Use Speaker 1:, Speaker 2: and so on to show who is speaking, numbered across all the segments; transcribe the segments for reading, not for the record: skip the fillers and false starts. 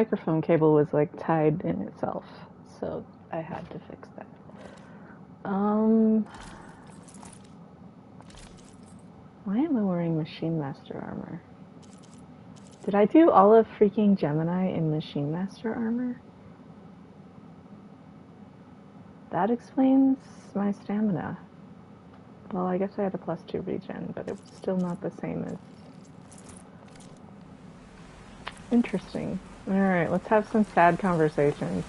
Speaker 1: microphone cable was like tied in itself, so I had to fix that. Why am I wearing Machine Master armor? Did I do all of freaking Gemini in Machine Master armor? That explains my stamina. Well, I guess I had a +2 regen, but it was still not the same as... Interesting. Alright, let's have some sad conversations.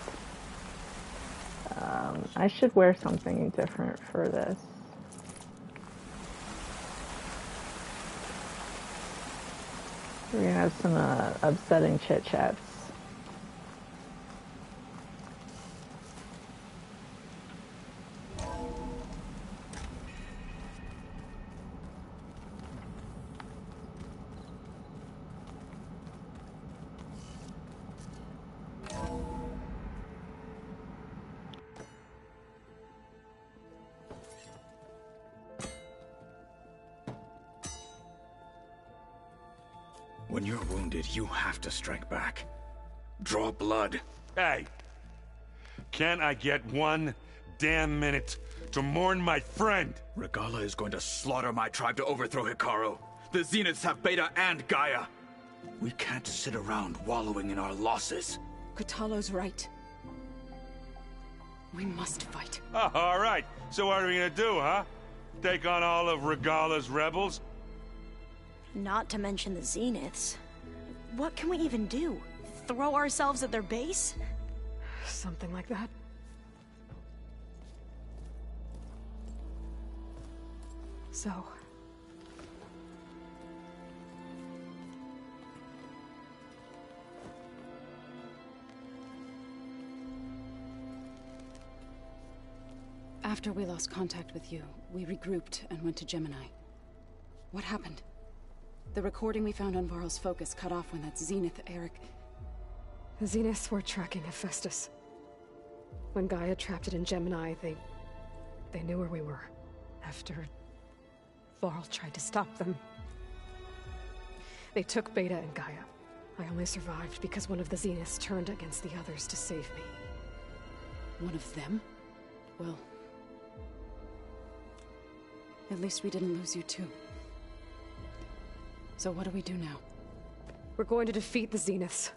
Speaker 1: I should wear something different for this. We're gonna have some upsetting chit-chats.
Speaker 2: When you're wounded, you have to strike back. Draw blood.
Speaker 3: Hey! Can't I get 1 damn minute to mourn my friend?
Speaker 2: Regala is going to slaughter my tribe to overthrow Hikaru. The Zeniths have Beta and Gaia. We can't sit around wallowing in our losses.
Speaker 4: Kotallo's right. We must fight.
Speaker 3: Oh, all right. So what are we gonna do, huh? Take on all of Regala's rebels?
Speaker 5: Not to mention the Zeniths. What can we even do? Throw ourselves at their base?
Speaker 4: Something like that. So...
Speaker 6: After we lost contact with you, we regrouped and went to Gemini. What happened? The recording we found on Varl's focus cut off when that Zenith, Eric...
Speaker 4: The Zeniths were tracking Hephaestus. When Gaia trapped it in Gemini, they knew where we were. After... Varl tried to stop them. They took Beta and Gaia. I only survived because one of the Zeniths turned against the others to save me.
Speaker 6: One of them? Well... At least we didn't lose you too. So what do we do now?
Speaker 4: We're going to defeat the Zeniths.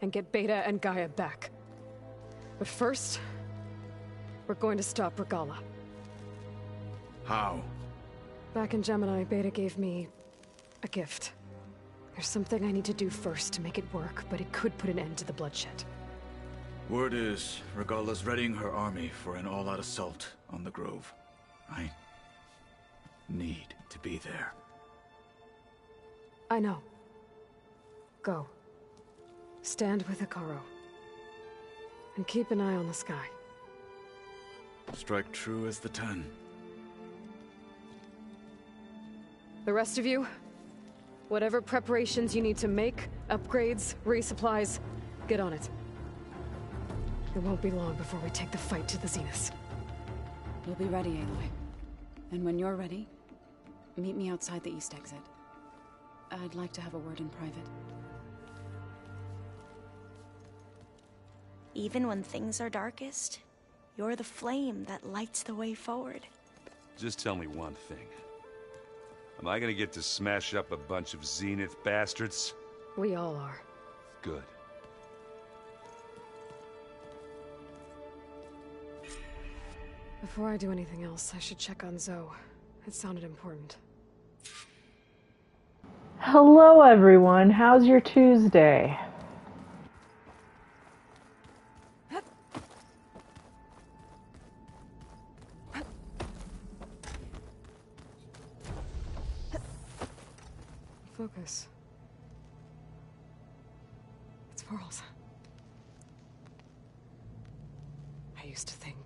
Speaker 4: And get Beta and Gaia back. But first... we're going to stop Regala.
Speaker 2: How?
Speaker 4: Back in Gemini, Beta gave me... a gift. There's something I need to do first to make it work, but it could put an end to the bloodshed.
Speaker 2: Word is, Regala's readying her army for an all-out assault on the Grove. I need to be there.
Speaker 4: I know. Go. Stand with Hikaru. And keep an eye on the sky.
Speaker 2: Strike true as the 10.
Speaker 4: The rest of you, whatever preparations you need to make, upgrades, resupplies, get on it. It won't be long before we take the fight to the Zeniths.
Speaker 6: We'll be ready, Aloy. And when you're ready, meet me outside the east exit. I'd like to have a word in private.
Speaker 5: Even when things are darkest, you're the flame that lights the way forward.
Speaker 3: Just tell me one thing. Am I gonna get to smash up a bunch of Zenith bastards?
Speaker 4: We all are.
Speaker 3: Good.
Speaker 4: Before I do anything else, I should check on Zoe. It sounded important.
Speaker 1: Hello everyone, how's your Tuesday?
Speaker 4: Focus. It's Varl's. I used to think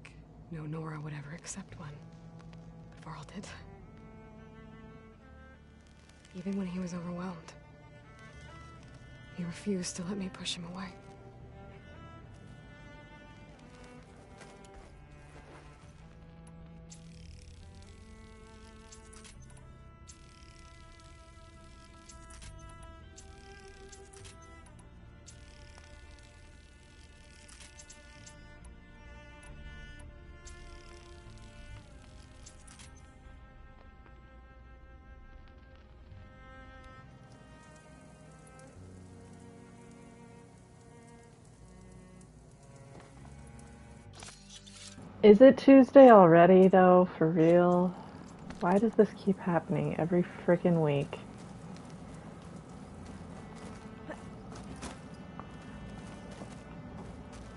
Speaker 4: no Nora would ever accept one, but Varl did. Even when he was overwhelmed, he refused to let me push him away.
Speaker 1: Is it Tuesday already, though? For real? Why does this keep happening every frickin' week?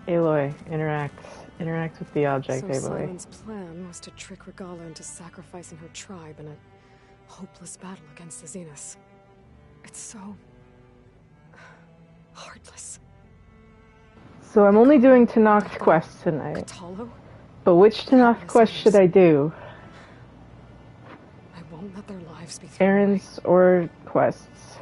Speaker 1: Aloy, interact with the object,
Speaker 4: So
Speaker 1: Aloy.
Speaker 4: Simon's plan was to trick Regala into sacrificing her tribe in a hopeless battle against the Zeniths. It's so heartless.
Speaker 1: So I'm only doing Tanoch's quest tonight.
Speaker 4: Katalo?
Speaker 1: But which Tanoch quest should I do?
Speaker 4: I won't let their lives be thrown
Speaker 1: Errands or quests?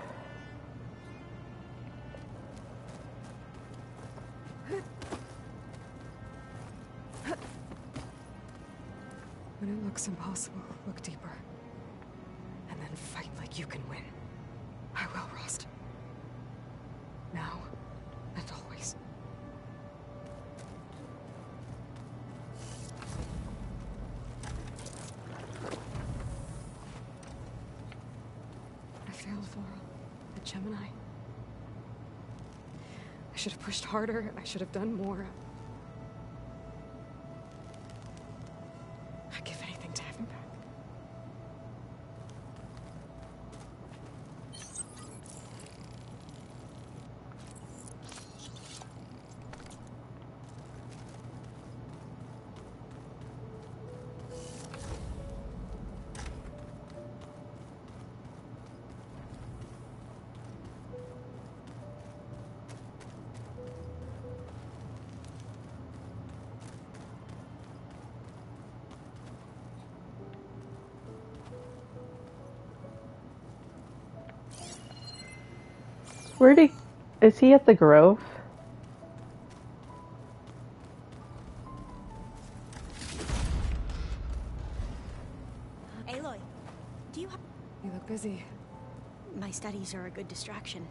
Speaker 4: When it looks impossible, look deeper. And then fight like you can win. I will, Rost. Now and always. I failed, Laurel. At Gemini. I should have pushed harder. I should have done more. I'd give anything to have him back.
Speaker 1: Is he at the Grove?
Speaker 5: Aloy, do you have...
Speaker 4: You look busy.
Speaker 5: My studies are a good distraction.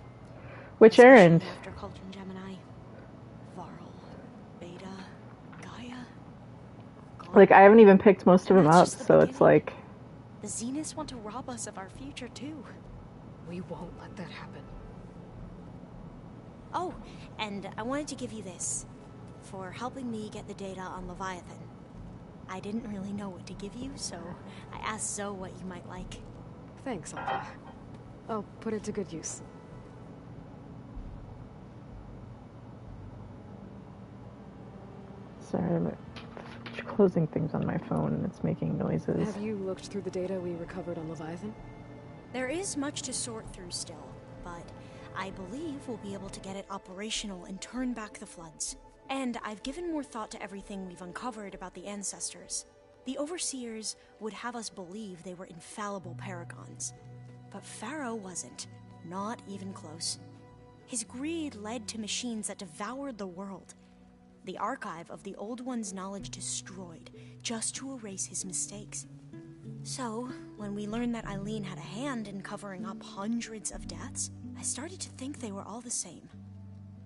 Speaker 1: Which errand?
Speaker 5: Especially after Cauldron Gemini. Varl, Beta, Gaia.
Speaker 1: Like, I haven't even picked most of them
Speaker 5: That's
Speaker 1: up,
Speaker 5: just the
Speaker 1: so it's
Speaker 5: beginning.
Speaker 1: like...
Speaker 5: The Zeniths want to rob us of our future, too.
Speaker 4: We won't let that happen.
Speaker 5: Oh, and I wanted to give you this. For helping me get the data on Leviathan. I didn't really know what to give you, so I asked Zoe what you might like.
Speaker 4: Thanks, Alpha. I'll put it to good use.
Speaker 1: Sorry, I'm closing things on my phone and it's making noises.
Speaker 4: Have you looked through the data we recovered on Leviathan?
Speaker 5: There is much to sort through still, but I believe we'll be able to get it operational and turn back the floods. And I've given more thought to everything we've uncovered about the ancestors. The Overseers would have us believe they were infallible paragons. But Pharaoh wasn't. Not even close. His greed led to machines that devoured the world. The archive of the Old One's knowledge destroyed, just to erase his mistakes. So, when we learned that Eileen had a hand in covering up hundreds of deaths, I started to think they were all the same.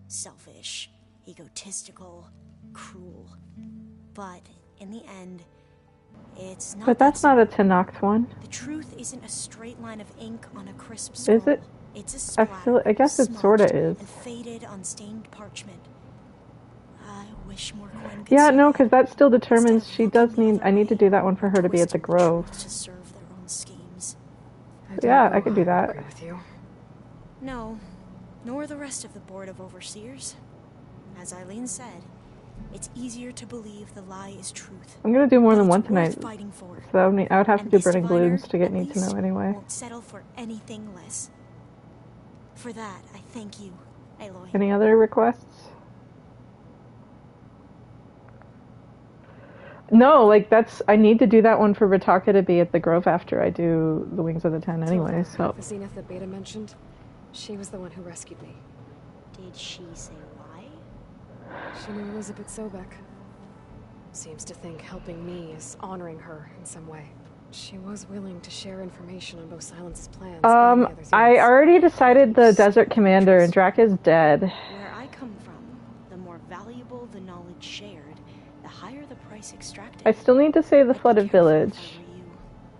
Speaker 5: Selfish, egotistical, cruel. But, in the end, it's not.
Speaker 1: But that's not a Tanoch one.
Speaker 5: The truth isn't a straight line of ink on a crisp scroll.
Speaker 1: Is it?
Speaker 5: It's a splatter,
Speaker 1: I guess it sorta is.
Speaker 5: and faded on stained parchment. I wish more Gwen could
Speaker 1: Yeah,
Speaker 5: see
Speaker 1: no,
Speaker 5: that.
Speaker 1: because that still determines
Speaker 5: Instead of
Speaker 1: she does
Speaker 5: looking the
Speaker 1: need...
Speaker 5: other
Speaker 1: I need to
Speaker 5: way,
Speaker 1: do that one for her to be at the
Speaker 5: twisted
Speaker 1: Grove.
Speaker 5: truth to serve their own schemes.
Speaker 1: Yeah, I could do that.
Speaker 4: Agree with you.
Speaker 5: No, nor the rest of the Board of Overseers. As Eileen said, it's easier to believe the lie is truth.
Speaker 1: I'm gonna do more
Speaker 5: But
Speaker 1: than one
Speaker 5: it's worth
Speaker 1: tonight.
Speaker 5: fighting for.
Speaker 1: So that would mean I would have to
Speaker 5: And
Speaker 1: do
Speaker 5: this
Speaker 1: Burning
Speaker 5: diviner,
Speaker 1: Blooms to get
Speaker 5: at
Speaker 1: Need to
Speaker 5: least,
Speaker 1: Know anyway.
Speaker 5: won't settle for anything less. For that, I thank you, Aloy.
Speaker 1: Any other requests? No, like that's... I need to do that one for Ritaka to be at the Grove after I do the Wings of the Ten anyway, so...
Speaker 4: The Zenith that Beta mentioned, she was the one who rescued me.
Speaker 5: Did she say why?
Speaker 4: She knew Elizabeth Sobek. Seems to think helping me is honoring her in some way. She was willing to share information on both Silence's plans and the other
Speaker 1: I
Speaker 4: Zeniths.
Speaker 1: already decided the Desert Commander, and Drac is dead.
Speaker 5: Where I come from, the more valuable the knowledge shared, the higher the price extracted.
Speaker 1: I still need to save the
Speaker 5: I'd be
Speaker 1: Flooded
Speaker 5: careful
Speaker 1: Village.
Speaker 5: if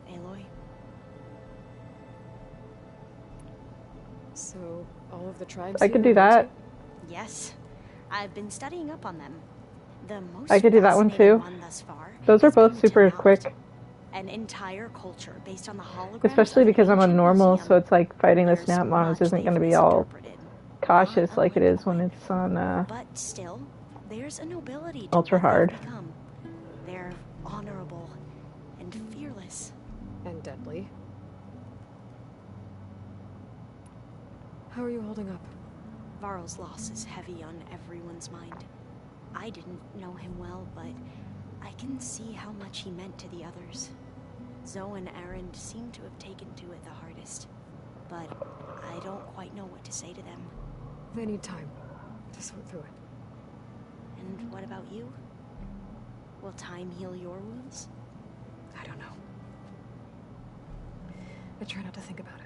Speaker 5: I were you, Aloy.
Speaker 4: So, all of the tribes
Speaker 1: I could
Speaker 4: here
Speaker 1: do
Speaker 4: are
Speaker 1: that.
Speaker 4: into-
Speaker 5: Yes, I've been studying up on them. The most
Speaker 1: I could do that one
Speaker 5: fascinating
Speaker 1: too.
Speaker 5: one thus far
Speaker 1: Those are
Speaker 5: is
Speaker 1: both
Speaker 5: going to
Speaker 1: super
Speaker 5: melt.
Speaker 1: quick.
Speaker 5: An entire culture based on the holograms
Speaker 1: Especially
Speaker 5: of an
Speaker 1: because I'm on
Speaker 5: ancient
Speaker 1: normal,
Speaker 5: museum.
Speaker 1: so it's like fighting the
Speaker 5: There's
Speaker 1: snap mods
Speaker 5: much
Speaker 1: isn't going to
Speaker 5: they've
Speaker 1: be all
Speaker 5: misinterpreted.
Speaker 1: cautious
Speaker 5: Not a
Speaker 1: like it is when
Speaker 5: win-win.
Speaker 1: it's on
Speaker 5: But still, there's a nobility to
Speaker 1: ultra
Speaker 5: what they've
Speaker 1: hard.
Speaker 5: become. They're honorable and fearless.
Speaker 4: And deadly. How are you holding up?
Speaker 5: Varl's loss is heavy on everyone's mind. I didn't know him well, but I can see how much he meant to the others. Zoe and Aaron seem to have taken to it the hardest, but I don't quite know what to say to them.
Speaker 4: They need time to sort through it.
Speaker 5: And what about you? Will time heal your wounds?
Speaker 4: I don't know. I try not to think about it.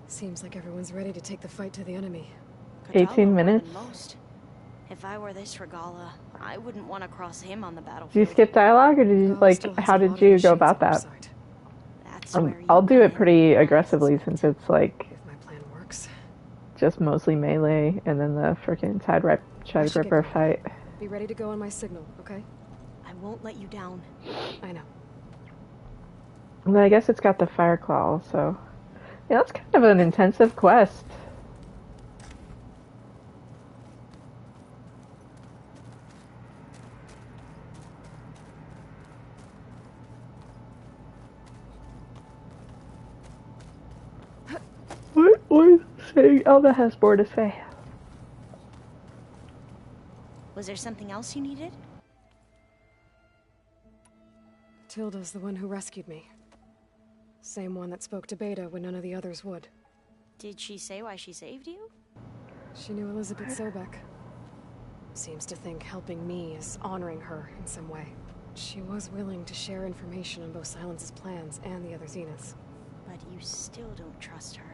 Speaker 4: Seems like everyone's ready to take the fight to the enemy.
Speaker 1: 18
Speaker 5: Katalo more
Speaker 1: minutes?
Speaker 5: than most. If I were this Regala, I wouldn't want to cross him on the
Speaker 1: Did
Speaker 5: battlefield.
Speaker 1: you skip dialogue, or did you,
Speaker 4: Varl
Speaker 1: like,
Speaker 4: still has
Speaker 1: how
Speaker 4: a lot
Speaker 1: did
Speaker 4: of
Speaker 1: you go
Speaker 4: machines
Speaker 1: about
Speaker 4: on our
Speaker 1: that?
Speaker 4: side.
Speaker 5: That's where you
Speaker 1: I'll do
Speaker 5: come
Speaker 1: it
Speaker 5: in.
Speaker 1: pretty aggressively since it's, like,
Speaker 4: If my plan works.
Speaker 1: just mostly melee and then the freaking side
Speaker 4: I should get
Speaker 1: gripper
Speaker 4: going.
Speaker 1: fight.
Speaker 4: Be ready to go on my signal, okay?
Speaker 5: I won't let you down.
Speaker 4: I know.
Speaker 1: And then I guess it's got the fire claw, so... Yeah, that's kind of an intensive quest. What was saying? Elda has more to say.
Speaker 5: Was there something else you needed?
Speaker 4: Tilda's the one who rescued me. Same one that spoke to Beta when none of the others would.
Speaker 5: Did she say why she saved you?
Speaker 4: She knew Elizabeth Sobek. Seems to think helping me is honoring her in some way. She was willing to share information on both Silence's plans and the other Zeniths.
Speaker 5: But you still don't trust her.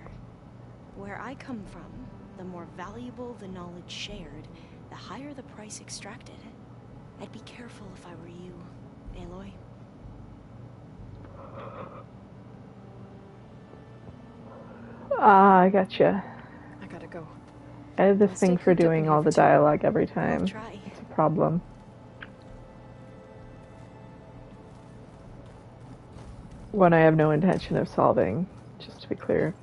Speaker 5: Where I come from, the more valuable the knowledge shared, the higher the price extracted. I'd be careful if I were you, Aloy.
Speaker 1: Ah, I gotcha.
Speaker 4: I gotta go.
Speaker 1: I have this
Speaker 4: I'll
Speaker 1: thing
Speaker 4: stay
Speaker 1: for
Speaker 4: cooped up in
Speaker 1: doing
Speaker 4: here
Speaker 1: all
Speaker 4: for
Speaker 1: the
Speaker 4: 2 hours.
Speaker 1: dialogue every time.
Speaker 5: I'll try.
Speaker 1: It's a problem. One I have no intention of solving, just to be clear.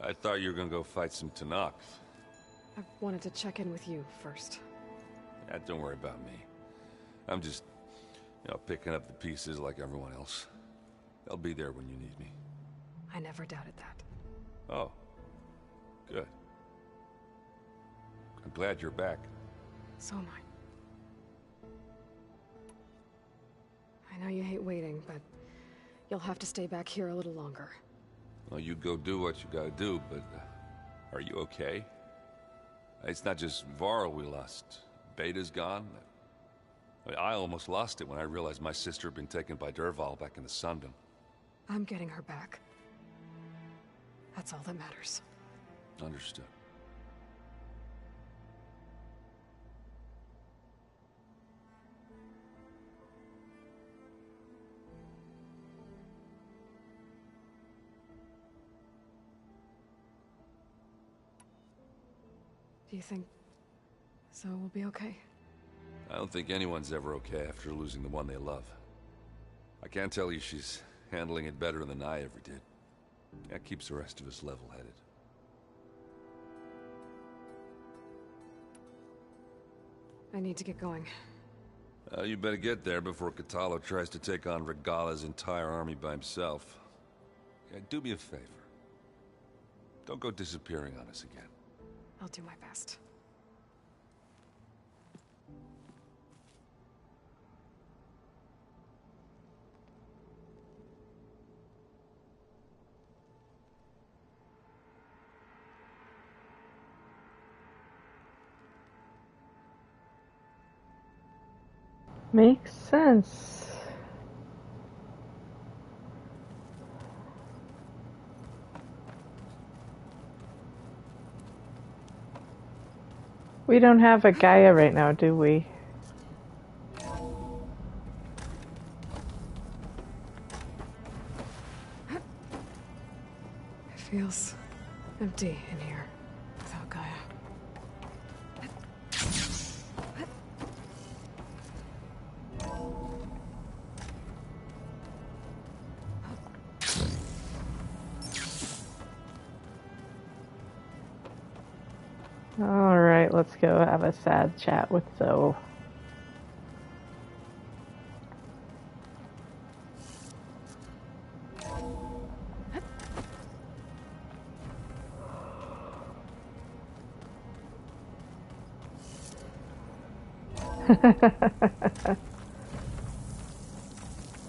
Speaker 3: I thought you were gonna go fight some Tanakh.
Speaker 4: I wanted to check in with you first.
Speaker 3: Yeah, don't worry about me. I'm just, picking up the pieces like everyone else. I'll be there when you need me.
Speaker 4: I never doubted that.
Speaker 3: Oh. Good. I'm glad you're back.
Speaker 4: So am I. I know you hate waiting, but you'll have to stay back here a little longer.
Speaker 3: Well, you go do what you gotta do, but are you okay? It's not just Varl we lost. Beta's gone. I almost lost it when I realized my sister had been taken by Dervahl back in the Sundom.
Speaker 4: I'm getting her back. That's all that matters.
Speaker 3: Understood.
Speaker 4: Do you think Zoe will be okay?
Speaker 3: I don't think anyone's ever okay after losing the one they love. I can't tell you she's handling it better than I ever did. That keeps the rest of us level-headed.
Speaker 4: I need to get going.
Speaker 3: You better get there before Katalo tries to take on Regala's entire army by himself. Yeah, do me a favor. Don't go disappearing on us again.
Speaker 4: I'll do my best.
Speaker 1: Makes sense. We don't have a Gaia right now, do we?
Speaker 4: Feels empty in here without Gaia.
Speaker 1: Alright, let's go have a sad chat with Zoe.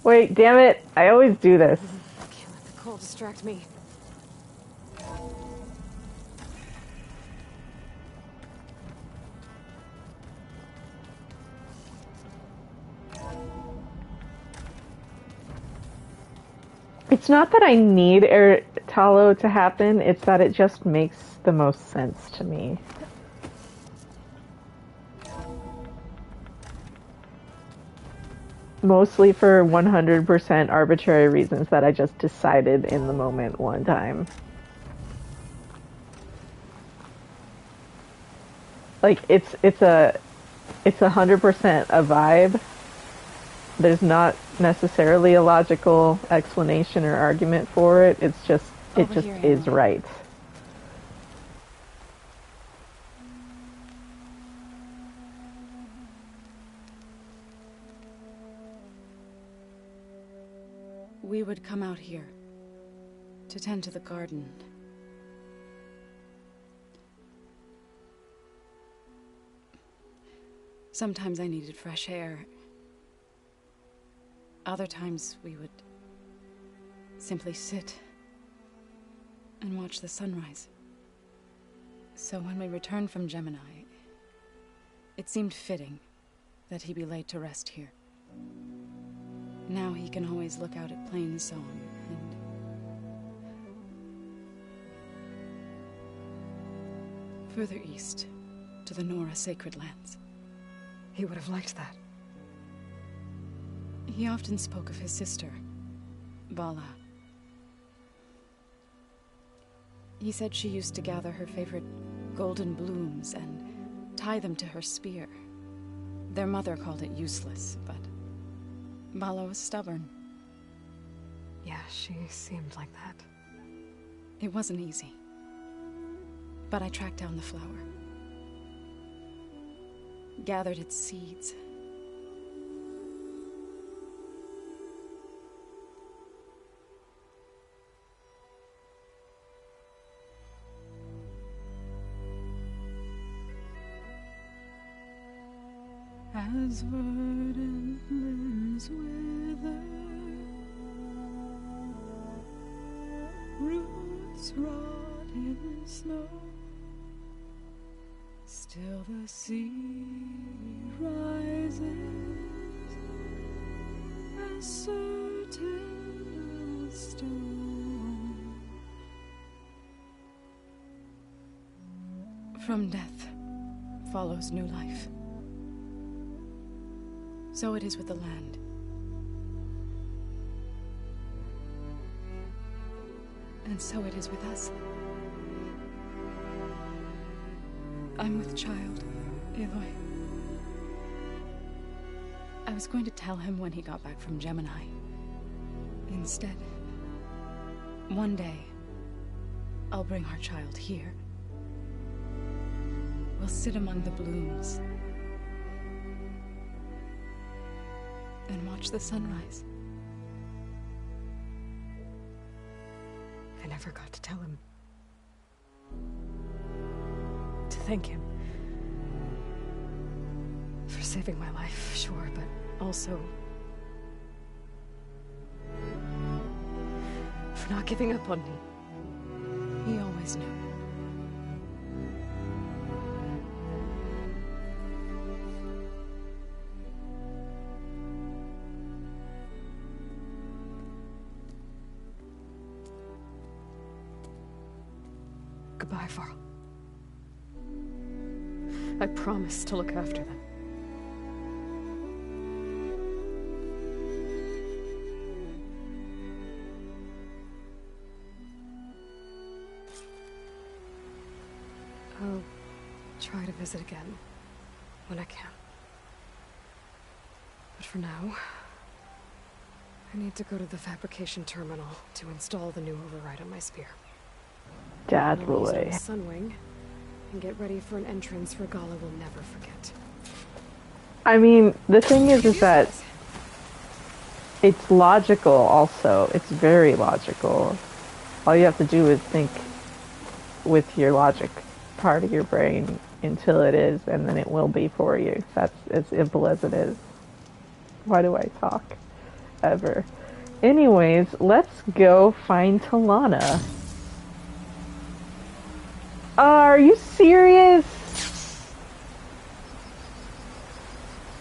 Speaker 1: Wait, damn it. I always do this.
Speaker 4: Can't let the cold distract me.
Speaker 1: It's not that I need air Talo to happen, it's that it just makes the most sense to me. Mostly for 100% arbitrary reasons that I just decided in the moment one time. Like, it's 100% a vibe. There's not necessarily a logical explanation or argument for it. It's just, it just is right.
Speaker 6: We would come out here to tend to the garden. Sometimes I needed fresh air. Other times we would simply sit and watch the sunrise. So when we returned from Gemini, it seemed fitting that he be laid to rest here. Now he can always look out at Plain Song and... further east, to the Nora Sacred Lands.
Speaker 4: He would have liked that.
Speaker 6: He often spoke of his sister, Bala. He said she used to gather her favorite golden blooms and tie them to her spear. Their mother called it useless, but Bala was stubborn.
Speaker 4: Yeah, she seemed like that.
Speaker 6: It wasn't easy. But I tracked down the flower. Gathered its seeds. As verdant limbs wither, roots rot in snow, still the sea rises, as certain as stone. From death follows new life. So it is with the land. And so it is with us. I'm with child, Aloy. I was going to tell him when he got back from Gemini. Instead, one day, I'll bring our child here. We'll sit among the blooms and watch the sunrise.
Speaker 4: I never got to tell him. To thank him. For saving my life, sure, but also... for not giving up on me.
Speaker 6: He always knew.
Speaker 4: Goodbye, Varl. I promise to look after them. I'll try to visit again when I can. But for now, I need to go to the fabrication terminal to install the new override on my spear.
Speaker 1: Dad
Speaker 4: I'll use
Speaker 1: boy.
Speaker 4: my Sunwing and get ready for an entrance Regala will never forget.
Speaker 1: I mean, the thing is that it's logical also. It's very logical. All you have to do is think with your logic part of your brain until it is, and then it will be for you. That's as simple as it is. Why do I talk? Ever. Anyways, let's go find Talana. Are you serious?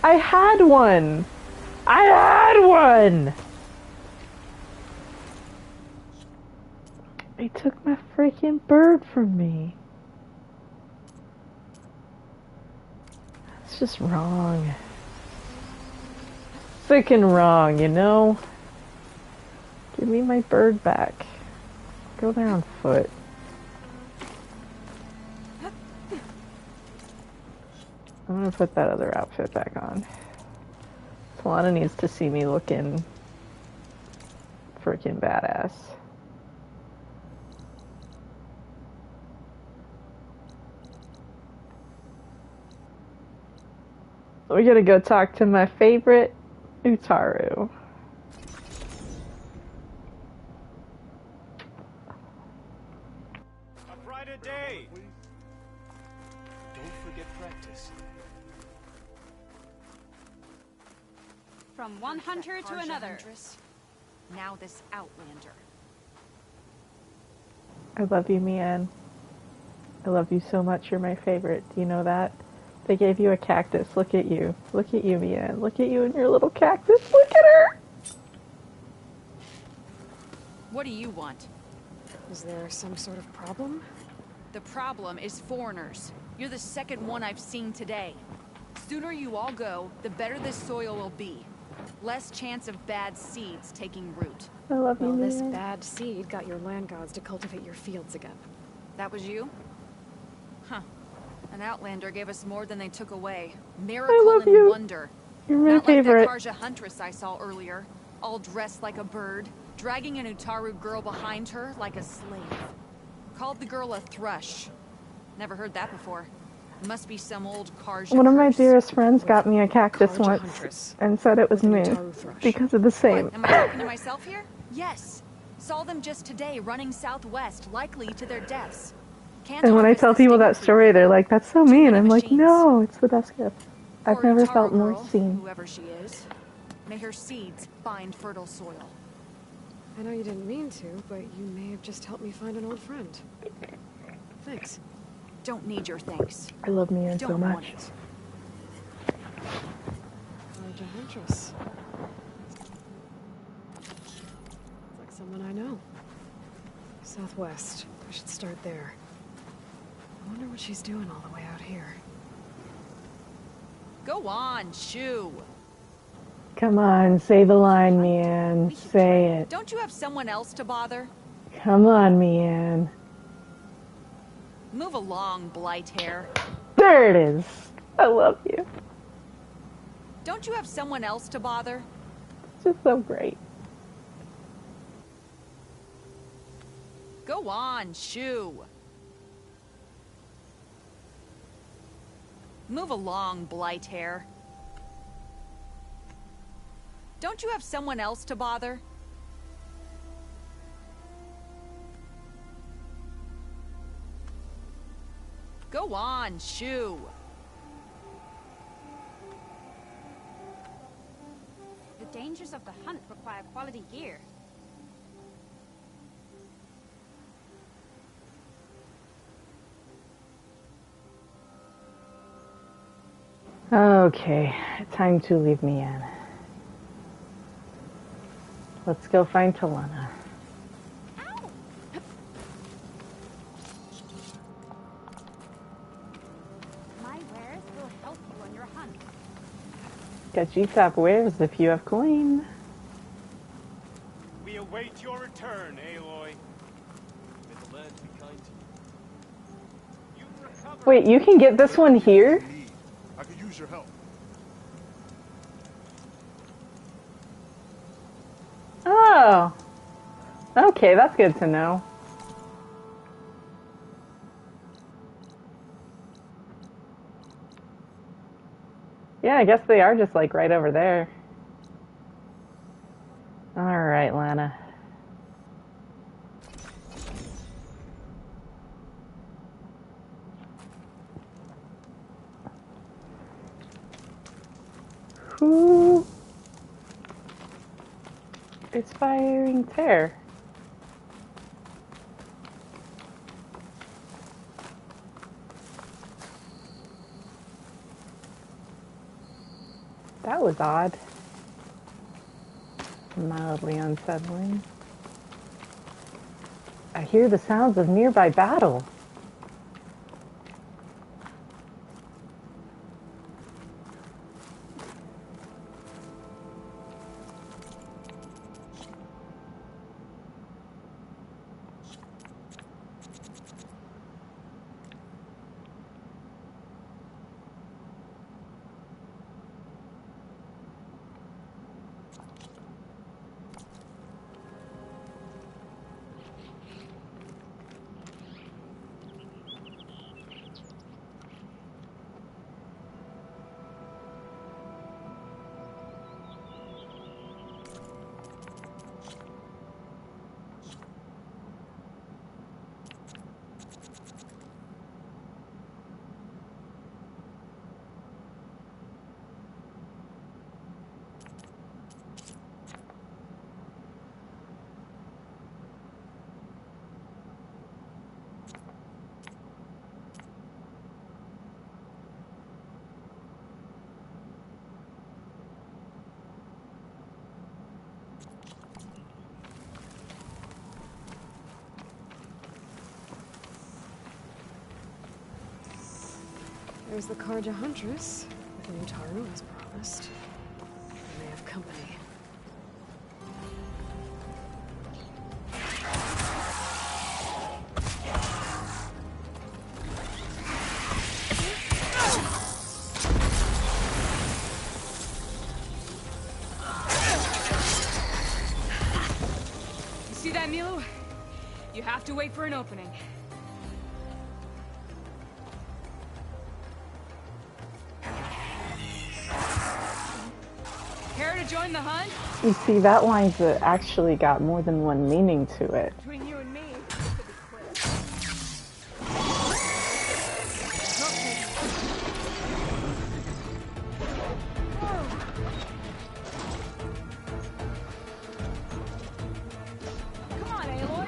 Speaker 1: I had one! I had one! They took my freaking bird from me. That's just wrong. Freaking wrong, you know? Give me my bird back. Go there on foot. I'm gonna put that other outfit back on. Talana needs to see me looking freaking badass. We're gonna go talk to my favorite, Utaru.
Speaker 7: A brighter day! Don't forget practice.
Speaker 8: From one hunter to another. Now this Outlander.
Speaker 1: I love you, Mian. I love you so much. You're my favorite. Do you know that? They gave you a cactus. Look at you. Look at you, Mian. Look at you and your little cactus. Look at her!
Speaker 8: What do you want?
Speaker 4: Is there some sort of problem?
Speaker 8: The problem is foreigners. You're the second one I've seen today. Sooner you all go, the better this soil will be. Less chance of bad seeds taking root.
Speaker 1: I love you,
Speaker 4: Well, this
Speaker 1: Mian.
Speaker 4: bad seed got your land gods to cultivate your fields again.
Speaker 8: That was you? Huh. An Outlander gave us more than they took away. Miracle
Speaker 1: love
Speaker 8: and
Speaker 1: you.
Speaker 8: wonder.
Speaker 1: You're my
Speaker 8: Not
Speaker 1: favorite.
Speaker 8: like that Karja huntress I saw earlier, all dressed like a bird, dragging an Utaru girl behind her like a slave. Called the girl a thrush. Never heard that before. Must be some old Karja
Speaker 1: One of my
Speaker 8: curse.
Speaker 1: dearest friends got me a cactus
Speaker 4: Karja
Speaker 1: once
Speaker 4: huntress.
Speaker 1: and said it was
Speaker 4: With an
Speaker 1: me
Speaker 4: Utaru thrush.
Speaker 1: because of the same.
Speaker 8: What, am I talking to myself here? Yes. Saw them just today running southwest, likely to their deaths. Can't
Speaker 1: And when I
Speaker 8: harvest
Speaker 1: tell
Speaker 8: the
Speaker 1: people
Speaker 8: stinging
Speaker 1: that story,
Speaker 8: fruit.
Speaker 1: they're like, "That's so mean." I'm like,
Speaker 8: machines.
Speaker 1: "No, it's the best gift. I've
Speaker 8: Poor
Speaker 1: never
Speaker 8: Utaru
Speaker 1: felt more
Speaker 8: girl,
Speaker 1: seen."
Speaker 8: Whoever she is. May her seeds find fertile soil.
Speaker 4: I know you didn't mean to, but you may have just helped me find an old friend. Thanks.
Speaker 8: Don't need your thanks.
Speaker 1: I love Mian
Speaker 8: Don't
Speaker 1: so
Speaker 8: want
Speaker 1: much.
Speaker 8: it.
Speaker 4: Karja huntress. Like someone I know. Southwest. I should start there. I wonder what she's doing all the way out here.
Speaker 8: Go on, shoo.
Speaker 1: Come on, say the line, Mian. Say it.
Speaker 8: Don't you have someone else to bother?
Speaker 1: Come on, Mian.
Speaker 8: Move along, blight hair.
Speaker 1: There it is. I love you.
Speaker 8: Don't you have someone else to bother?
Speaker 1: It's just so great.
Speaker 8: Go on, shoo. Move along, blight hair. Don't you have someone else to bother? Go on, shoo.
Speaker 9: The dangers of the hunt require quality gear.
Speaker 1: Okay, time to leave Mian. Let's go find Talana.
Speaker 9: My wares will help you on your hunt.
Speaker 1: Gajita wares if you have coin.
Speaker 7: We await your return, Aloy. May the land be kind to you. You've
Speaker 1: Wait, you can get this one here?
Speaker 7: I could use your help.
Speaker 1: Oh. Okay, that's good to know. Yeah, I guess they are just like right over there. Alright, Lana. Who is firing tear? That was odd. Mildly unsettling. I hear the sounds of nearby battle.
Speaker 4: There's the Karja Huntress, with an Utaru as promised. And they have company.
Speaker 6: You see that, Milu? You have to wait for an opening. Care to join the hunt?
Speaker 1: You see, that line's actually got more than one meaning to it.
Speaker 6: Between you and me, come on, Aloy.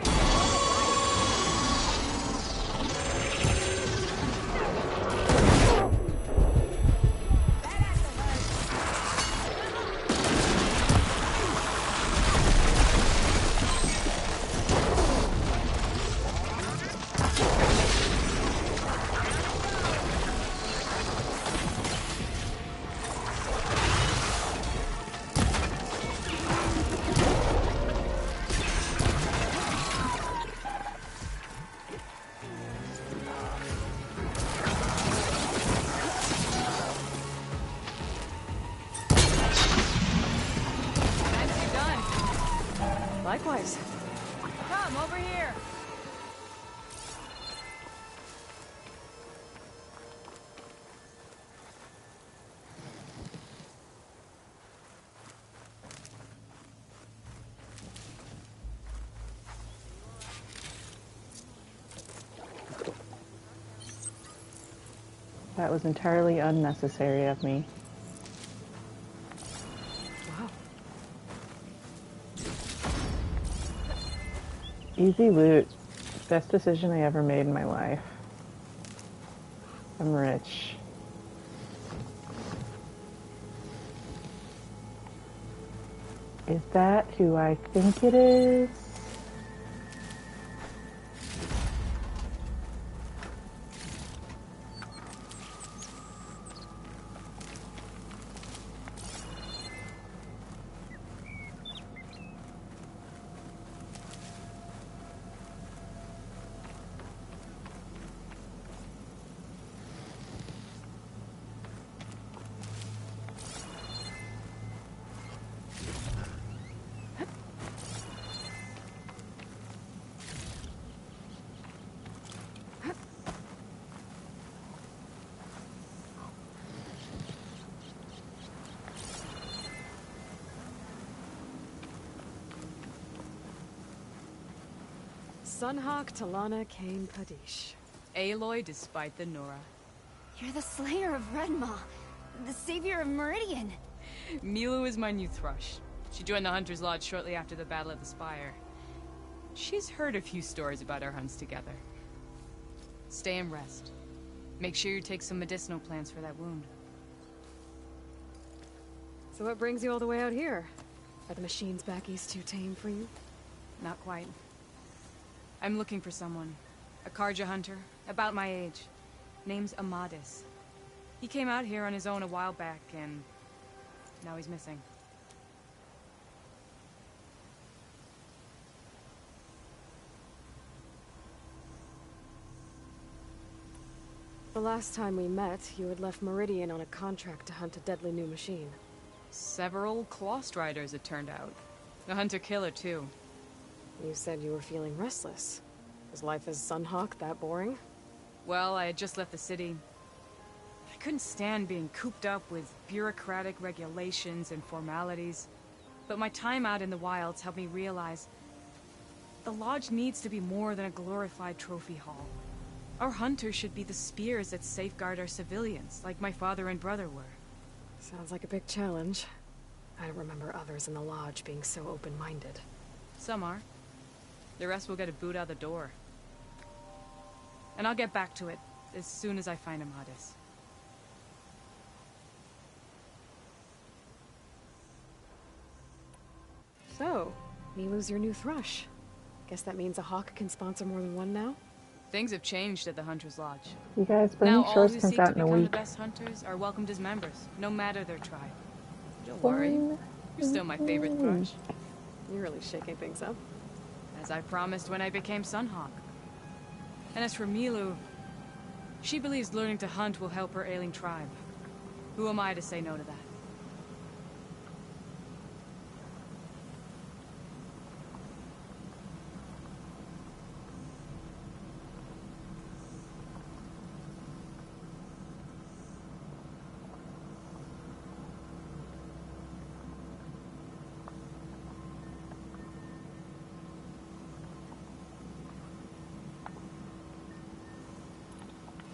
Speaker 4: Likewise.
Speaker 6: Come over here.
Speaker 1: That was entirely unnecessary of me.
Speaker 4: Wow.
Speaker 1: Easy loot. Best decision I ever made in my life. I'm rich. Is that who I think it is?
Speaker 4: Sunhawk Talana Kane Kadish.
Speaker 6: Aloy despite the Nora.
Speaker 9: You're the slayer of Redmaw, the savior of Meridian.
Speaker 6: Milu is my new thrush. She joined the Hunter's Lodge shortly after the Battle of the Spire. She's heard a few stories about our hunts together. Stay and rest. Make sure you take some medicinal plants for that wound.
Speaker 4: So what brings you all the way out here? Are the machines back east too tame for you?
Speaker 6: Not quite. I'm looking for someone. A Karja hunter, about my age. Name's Amadis. He came out here on his own a while back, and now he's missing.
Speaker 4: The last time we met, you had left Meridian on a contract to hunt a deadly new machine.
Speaker 6: Several Claw Striders, it turned out. A hunter-killer, too.
Speaker 4: You said you were feeling restless. Was life as Sunhawk that boring?
Speaker 6: Well, I had just left the city. I couldn't stand being cooped up with bureaucratic regulations and formalities. But my time out in the wilds helped me realize the Lodge needs to be more than a glorified trophy hall. Our hunters should be the spears that safeguard our civilians, like my father and brother were.
Speaker 4: Sounds like a big challenge. I don't remember others in the Lodge being so open-minded.
Speaker 6: Some are. The rest will get a boot out the door. And I'll get back to it as soon as I find Amadis.
Speaker 4: So, Milu's your new thrush. Guess that means a hawk can sponsor more than one now?
Speaker 6: Things have changed at the Hunter's Lodge.
Speaker 1: You guys,
Speaker 6: Now
Speaker 1: Burning
Speaker 6: all
Speaker 1: Shores
Speaker 6: who
Speaker 1: comes
Speaker 6: seek
Speaker 1: out
Speaker 6: to
Speaker 1: in a
Speaker 6: become the
Speaker 1: week.
Speaker 6: best hunters are welcomed as members, no matter their tribe. Don't worry, you're still my favorite thrush.
Speaker 4: You're really shaking things up.
Speaker 6: As I promised when I became Sunhawk. And as for Milu, she believes learning to hunt will help her ailing tribe. Who am I to say no to that?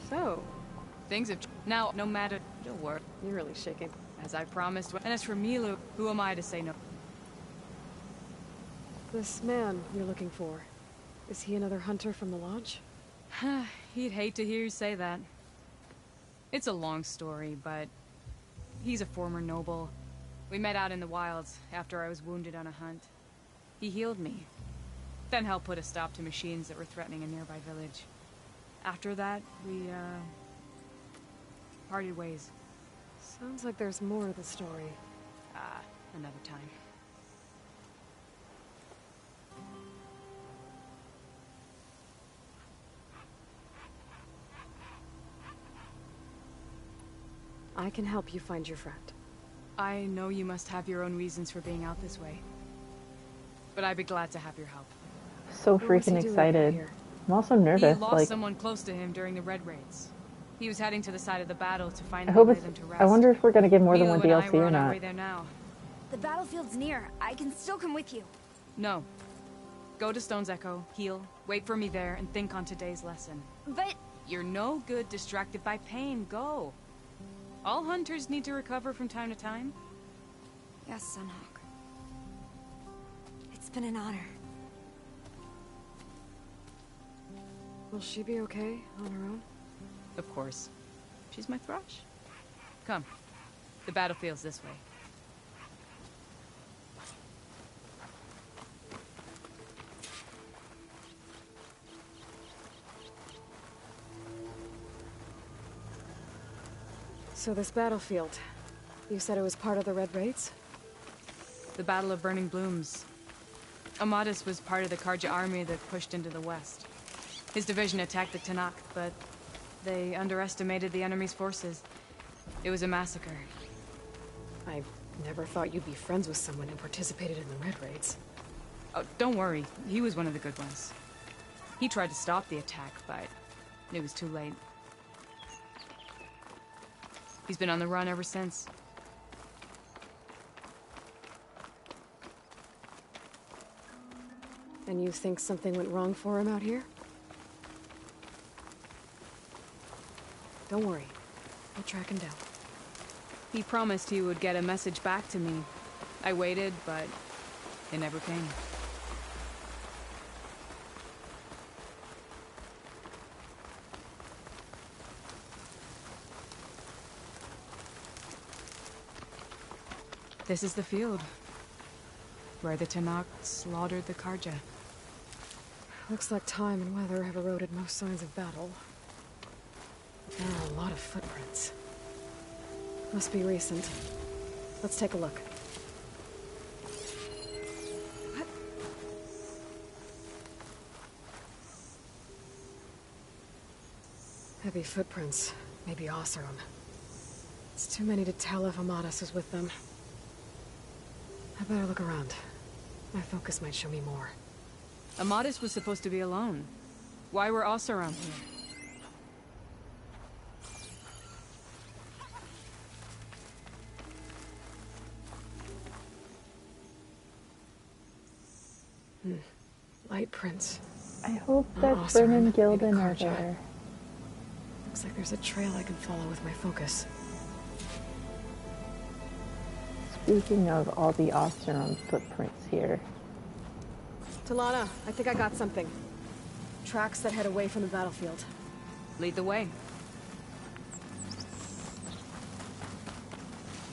Speaker 4: So,
Speaker 6: Things have now, no matter. Don't worry.
Speaker 4: you're really shaking.
Speaker 6: As I promised. And as for Milu, who am I to say no?
Speaker 4: This man you're looking for, is he another hunter from the Lodge?
Speaker 6: He'd hate to hear you say that. It's a long story, but he's a former noble. We met out in the wilds after I was wounded on a hunt. He healed me, then helped put a stop to machines that were threatening a nearby village. After that, we, parted ways.
Speaker 4: Sounds like there's more to the story.
Speaker 6: Another time.
Speaker 4: I can help you find your friend.
Speaker 6: I know you must have your own reasons for being out this way. But I'd be glad to have your help.
Speaker 1: So
Speaker 4: What was he
Speaker 1: freaking
Speaker 4: doing
Speaker 1: excited.
Speaker 4: out here?
Speaker 1: I'm also
Speaker 6: He
Speaker 1: nervous.
Speaker 6: lost
Speaker 1: Like,
Speaker 6: someone close to him during the Red Raids. He was heading to the side of the battle to
Speaker 1: I
Speaker 6: finally
Speaker 1: hope
Speaker 6: lay
Speaker 1: it's.
Speaker 6: them to rest.
Speaker 1: I wonder if we're gonna get more than
Speaker 6: Milu
Speaker 1: one
Speaker 6: and I
Speaker 1: DLC
Speaker 6: were
Speaker 1: or
Speaker 6: on our
Speaker 1: not.
Speaker 6: way there now.
Speaker 9: The battlefield's near. I can still come with you.
Speaker 6: No. Go to Stone's Echo, heal, wait for me there, and think on today's lesson.
Speaker 9: But
Speaker 6: You're no good distracted by pain. Go. All hunters need to recover from time to time.
Speaker 9: yes, Sunhawk. It's been an honor.
Speaker 4: Will she be okay on her own?
Speaker 6: Of course. She's my thrush. Come. The battlefield's this way.
Speaker 4: So this battlefield, you said it was part of the Red Raids?
Speaker 6: The Battle of Burning Blooms. Amadis was part of the Karja army that pushed into the west. His division attacked the Tanakh, but they underestimated the enemy's forces. It was a massacre.
Speaker 4: I never thought you'd be friends with someone who participated in the Red Raids.
Speaker 6: Oh, don't worry. He was one of the good ones. He tried to stop the attack, but it was too late. He's been on the run ever since.
Speaker 4: And you think something went wrong for him out here? Don't worry. I'll track him down.
Speaker 6: He promised he would get a message back to me. I waited, but it never came. This is the field where the Tanakh slaughtered the Karja.
Speaker 4: Looks like time and weather have eroded most signs of battle. There are a lot of footprints. Must be recent. Let's take a look. Heavy footprints. Maybe Oseram. It's too many to tell if Amadas is with them. I better look around. My focus might show me more.
Speaker 6: Amadis was supposed to be alone. Why were Oseram here?
Speaker 4: Light prints.
Speaker 1: I hope that Bryn and Gildan are there.
Speaker 4: Looks like there's a trail I can follow with my focus.
Speaker 1: Speaking of all the Oseram footprints here.
Speaker 4: Talana, I think I got something. Tracks that head away from the battlefield.
Speaker 6: Lead the way.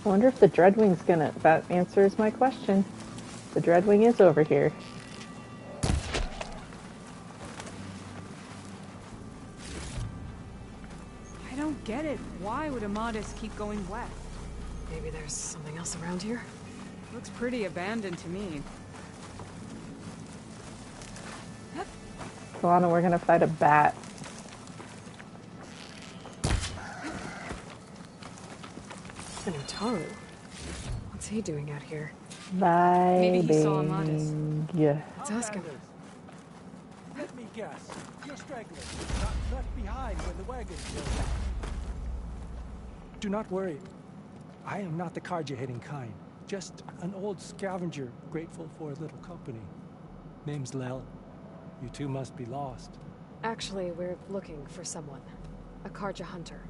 Speaker 1: I wonder if the Dreadwing's gonna... That answers my question. The Dreadwing is over here.
Speaker 6: I don't get it. Why would Amadis keep going west?
Speaker 4: Maybe there's something else around here?
Speaker 6: Looks pretty abandoned to me.
Speaker 1: Solana, we're gonna fight a bat.
Speaker 4: And Utaru. What's he doing out here?
Speaker 1: Vibing.
Speaker 6: Maybe he saw Amadis.
Speaker 1: Yeah.
Speaker 4: Let's ask him.
Speaker 7: Let me guess. You're stragglers, not left behind when the wagons rolled out. Do not worry. I am not the Karja-hating kind. Just an old scavenger grateful for a little company. Name's Lel. You two must be lost.
Speaker 4: Actually, we're looking for someone. A Karja hunter.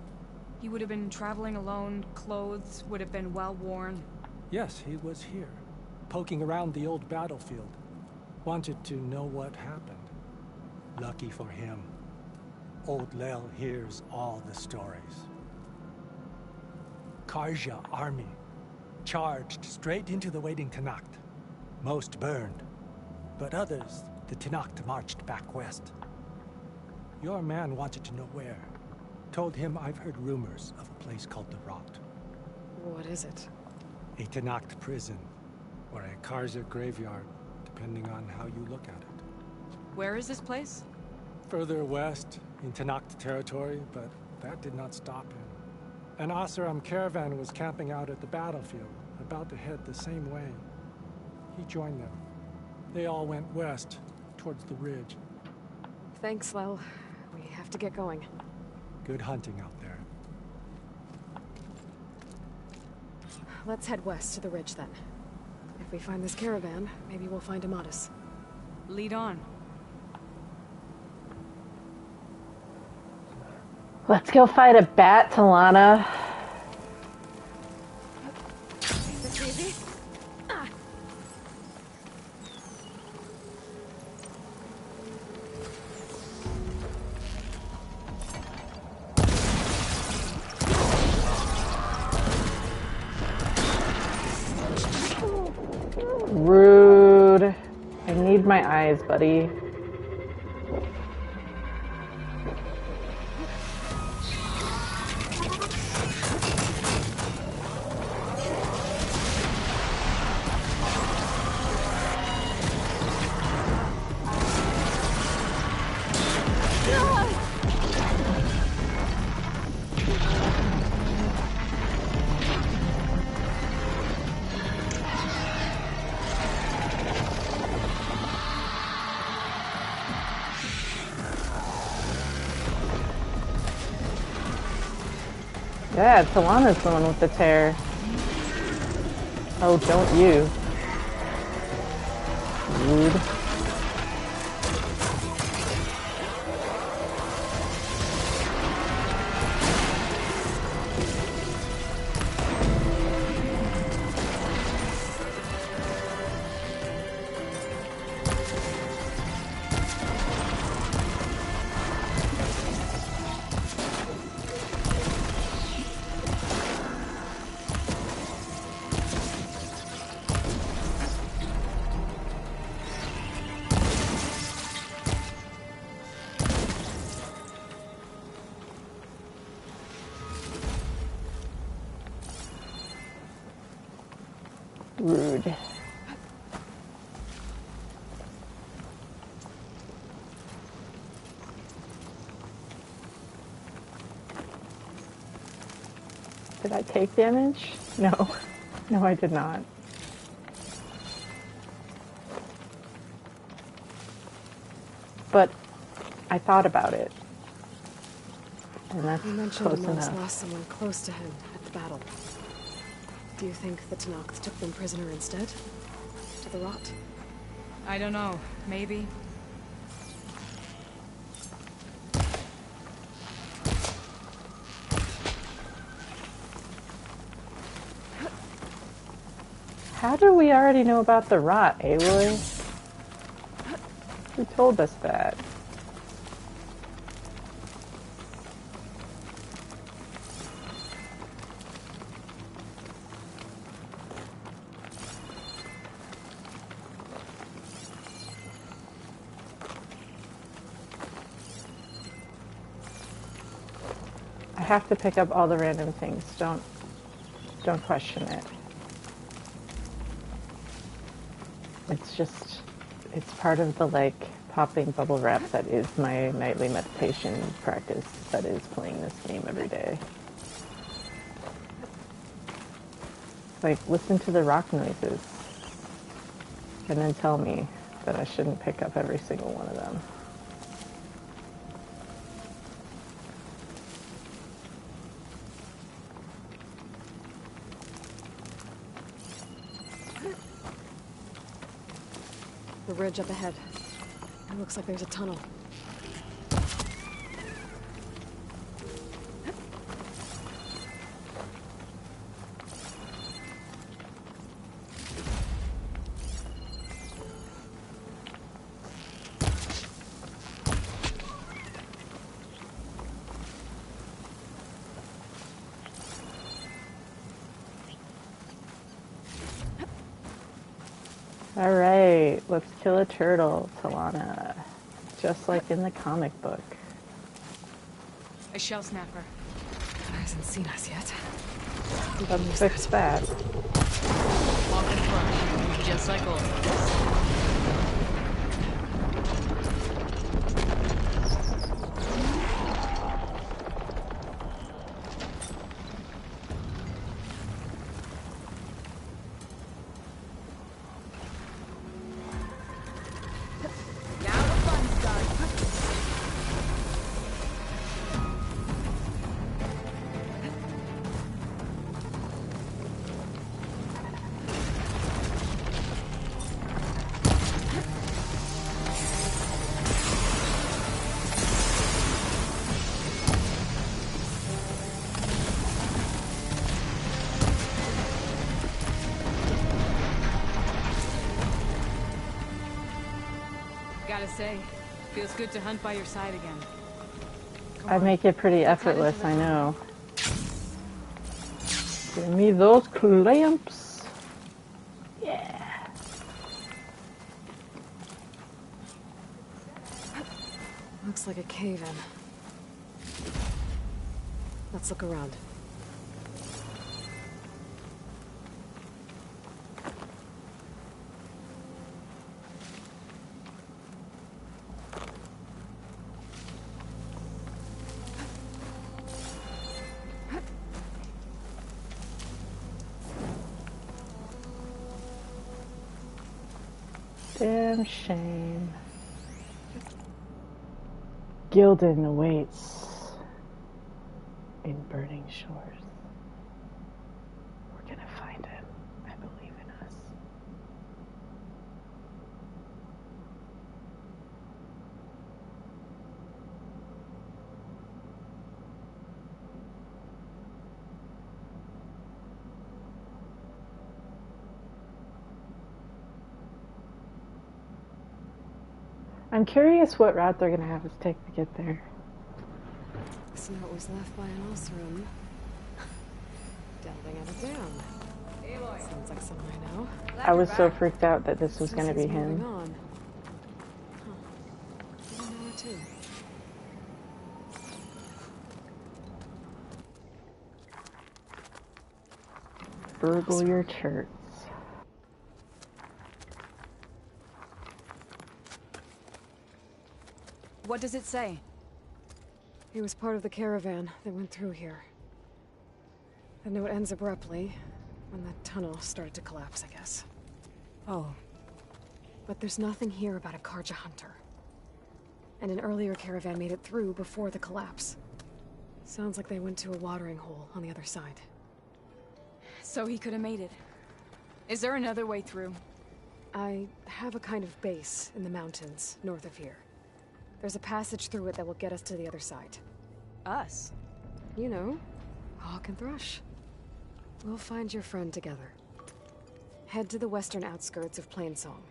Speaker 6: He would have been traveling alone, clothes would have been well worn.
Speaker 7: Yes, he was here, poking around the old battlefield. Wanted to know what happened. Lucky for him, old Lel hears all the stories. Karja army charged straight into the waiting Tanakh. Most burned, but others, the Tanakh marched back west. Your man wanted to know where. Told him I've heard rumors of a place called the Rot.
Speaker 4: What is it?
Speaker 7: A Tanakh prison, or a Karja graveyard, depending on how you look at it.
Speaker 6: Where is this place?
Speaker 7: Further west, in Tanakh territory, but that did not stop him. An Oseram caravan was camping out at the battlefield, about to head the same way. He joined them. They all went west, towards the ridge.
Speaker 4: Thanks, Lel. We have to get going.
Speaker 7: Good hunting out there.
Speaker 4: Let's head west to the ridge then. If we find this caravan, maybe we'll find Amadis.
Speaker 6: Lead on.
Speaker 1: Let's go fight a bat, Talana.
Speaker 4: That's easy.
Speaker 1: Rude. I need my eyes, buddy. Yeah, Talana's the one with the tear. Oh, don't you. Rude. Rude. Did I take damage? No. No, I did not. But I thought about it. And that's
Speaker 4: You mentioned
Speaker 1: close
Speaker 4: Amos
Speaker 1: enough.
Speaker 4: lost someone close to him at the battle. Do you think the Tenakth took them prisoner instead? To the rot?
Speaker 8: I don't know. Maybe.
Speaker 1: How do we already know about the rot, Aloy? Who told us that? I have to pick up all the random things. Don't question it. It's part of the, like, popping bubble wrap that is my nightly meditation practice that is playing this game every day. Like, listen to the rock noises. And then tell me that I shouldn't pick up every single one of them.
Speaker 4: The ridge up ahead. It looks like there's a tunnel.
Speaker 1: Alright, let's kill a turtle, Talana. Just like in the comic book.
Speaker 8: A shell snapper.
Speaker 4: Hasn't seen us yet.
Speaker 1: Let's fix that.
Speaker 8: Walk in front. Just like old. Gotta say, feels good to hunt by your side again.
Speaker 1: I make it pretty effortless, I know. Give me those clamps. Yeah.
Speaker 4: Looks like a cave-in. Let's look around.
Speaker 1: Damn shame. Gildan awaits in burning shores. We're gonna find him. I believe in us. I'm curious what route they're gonna have us take to get there.
Speaker 4: This note was left by an Osram. Delving at a dam. Sounds like someone I know.
Speaker 1: I was so freaked out that this was
Speaker 4: Says
Speaker 1: gonna be
Speaker 4: he's moving
Speaker 1: him.
Speaker 4: on. Huh. I know it too.
Speaker 1: Burgle your church.
Speaker 4: What does it say? He was part of the caravan that went through here. The note ends abruptly, when the tunnel started to collapse, I guess. Oh. But there's nothing here about a Karja hunter. And an earlier caravan made it through before the collapse. Sounds like they went to a watering hole on the other side.
Speaker 6: So he could have made it. Is there another way through?
Speaker 4: I have a kind of base in the mountains north of here. There's a passage through it that will get us to the other side.
Speaker 6: Us?
Speaker 4: You know, Hawk and Thrush. We'll find your friend together. Head to the western outskirts of Plainsong.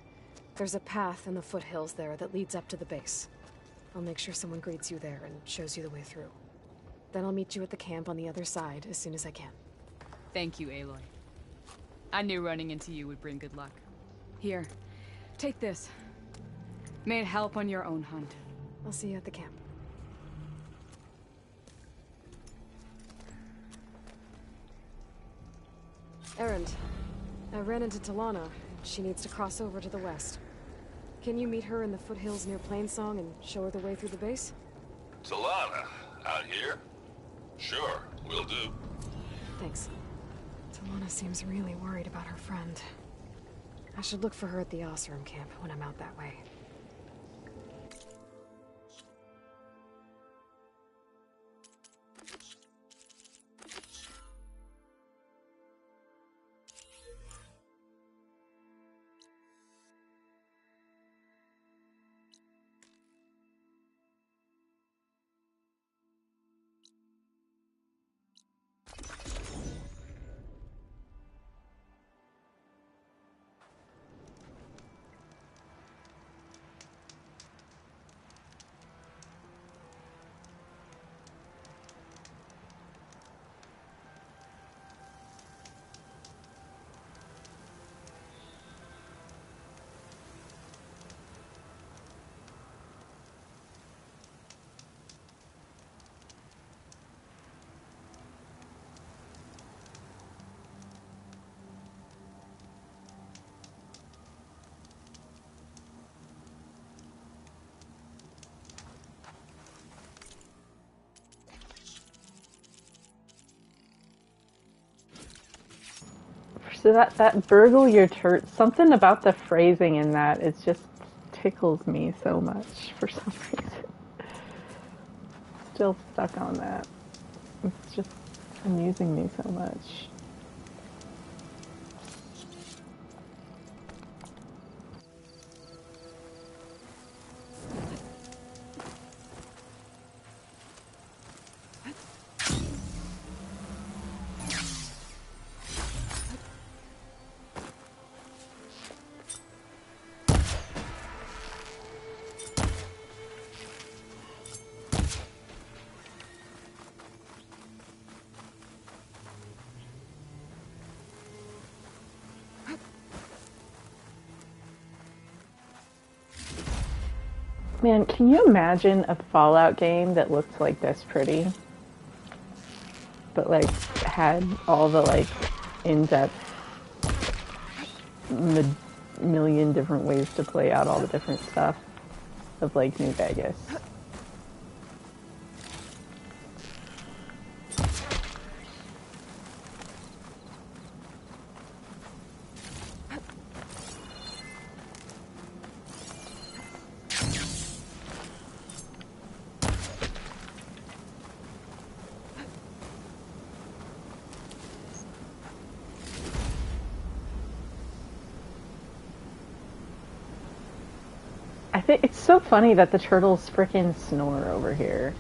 Speaker 4: There's a path in the foothills there that leads up to the base. I'll make sure someone greets you there and shows you the way through. Then I'll meet you at the camp on the other side as soon as I can.
Speaker 6: Thank you, Aloy. I knew running into you would bring good luck. Here, take this. May it help on your own hunt.
Speaker 4: I'll see you at the camp. Errand. I ran into Talana. She needs to cross over to the west. Can you meet her in the foothills near Plainsong and show her the way through the base?
Speaker 3: Talana, out here? Sure, will do.
Speaker 4: Thanks. Talana seems really worried about her friend. I should look for her at the Osram camp when I'm out that way.
Speaker 1: So that burgle your turd, something about the phrasing in that, it just tickles me so much for some reason. Still stuck on that. It's just amusing me so much. Man, can you imagine a Fallout game that looked like this pretty? But like had all the like in-depth million different ways to play out all the different stuff of like New Vegas. I think it's so funny that the turtles frickin' snore over here.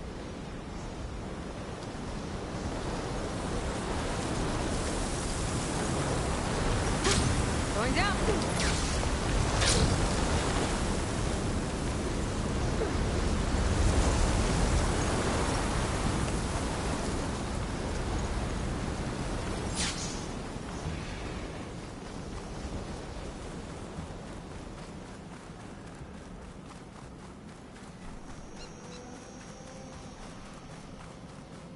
Speaker 6: Going down!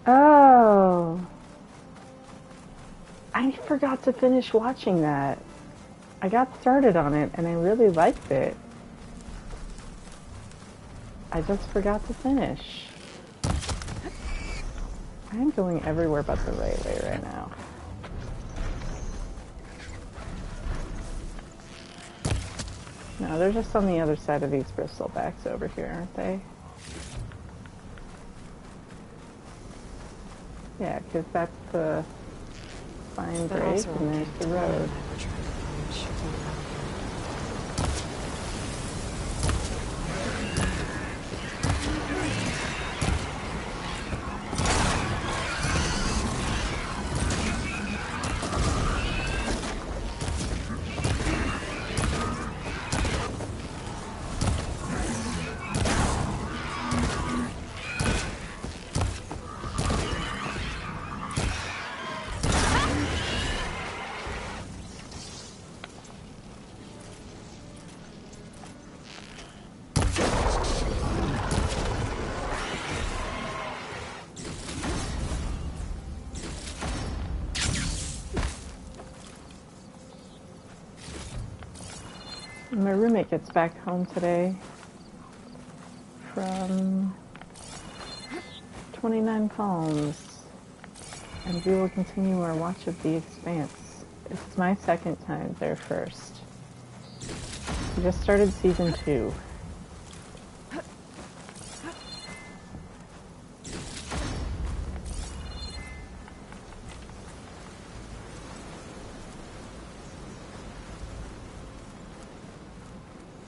Speaker 1: Oh. I forgot to finish watching that. I got started on it and I really liked it. I just forgot to finish. I'm going everywhere but the right way right now. No, they're just on the other side of these bristlebacks over here, aren't they? Yeah, because that's the fine break and there's the road. My roommate gets back home today from 29 Palms, and we will continue our watch of The Expanse. It's my second time there first. We just started season 2.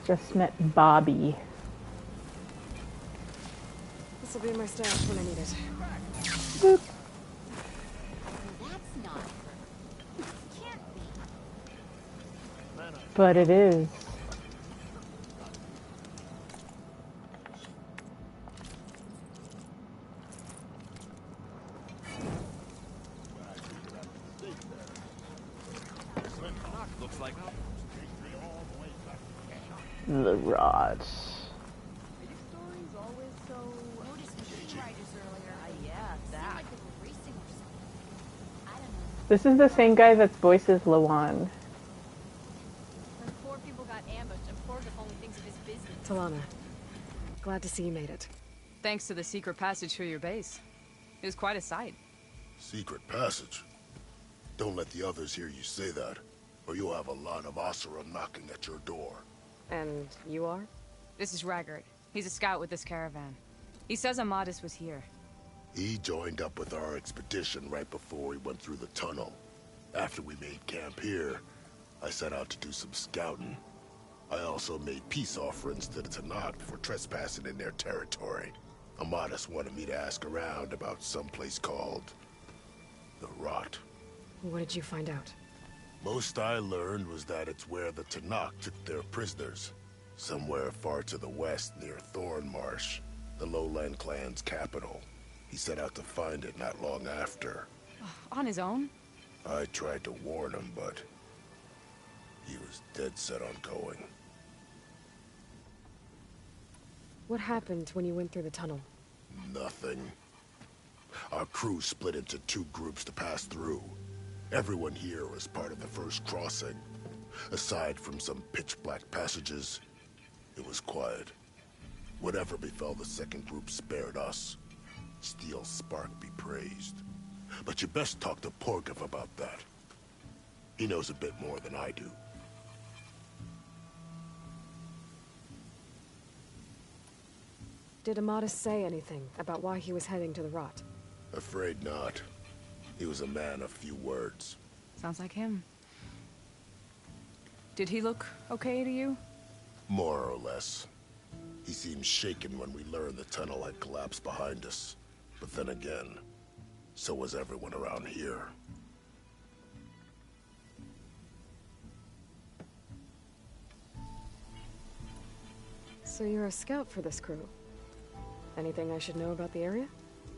Speaker 1: Just met Bobby.
Speaker 4: This will be my stash when I need it.
Speaker 1: Boop.
Speaker 9: That's not can't be.
Speaker 1: But it is.
Speaker 2: Looks like
Speaker 1: The rod. This is the same guy that voices Lawan.
Speaker 9: When poor people got ambushed and Porgif only thinks of his business.
Speaker 4: Talana, glad to see you made it.
Speaker 8: Thanks to the secret passage through your base. It was quite a sight.
Speaker 10: Secret passage? Don't let the others hear you say that, or you'll have a lot of Oseram knocking at your door.
Speaker 4: And you are?
Speaker 8: This is Raggard. He's a scout with this caravan. He says Amadis was here.
Speaker 10: He joined up with our expedition right before we went through the tunnel. After we made camp here, I set out to do some scouting. I also made peace offerings to the Tanakh for trespassing in their territory. Amadis wanted me to ask around about some place called the Rot.
Speaker 4: What did you find out?
Speaker 10: Most I learned was that it's where the Tanakh took their prisoners. Somewhere far to the west near Thornmarsh, the Lowland clan's capital. He set out to find it not long after.
Speaker 8: On his own?
Speaker 10: I tried to warn him, but he was dead set on going.
Speaker 4: What happened when you went through the tunnel?
Speaker 10: Nothing. Our crew split into 2 groups to pass through. Everyone here was part of the first crossing. Aside from some pitch-black passages, it was quiet. Whatever befell the second group spared us. Steel Spark be praised. But you best talk to Porgif about that. He knows a bit more than I do.
Speaker 4: Did Amadis say anything about why he was heading to the Rot?
Speaker 10: Afraid not. He was a man of few words.
Speaker 8: Sounds like him. Did he look okay to you?
Speaker 10: More or less. He seemed shaken when we learned the tunnel had collapsed behind us. But then again, so was everyone around here.
Speaker 4: So you're a scout for this crew. Anything I should know about the area?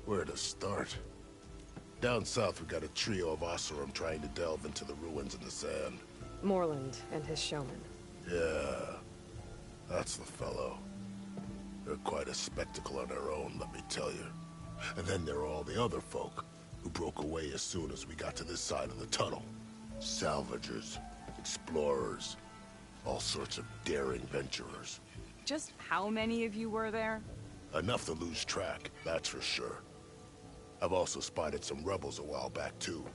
Speaker 10: Where to start? Down south we got a trio of Oseram trying to delve into the ruins in the sand.
Speaker 4: Moreland and his showman.
Speaker 10: Yeah, that's the fellow. They're quite a spectacle on their own, let me tell you. And then there are all the other folk, who broke away as soon as we got to this side of the tunnel. Salvagers, explorers, all sorts of daring venturers.
Speaker 8: Just how many of you were there?
Speaker 10: Enough to lose track, that's for sure. I've also spotted some rebels a while back, too.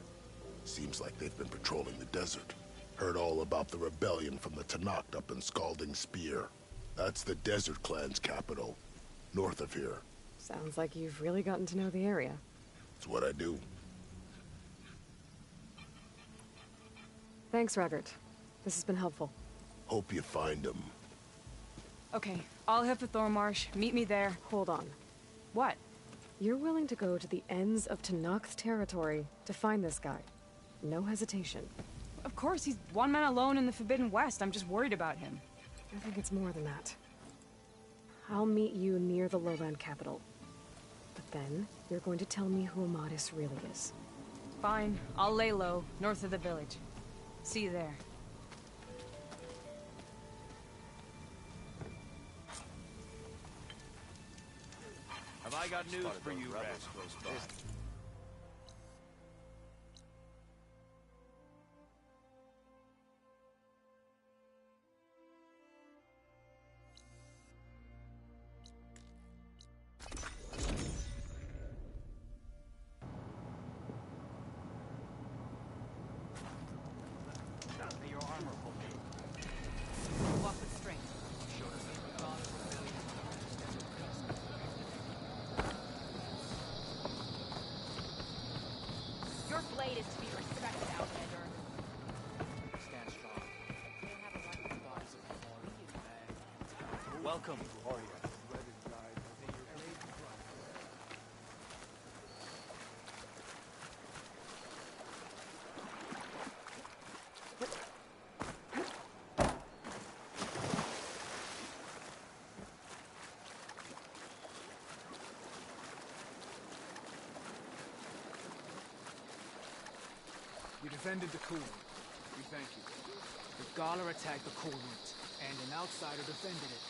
Speaker 10: Seems like they've been patrolling the desert. Heard all about the rebellion from the Tanakh up in Scalding Spear. That's the Desert Clan's capital, north of here.
Speaker 4: Sounds like you've really gotten to know the area.
Speaker 10: It's what I do.
Speaker 4: Thanks, Raggart. This has been helpful.
Speaker 10: Hope you find them.
Speaker 6: Okay, I'll head for Thornmarsh. Meet me there.
Speaker 4: Hold on.
Speaker 6: What?
Speaker 4: You're willing to go to the ends of Tanakh's territory to find this guy. No hesitation.
Speaker 6: Of course, he's one man alone in the Forbidden West. I'm just worried about him.
Speaker 4: I think it's more than that. I'll meet you near the lowland capital. But then, you're going to tell me who Amadis really is.
Speaker 6: Fine, I'll lay low, north of the village. See you there.
Speaker 11: Have I got news for you, Red? Your armor pulled. Walk with strength. Showed us that God of rebellion.
Speaker 8: Your blade is to be respected, Outlander.
Speaker 11: Stand strong. They don't have a right to the bodies of the fallen. Welcome, Uriah.
Speaker 12: You defended the Cool. We thank you. The Gala attacked the Cool route, and an outsider defended it.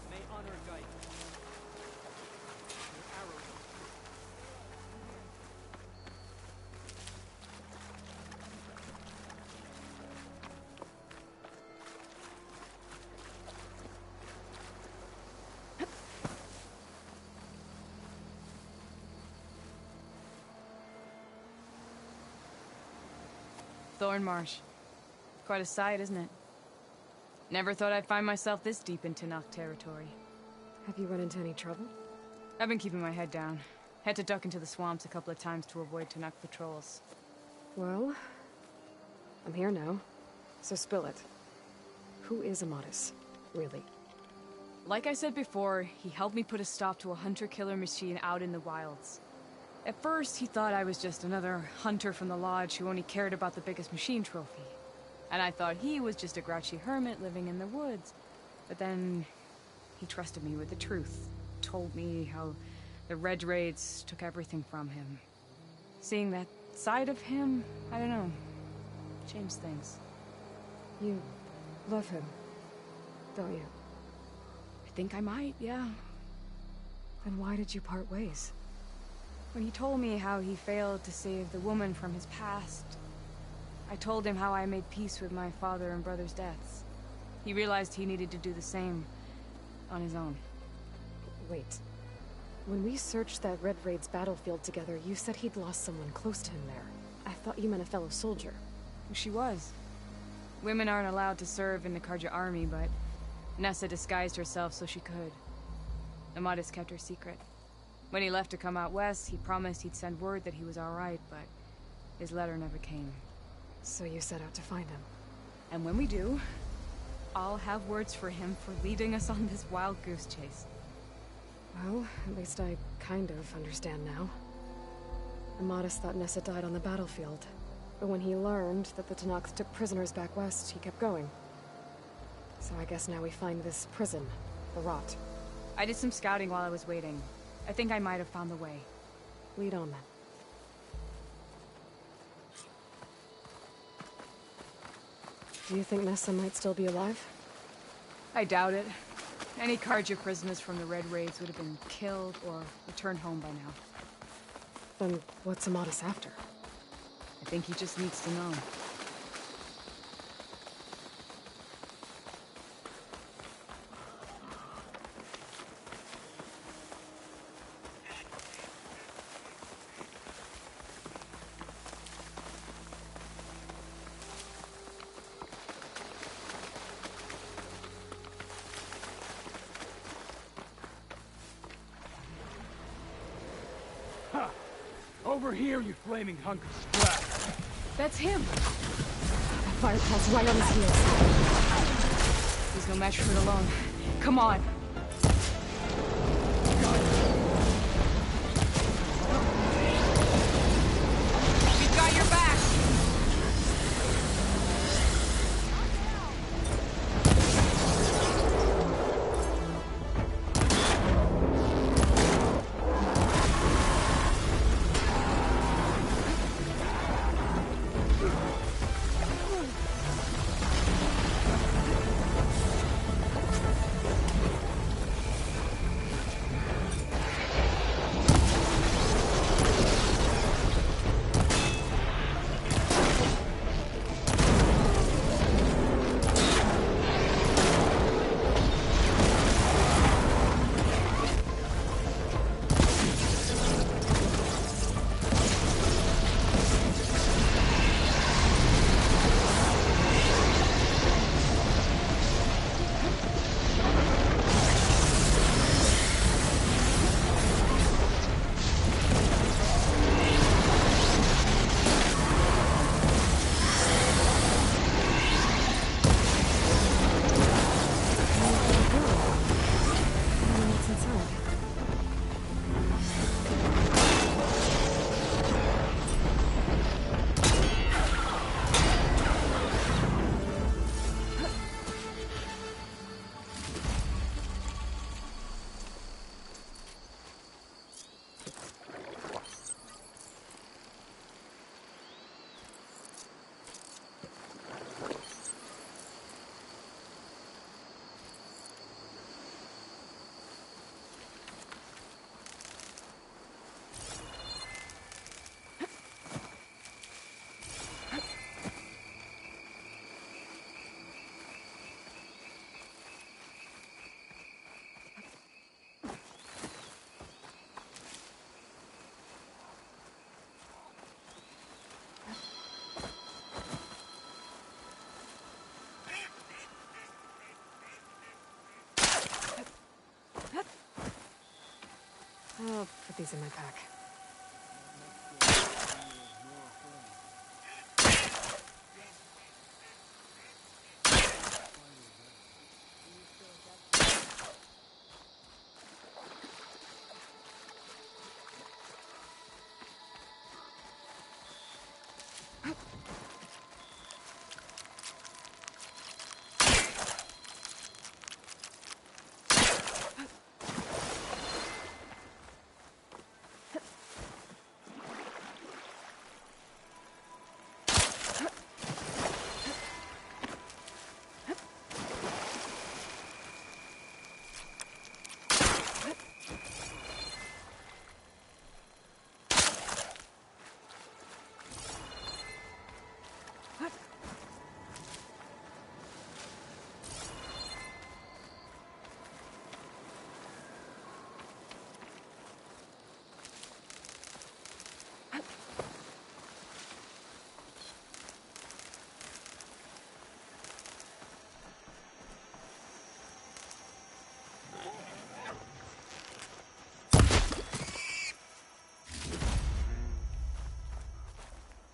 Speaker 11: May honor guide you. Your arrows.
Speaker 6: Thornmarsh. Quite a sight, isn't it? Never thought I'd find myself this deep in Tanakh territory.
Speaker 4: Have you run into any trouble?
Speaker 6: I've been keeping my head down. Had to duck into the swamps a couple of times to avoid Tanakh patrols.
Speaker 4: Well, I'm here now, so spill it. Who is Amadis, really?
Speaker 6: Like I said before, he helped me put a stop to a hunter-killer machine out in the wilds. At first, he thought I was just another hunter from the lodge who only cared about the biggest machine trophy. And I thought he was just a grouchy hermit living in the woods. But then, he trusted me with the truth. Told me how the Red Raids took everything from him. Seeing that side of him, I don't know, changed things.
Speaker 4: You love him, don't you?
Speaker 6: I think I might, yeah.
Speaker 4: Then why did you part ways?
Speaker 6: When he told me how he failed to save the woman from his past, I told him how I made peace with my father and brother's deaths. He realized he needed to do the same on his own.
Speaker 4: Wait. When we searched that Red Raid's battlefield together, you said he'd lost someone close to him there. I thought you meant a fellow soldier.
Speaker 6: She was. Women aren't allowed to serve in the Karja army, but Nessa disguised herself so she could. Amadis kept her secret. When he left to come out west, he promised he'd send word that he was alright, but his letter never came.
Speaker 4: So you set out to find him.
Speaker 6: And when we do, I'll have words for him for leading us on this wild goose chase.
Speaker 4: Well, at least I kind of understand now. Amadis thought Nessa died on the battlefield. But when he learned that the Tanaks took prisoners back west, he kept going. So I guess now we find this prison, the Rot.
Speaker 8: I did some scouting while I was waiting. I think I might have found the way.
Speaker 4: Lead on then. Do you think Nessa might still be alive?
Speaker 8: I doubt it. Any Carja prisoners from the Red Raids would have been killed or returned home by now.
Speaker 4: Then what's Amatis after?
Speaker 8: I think he just needs to know.
Speaker 12: Over here, you flaming hunk of scrap.
Speaker 8: That's him!
Speaker 4: That firepass right on his heels.
Speaker 8: He's no match for it alone. Come on! We've got your back!
Speaker 4: I'll put these in my pack.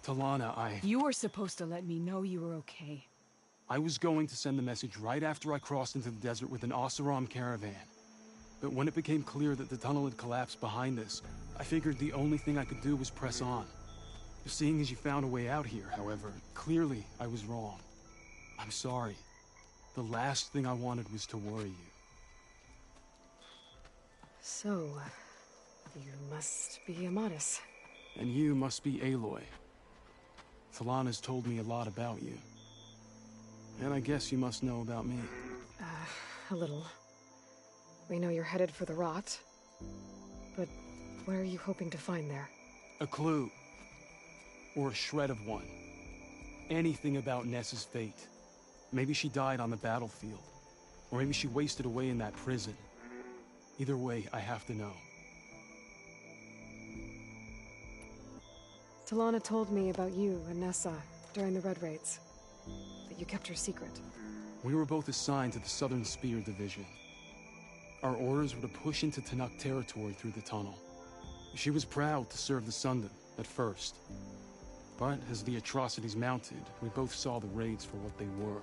Speaker 12: Talana,
Speaker 8: You were supposed to let me know you were okay.
Speaker 12: I was going to send the message right after I crossed into the desert with an Oseram caravan. But when it became clear that the tunnel had collapsed behind us, I figured the only thing I could do was press on.
Speaker 13: Seeing as you found a way out here, however, clearly I was wrong. I'm sorry. The last thing I wanted was to worry you.
Speaker 4: So, you must be Amatis.
Speaker 13: And you must be Aloy. Thalana's told me a lot about you. And I guess you must know about me.
Speaker 4: A little. We know you're headed for the rot. But what are you hoping to find there?
Speaker 13: A clue. Or a shred of one. Anything about Nessa's fate. Maybe she died on the battlefield. Or maybe she wasted away in that prison. Either way, I have to know.
Speaker 4: Talana told me about you and Nessa during the Red Raids. That you kept her secret.
Speaker 13: We were both assigned to the Southern Spear Division. Our orders were to push into Tanakh territory through the tunnel. She was proud to serve the Sundom at first. But as the atrocities mounted, we both saw the raids for what they were.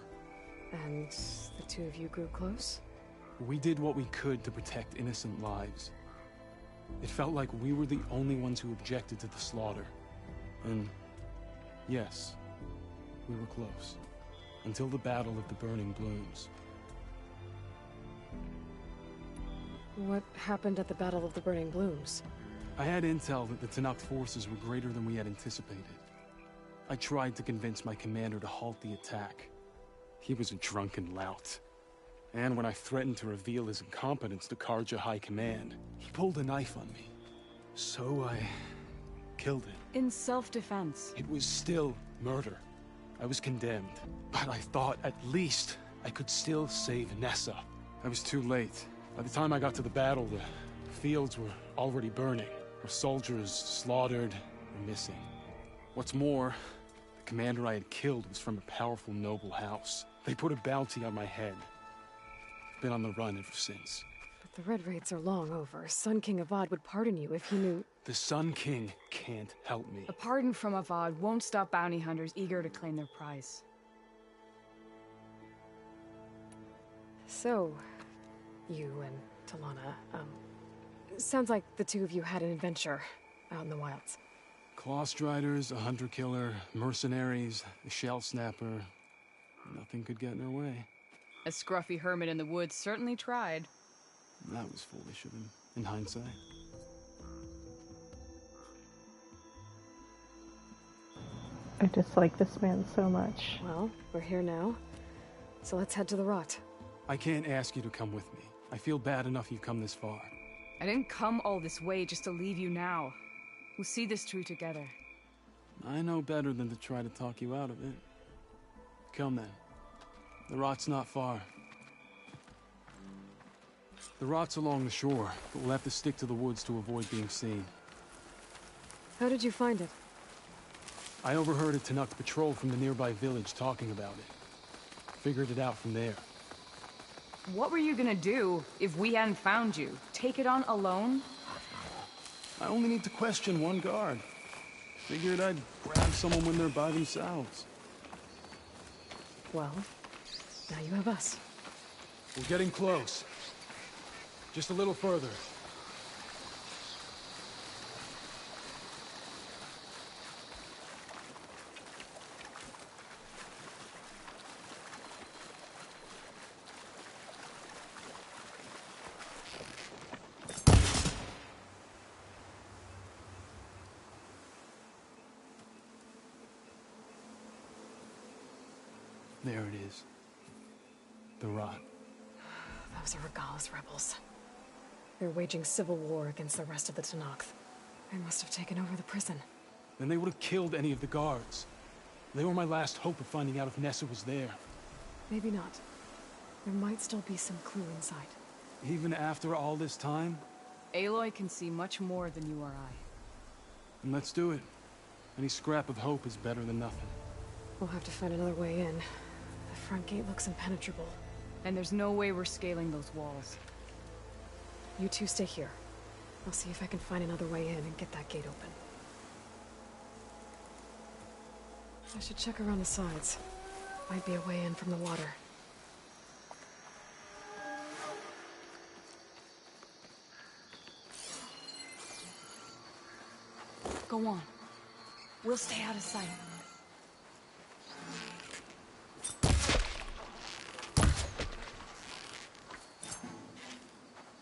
Speaker 4: And the two of you grew close?
Speaker 13: We did what we could to protect innocent lives. It felt like we were the only ones who objected to the slaughter. And yes, we were close. Until the Battle of the Burning Blooms.
Speaker 4: What happened at the Battle of the Burning Blooms?
Speaker 13: I had intel that the Tanakh forces were greater than we had anticipated. I tried to convince my commander to halt the attack. He was a drunken lout. And when I threatened to reveal his incompetence to Karja High Command, he pulled a knife on me. So I killed it.
Speaker 6: In self-defense.
Speaker 13: It was still murder. I was condemned. But I thought at least I could still save Nessa. I was too late. By the time I got to the battle, the fields were already burning. Our soldiers slaughtered and missing. What's more, the commander I had killed was from a powerful noble house. They put a bounty on my head. Been on the run ever since.
Speaker 4: But the Red Raids are long over. Sun King Avad would pardon you if he knew...
Speaker 13: The Sun King can't help me.
Speaker 6: A pardon from Avad won't stop bounty hunters eager to claim their prize.
Speaker 4: So, you and Talana, sounds like the two of you had an adventure out in the wilds.
Speaker 13: Claw Striders, a hunter-killer, mercenaries, a shell snapper. Nothing could get in our way.
Speaker 6: A scruffy hermit in the woods certainly tried.
Speaker 13: That was foolish of him, in hindsight.
Speaker 1: I dislike this man so much.
Speaker 4: Well, we're here now, so let's head to the rot.
Speaker 13: I can't ask you to come with me. I feel bad enough you've come this far.
Speaker 6: I didn't come all this way just to leave you now. We'll see this through together.
Speaker 13: I know better than to try to talk you out of it. Come then. The rot's not far. The rot's along the shore, but we'll have to stick to the woods to avoid being seen.
Speaker 4: How did you find it?
Speaker 13: I overheard a Tanakh patrol from the nearby village talking about it. Figured it out from there.
Speaker 6: What were you gonna do if we hadn't found you? Take it on alone?
Speaker 13: I only need to question one guard. Figured I'd grab someone when they're by themselves.
Speaker 4: Well, now you have us.
Speaker 13: We're getting close. Just a little further. There it is. The rot.
Speaker 4: Those are Regalla's rebels. They're waging civil war against the rest of the Tanakh. They must have taken over the prison.
Speaker 13: Then they would have killed any of the guards. They were my last hope of finding out if Nessa was there.
Speaker 4: Maybe not. There might still be some clue inside.
Speaker 13: Even after all this time?
Speaker 6: Aloy can see much more than you or I.
Speaker 13: Then let's do it. Any scrap of hope is better than nothing.
Speaker 4: We'll have to find another way in. The front gate looks impenetrable.
Speaker 6: And there's no way we're scaling those walls.
Speaker 4: You two stay here. I'll see if I can find another way in and get that gate open. I should check around the sides. Might be a way in from the water.
Speaker 6: Go on.
Speaker 4: We'll stay out of sight.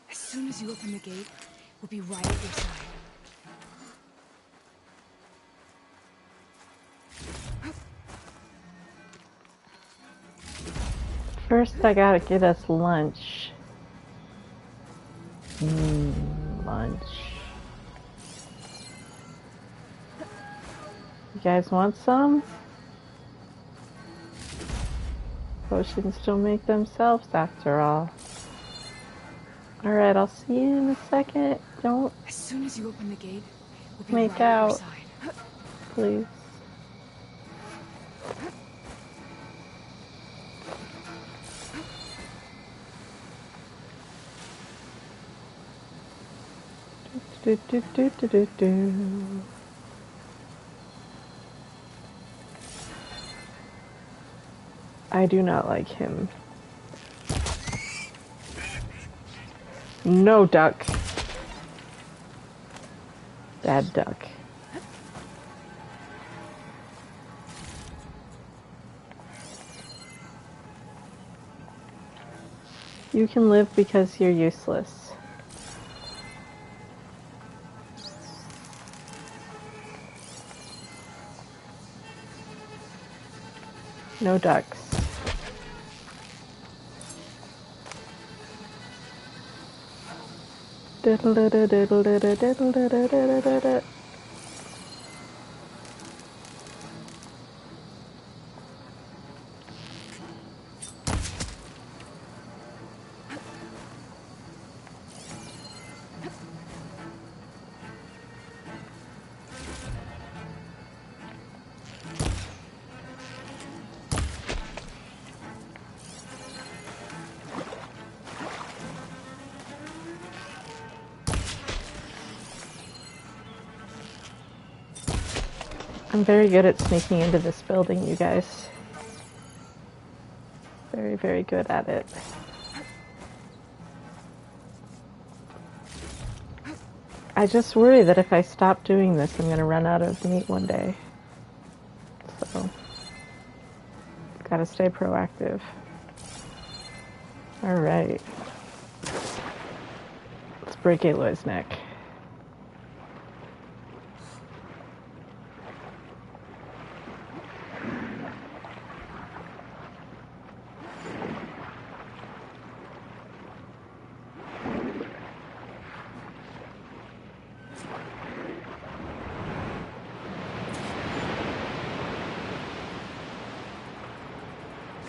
Speaker 4: As soon as you open the gate, we'll be right at your side.
Speaker 1: First, I gotta get us lunch. Lunch. You guys want some? Potions still make themselves, after all. Alright, I'll see you in a second. Don't
Speaker 4: As soon as you open the gate, we'll be
Speaker 1: make
Speaker 4: right at your
Speaker 1: out,
Speaker 4: side.
Speaker 1: please. Do, do, do, do, do, do. I do not like him. No, duck. Bad duck. You can live because you're useless. No ducks. Diddle diddle diddle diddle diddle diddle diddle diddle. I'm very good at sneaking into this building, you guys. Very, very good at it. I just worry that if I stop doing this, I'm going to run out of meat one day. So, gotta stay proactive. Alright. Let's break Aloy's neck.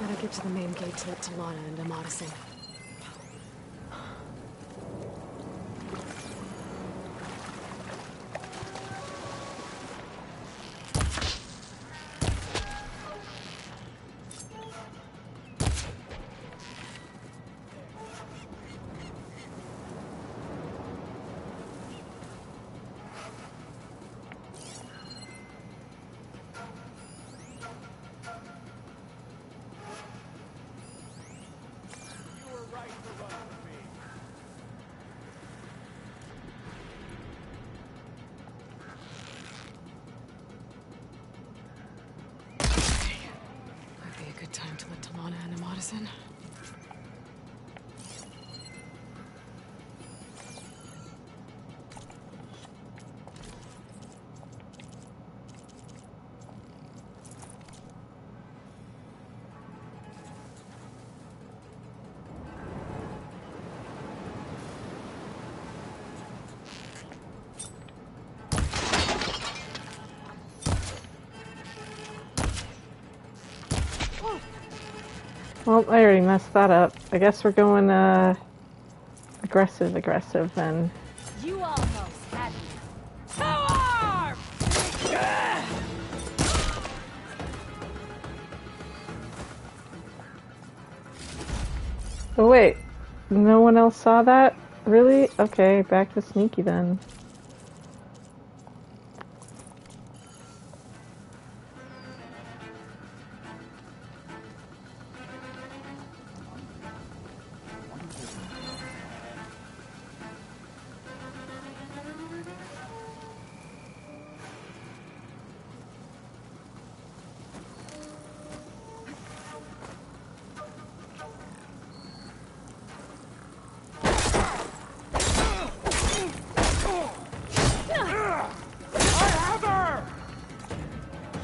Speaker 4: Gotta get to the main gate to let Talana and Amadis in. Time to let Talana and Amadis in.
Speaker 1: Well, I already messed that up. I guess we're going, aggressive then.
Speaker 9: You almost had me.
Speaker 1: Oh wait, no one else saw that? Really? Okay, back to sneaky then.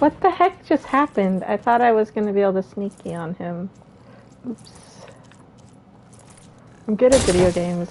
Speaker 1: What the heck just happened? I thought I was going to be able to sneaky on him. Oops. I'm good at video games.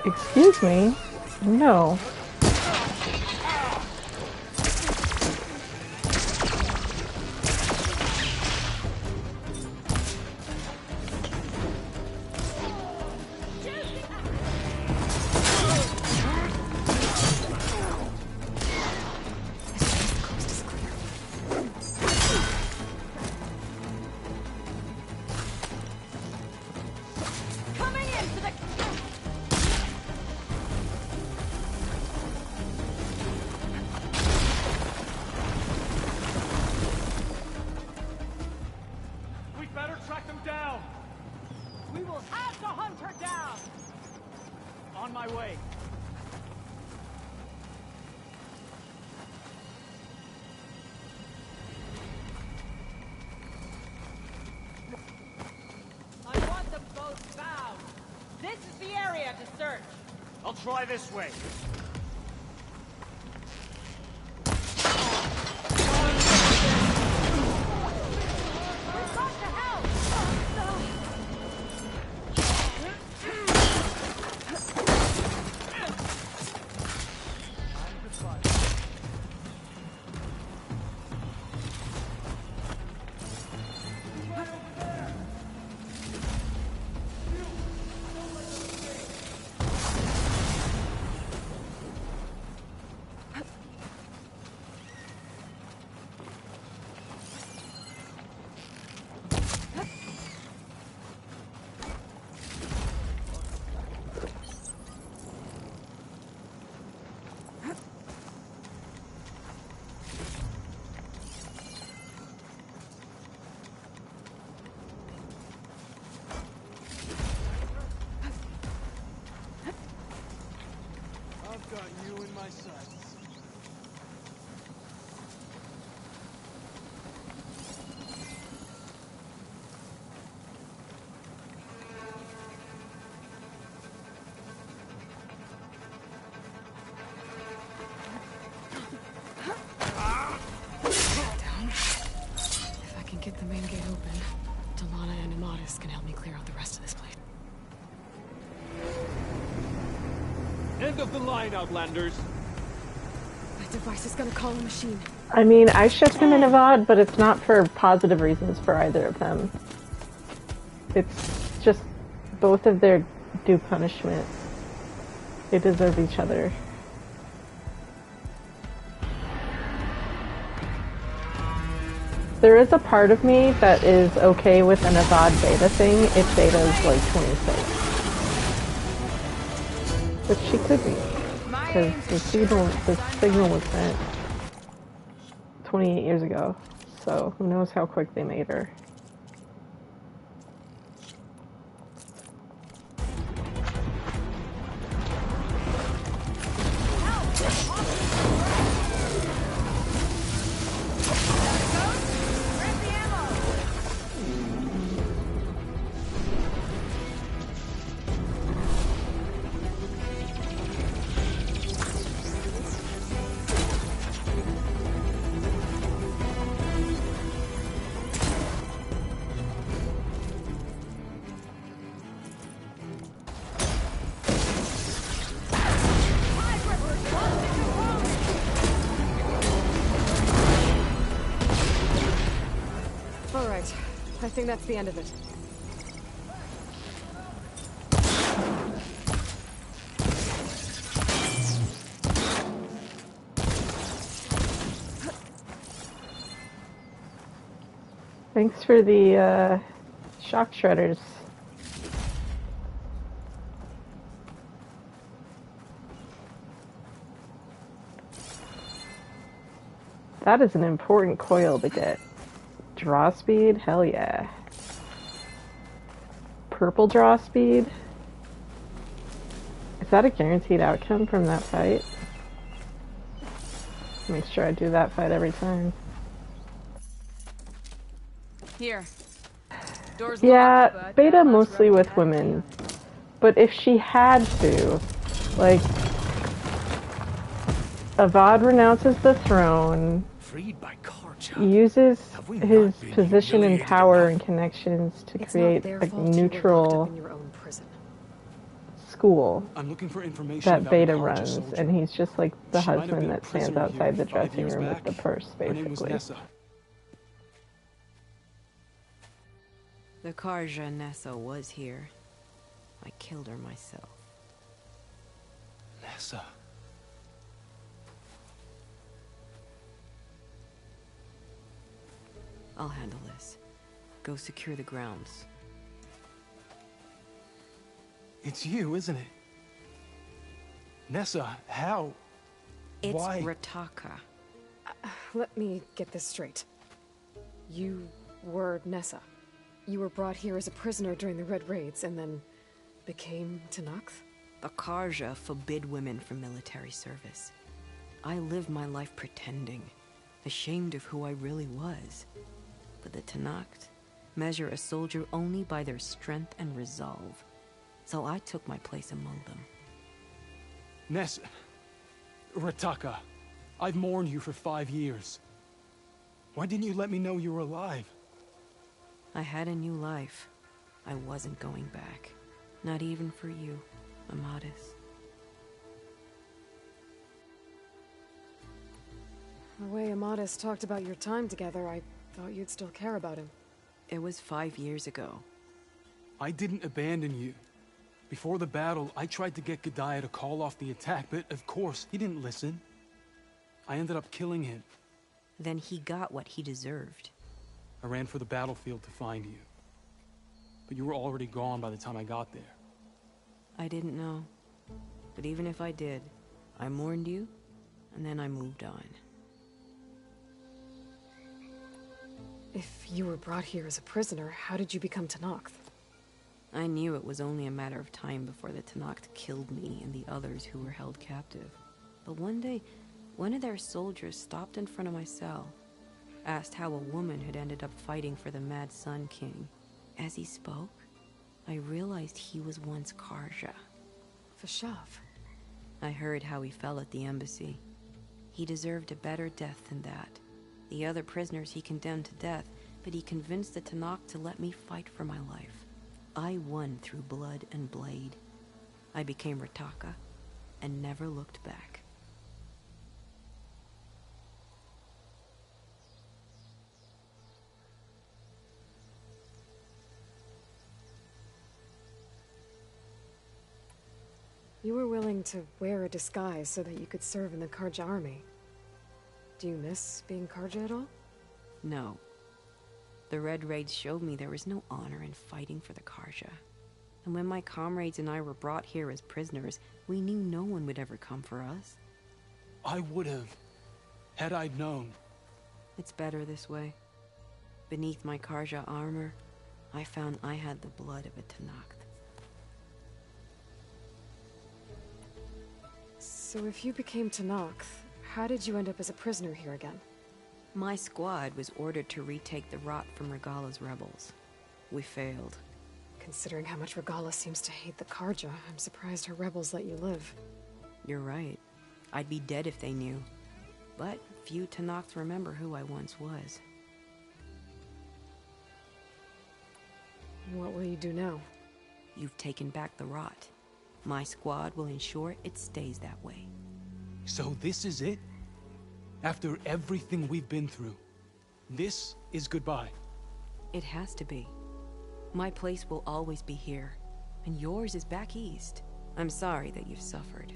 Speaker 1: Excuse me? No.
Speaker 14: Try this way.
Speaker 15: Got you in my sights.
Speaker 4: Down. If I can get the main gate open, Delana and Amatis can help me clear out the rest of this place.
Speaker 15: End of the line, Outlanders.
Speaker 4: That device is gonna call a machine.
Speaker 1: I mean, I shipped him in Avad, but it's not for positive reasons for either of them. It's just both of their due punishment. They deserve each other. There is a part of me that is okay with an Avad beta thing if Beta's like 26. But she could be, because the signal was sent 28 years ago, so who knows how quick they made her.
Speaker 4: I think that's the end of it.
Speaker 1: Thanks for the shock shredders. That is an important coil to get. Draw speed? Hell yeah. Purple draw speed? Is that a guaranteed outcome from that fight? Make sure I do that fight every time.
Speaker 8: Here. Door's
Speaker 1: Yeah,
Speaker 8: locked, but
Speaker 1: beta
Speaker 8: that
Speaker 1: mostly
Speaker 8: rebel
Speaker 1: with
Speaker 8: had
Speaker 1: women. But if she had to, like, Avad renounces the throne,
Speaker 7: Freed by Karja.
Speaker 1: uses
Speaker 7: Have we not
Speaker 1: his
Speaker 7: been
Speaker 1: position and
Speaker 7: humiliated
Speaker 1: power
Speaker 7: enough?
Speaker 1: and connections to
Speaker 4: It's not
Speaker 1: create
Speaker 4: their
Speaker 1: a
Speaker 4: fault you were locked up
Speaker 1: neutral
Speaker 4: in your own prison.
Speaker 1: school
Speaker 13: I'm looking for information
Speaker 1: that
Speaker 13: about
Speaker 1: Beta
Speaker 13: a Karja
Speaker 1: runs,
Speaker 13: soldier.
Speaker 1: and he's just like the
Speaker 13: She might have
Speaker 1: husband
Speaker 13: been a
Speaker 1: that stands
Speaker 13: prisoner
Speaker 1: outside the
Speaker 13: here 5
Speaker 1: dressing
Speaker 13: years
Speaker 1: room
Speaker 13: back.
Speaker 1: with the purse,
Speaker 13: Her name was
Speaker 1: basically.
Speaker 13: Nessa.
Speaker 14: The Karja Nessa was here. I killed her myself.
Speaker 13: Nessa.
Speaker 14: I'll handle this. Go secure the grounds.
Speaker 13: It's you, isn't it? Nessa, how?
Speaker 14: It's
Speaker 13: Why?
Speaker 14: Rataka.
Speaker 4: Let me get this straight. You were Nessa. You were brought here as a prisoner during the Red Raids and then became Tenakth?
Speaker 14: The Karja forbid women from military service. I lived my life pretending, ashamed of who I really was. But the Tenakth measure a soldier only by their strength and resolve. So I took my place among them.
Speaker 13: Nessa. Rataka. I've mourned you for 5 years. Why didn't you let me know you were alive?
Speaker 14: I had a new life. I wasn't going back. Not even for you, Amadis.
Speaker 4: The way Amadis talked about your time together, I thought you'd still care about him.
Speaker 14: It was 5 years ago.
Speaker 13: I didn't abandon you. Before the battle, I tried to get G'daiah to call off the attack, but of course, he didn't listen. I ended up killing him.
Speaker 14: Then he got what he deserved.
Speaker 13: I ran for the battlefield to find you. But you were already gone by the time I got there.
Speaker 14: I didn't know. But even if I did, I mourned you, and then I moved on.
Speaker 4: If you were brought here as a prisoner, how did you become Tenakth?
Speaker 14: I knew it was only a matter of time before the Tenakth killed me and the others who were held captive. But one day, one of their soldiers stopped in front of my cell, asked how a woman had ended up fighting for the Mad Sun King. As he spoke, I realized he was once Karja.
Speaker 4: Vashav.
Speaker 14: I heard how he fell at the embassy. He deserved a better death than that. The other prisoners he condemned to death, but he convinced the Tenakth to let me fight for my life. I won through blood and blade. I became Rataka and never looked back.
Speaker 4: You were willing to wear a disguise so that you could serve in the Karja army. Do you miss being Karja at all?
Speaker 14: No. The Red Raids showed me there was no honor in fighting for the Karja. And when my comrades and I were brought here as prisoners, we knew no one would ever come for us.
Speaker 13: I would have, had I known.
Speaker 14: It's better this way. Beneath my Karja armor, I found I had the blood of a Tenakth.
Speaker 4: So if you became Tenakth, how did you end up as a prisoner here again?
Speaker 14: My squad was ordered to retake the Rot from Regala's rebels. We failed.
Speaker 4: Considering how much Regala seems to hate the Karja, I'm surprised her rebels let you live.
Speaker 14: You're right. I'd be dead if they knew. But few Tenakth remember who I once was.
Speaker 4: What will you do now?
Speaker 14: You've taken back the Rot. My squad will ensure it stays that way.
Speaker 13: So this is it? After everything we've been through, this is goodbye.
Speaker 14: It has to be. My place will always be here, and yours is back east. I'm sorry that you've suffered.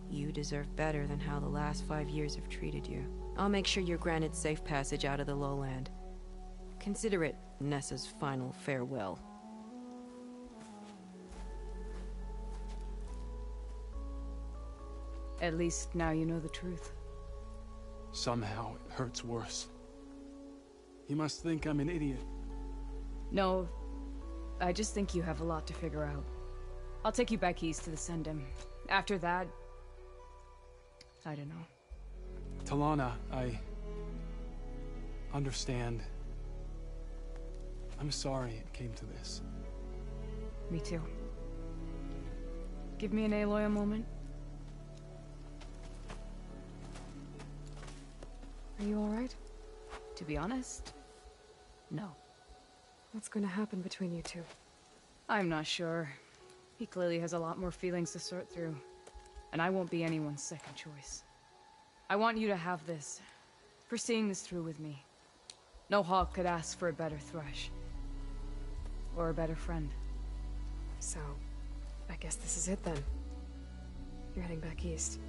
Speaker 14: You deserve better than how the last 5 years have treated you. I'll make sure you're granted safe passage out of the lowland. Consider it Nessa's final farewell.
Speaker 6: At least now you know the truth.
Speaker 13: Somehow it hurts worse. He must think I'm an idiot.
Speaker 6: No, I just think you have a lot to figure out. I'll take you back east to the Sendem. After that, I don't know.
Speaker 13: Talana, I understand. I'm sorry it came to this.
Speaker 6: Me too. Give me an Aloy a moment.
Speaker 4: Are you alright?
Speaker 6: To be honest, no.
Speaker 4: What's going to happen between you two?
Speaker 6: I'm not sure. He clearly has a lot more feelings to sort through. And I won't be anyone's second choice. I want you to have this, for seeing this through with me. No hawk could ask for a better thrush. Or a better friend.
Speaker 4: So, I guess this is it then. You're heading back east.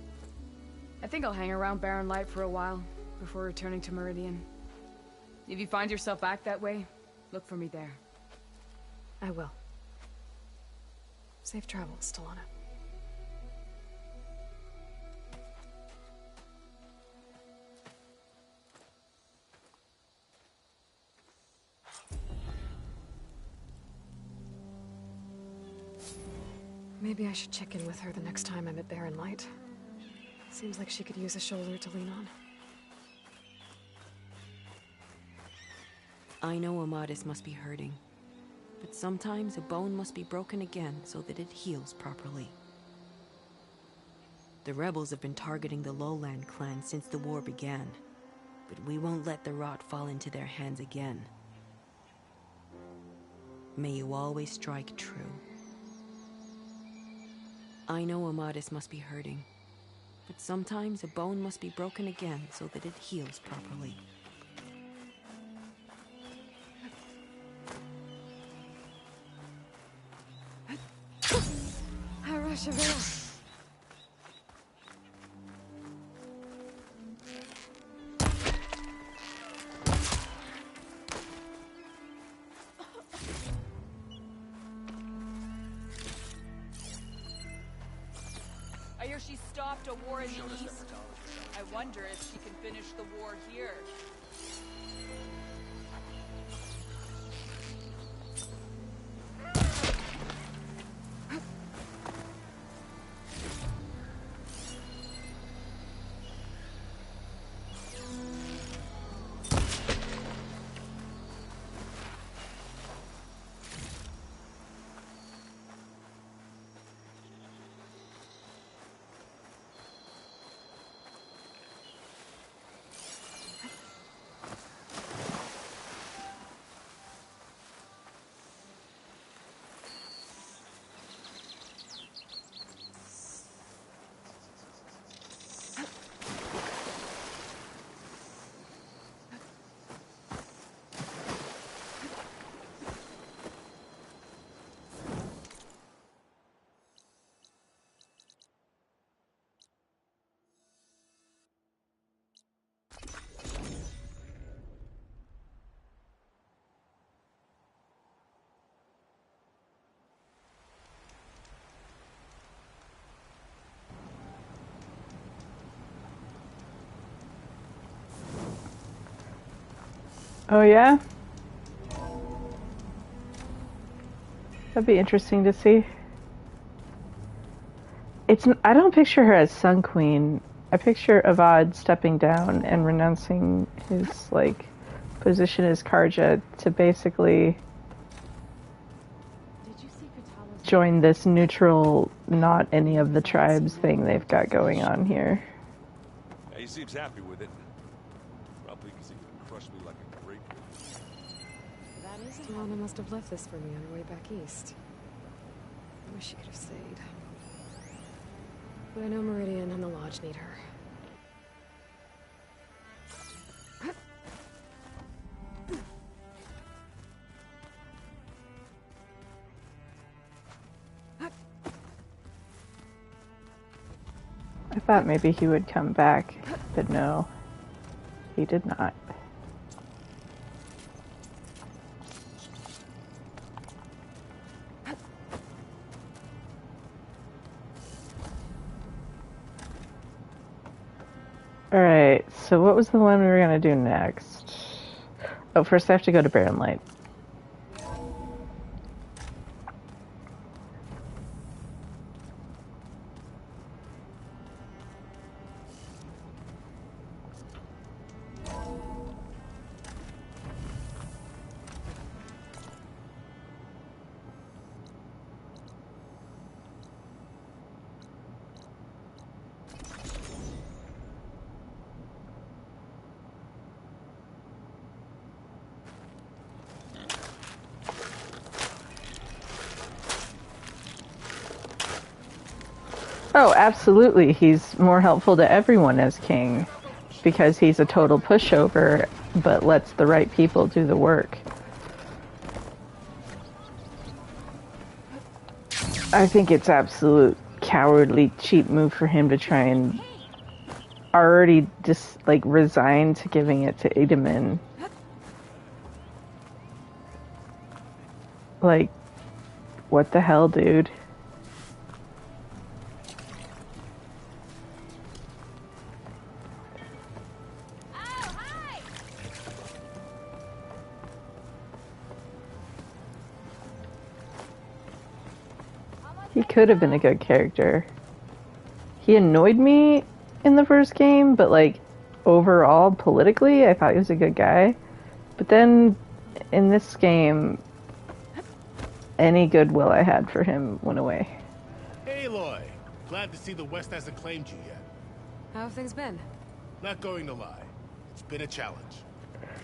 Speaker 6: I think I'll hang around Barren Light for a while, before returning to Meridian. If you find yourself back that way, look for me there.
Speaker 4: I will. Safe travels, Talana. Maybe I should check in with her the next time I'm at Barren Light. Seems like she could use a shoulder to lean on.
Speaker 14: I know Amadis must be hurting, but sometimes a bone must be broken again so that it heals properly. The rebels have been targeting the Lowland clan since the war began, but we won't let the rot fall into their hands again. May you always strike true. I know Amadis must be hurting, but sometimes a bone must be broken again so that it heals properly.
Speaker 8: I hear she stopped a war in the east. I wonder if she can finish the war here.
Speaker 1: Oh yeah? That'd be interesting to see. I don't picture her as Sun Queen. I picture Avad stepping down and renouncing his, position as Karja to basically join this neutral, not any of the tribes thing they've got going on here.
Speaker 3: Yeah, he seems happy with it. Probably because he can crush me like a grape.
Speaker 4: Talana must have left this for me on her way back east. I wish she could have stayed. But I know Meridian and the Lodge need her.
Speaker 1: I thought maybe he would come back, but no, he did not. Alright, so what was the one we were gonna do next? Oh, first I have to go to Barren Light. Oh, absolutely. He's more helpful to everyone as king because he's a total pushover, but lets the right people do the work. I think it's absolute cowardly, cheap move for him to try and already just like resign to giving it to Edaman. Like, what the hell, dude? He could have been a good character. He annoyed me in the first game, but like overall, politically, I thought he was a good guy. But then in this game, any goodwill I had for him went away.
Speaker 16: Aloy, glad to see the West hasn't claimed you yet.
Speaker 4: How have things been?
Speaker 16: Not going to lie, it's been a challenge.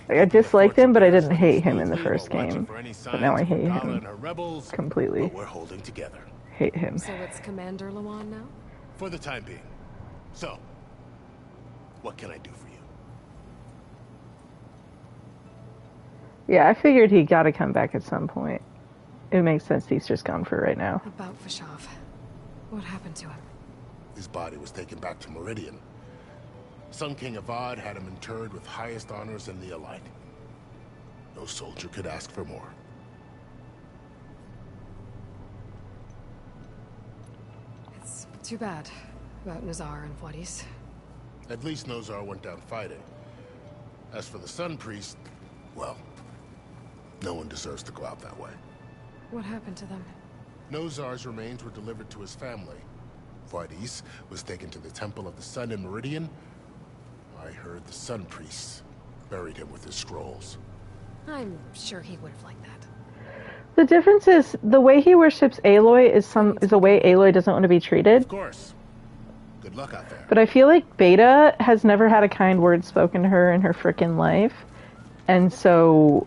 Speaker 1: Like, I disliked him, but I didn't hate him in the first game. But now I hate him completely.
Speaker 16: But we're holding together.
Speaker 1: Hate him.
Speaker 4: So it's Commander Lawan now?
Speaker 16: For the time being. So, what can I do for you?
Speaker 1: Yeah, I figured he got to come back at some point. It makes sense he's just gone for right now.
Speaker 4: About Vashov. What happened to him?
Speaker 10: His body was taken back to Meridian. Sun King Avad had him interred with highest honors in the Elite. No soldier could ask for more.
Speaker 4: It's too bad about Nazar and Wadis.
Speaker 10: At least Nozar went down fighting. As for the Sun Priest, well, no one deserves to go out that way.
Speaker 4: What happened to them?
Speaker 10: Nozar's remains were delivered to his family. Wadis was taken to the Temple of the Sun in Meridian. I heard the Sun Priests buried him with his scrolls.
Speaker 4: I'm sure he would have liked that.
Speaker 1: The difference is the way he worships Aloy is a way Aloy doesn't want to be treated.
Speaker 10: Of course. Good luck out there.
Speaker 1: But I feel like Beta has never had a kind word spoken to her in her frickin' life. And so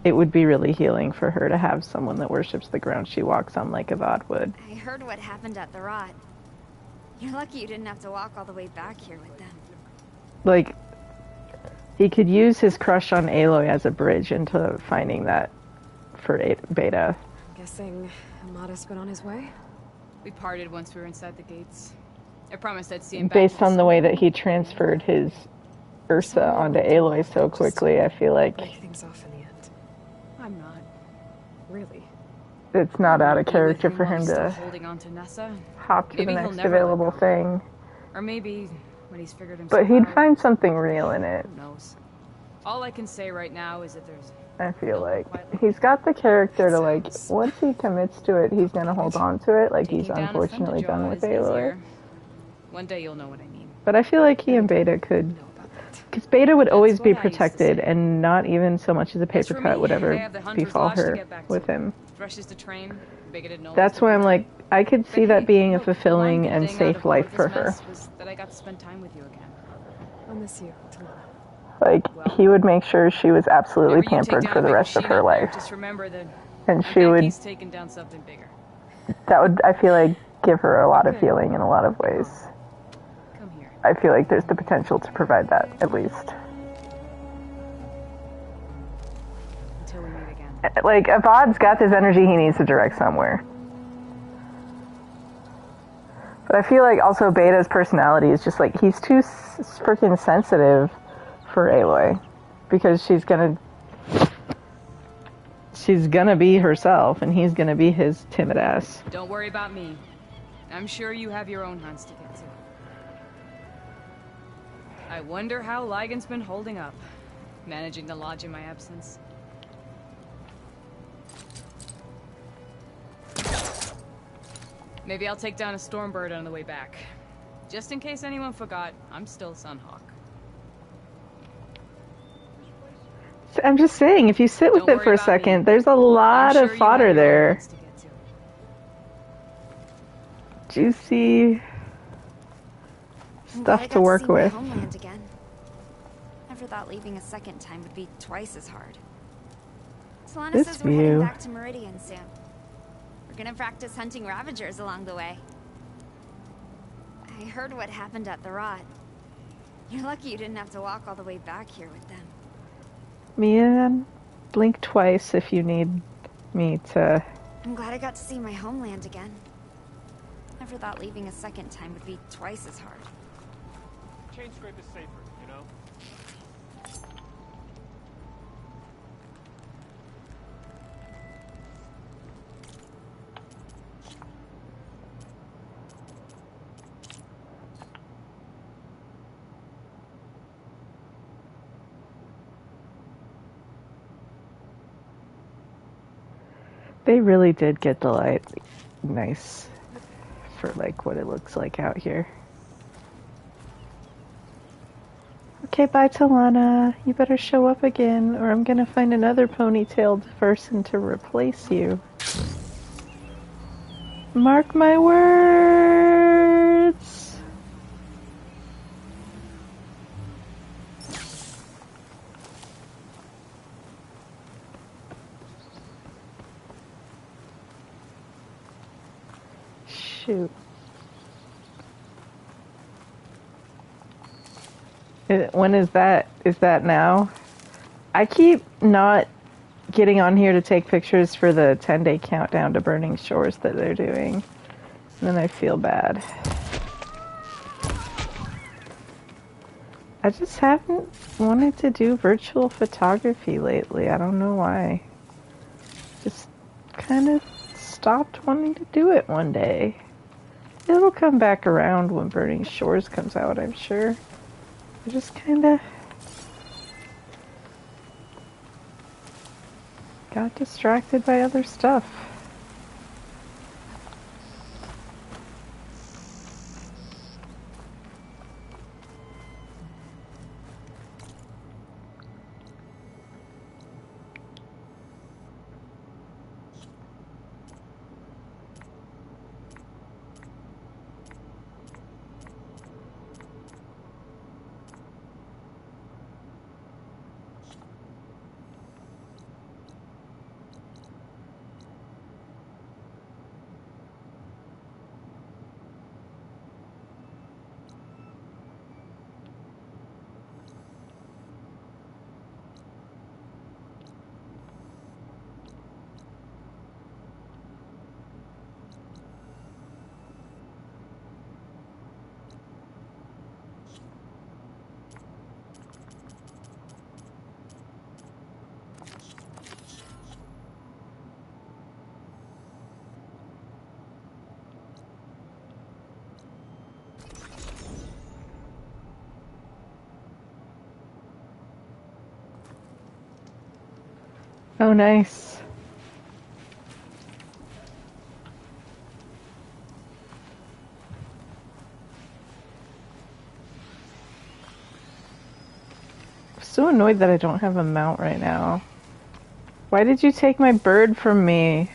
Speaker 1: it would be really healing for her to have someone that worships the ground she walks on like Avad would.
Speaker 9: I heard what happened at the Rot. You're lucky you didn't have to walk all the way back here with them.
Speaker 1: Like, he could use his crush on Aloy as a bridge into finding that for Beta.
Speaker 4: I'm guessing Amada's been on his way?
Speaker 6: We parted once we were inside the gates. I promised I'd see him back.
Speaker 1: Based on the way that he transferred his Ursa onto Aloy so quickly, I feel like
Speaker 4: break things off in the end. I'm not. Really.
Speaker 1: It's not out of character for him
Speaker 6: Still
Speaker 1: to
Speaker 6: holding on to Nessa.
Speaker 1: hop to the
Speaker 6: Maybe he'll
Speaker 1: next
Speaker 6: never let
Speaker 1: available
Speaker 6: go.
Speaker 1: thing.
Speaker 6: Or maybe when he's figured himself
Speaker 1: But he'd
Speaker 6: out,
Speaker 1: find something real in it.
Speaker 6: who knows? All I can say right now is that there's
Speaker 1: I feel like he's got the character to, like, once he commits to it, he's gonna hold on to it, like he's
Speaker 6: taking down a
Speaker 1: unfortunately done with
Speaker 6: Thunderjaw is
Speaker 1: Aloy.
Speaker 6: easier. One day you'll know what I mean.
Speaker 1: But I feel like he and Beta could, because Beta would always be protected, and not even so much as a paper cut would ever befall her with him.
Speaker 6: Thrushes to train, bigoted no
Speaker 1: That's why I'm like, I could see that being a fulfilling and safe life for her.
Speaker 6: was that I got to spend time with you again.
Speaker 4: I'll miss you, Talana.
Speaker 1: Like, he would make sure she was absolutely
Speaker 6: Whenever you take
Speaker 1: pampered
Speaker 6: down
Speaker 1: for
Speaker 6: a
Speaker 1: the
Speaker 6: big
Speaker 1: rest of
Speaker 6: machine
Speaker 1: her
Speaker 6: up there,
Speaker 1: life.
Speaker 6: Just remember that
Speaker 1: And she would,
Speaker 6: he's taken down something bigger.
Speaker 1: that would, I feel like, give her a lot of healing in a lot of ways.
Speaker 6: Come here.
Speaker 1: I feel like there's the potential to provide that, at least.
Speaker 6: Until we meet again.
Speaker 1: Like, Avad's got this energy he needs to direct somewhere. But I feel like also Beta's personality is just like, he's too freaking sensitive for Aloy. Because she's gonna be herself, and he's gonna be his timid ass.
Speaker 6: Don't worry about me. I'm sure you have your own hunts to get to. I wonder how Ligon's been holding up, managing the lodge in my absence. Maybe I'll take down a Stormbird on the way back. Just in case anyone forgot, I'm still Sunhawk.
Speaker 1: I'm just saying, if you sit with it for a second, there's a lot of fodder there. Juicy stuff to work with.
Speaker 9: Homeland again. Never thought leaving a second time would be twice as hard. Solana says we're heading back to Meridian soon. We're gonna practice hunting Ravagers along the way. I heard what happened at the Rot. You're lucky you didn't have to walk all the way back here with them.
Speaker 1: Man, blink twice if you need me to...
Speaker 9: I'm glad I got to see my homeland again. Never thought leaving a second time would be twice as hard.
Speaker 15: Chain scrape is safer, you know?
Speaker 1: They really did get the light nice for like what it looks like out here. Okay, bye Talana. You better show up again or I'm gonna find another ponytailed person to replace you. Mark my words! Shoot. When is that? Is that now? I keep not getting on here to take pictures for the 10-day countdown to Burning Shores that they're doing. And then I feel bad. I just haven't wanted to do virtual photography lately. I don't know why. Just kind of stopped wanting to do it one day. It'll come back around when Burning Shores comes out, I'm sure. I just kind of got distracted by other stuff. Oh, nice. I'm so annoyed that I don't have a mount right now. Why did you take my bird from me?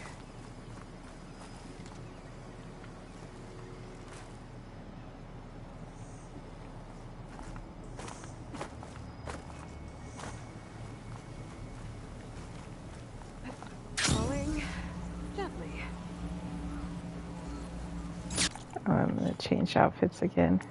Speaker 1: Oh, I'm gonna change outfits again.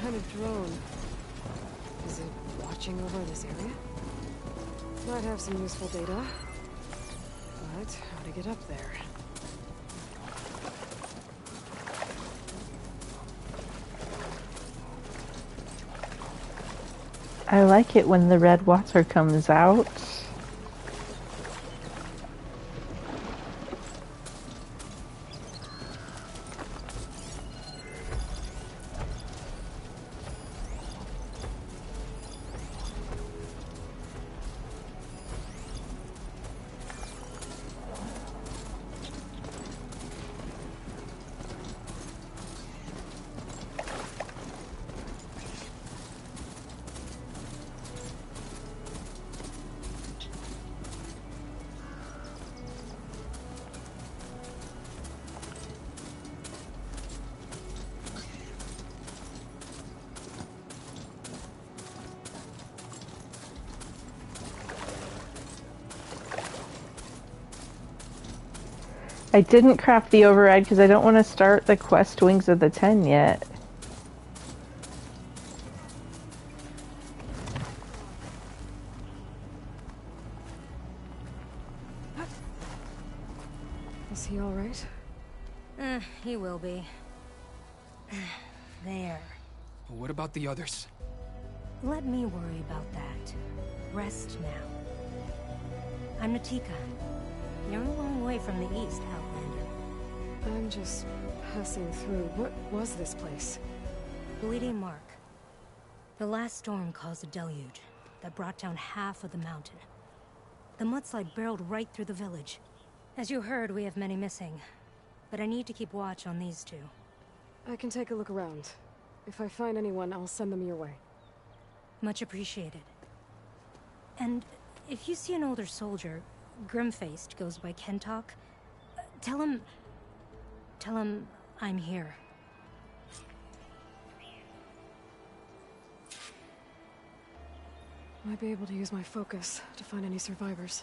Speaker 4: kind of drone. Is it watching over this area? Might have some useful data. But how to get up there?
Speaker 1: I like it when the red water comes out. I didn't craft the override because I don't want to start the quest Wings of the Ten yet.
Speaker 4: Is he all right?
Speaker 5: He will be. There.
Speaker 12: What about the others?
Speaker 5: Let me worry about that. Rest now. I'm Natika. You're a long way from the east, Outlander.
Speaker 4: I'm just passing through. What was this place?
Speaker 5: Bleeding Mark. The last storm caused a deluge that brought down half of the mountain. The mudslide barreled right through the village. As you heard, we have many missing. But I need to keep watch on these two.
Speaker 4: I can take a look around. If I find anyone, I'll send them your way.
Speaker 5: Much appreciated. And if you see an older soldier, grim-faced, goes by Kentok, tell him I'm here.
Speaker 4: Might be able to use my focus to find any survivors.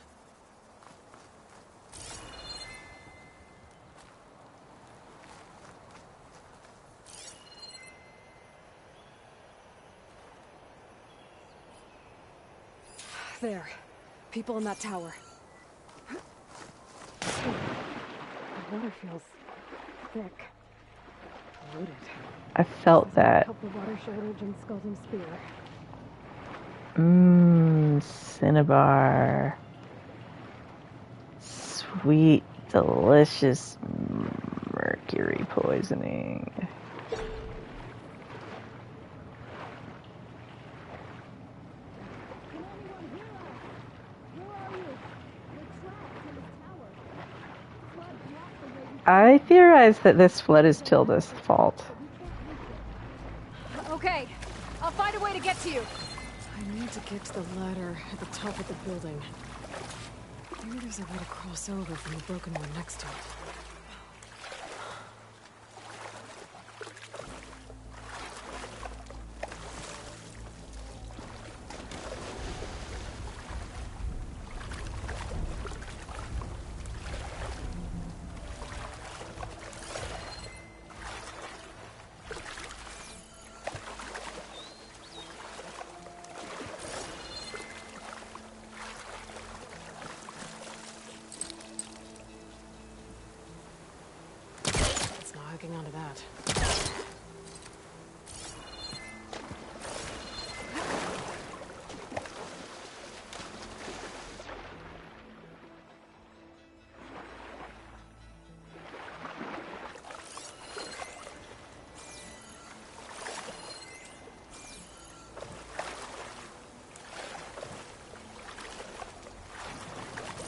Speaker 4: There. People in that tower. The water feels thick. Polluted.
Speaker 1: I felt that.
Speaker 4: Help the water shortage and Skull's spear.
Speaker 1: Cinnabar. Sweet, delicious mercury poisoning. I theorize that this flood is Tilda's fault.
Speaker 4: Okay, I'll find a way to get to you. I need to get to the ladder at the top of the building. Maybe there's a way to cross over from the broken one next to it. Onto that.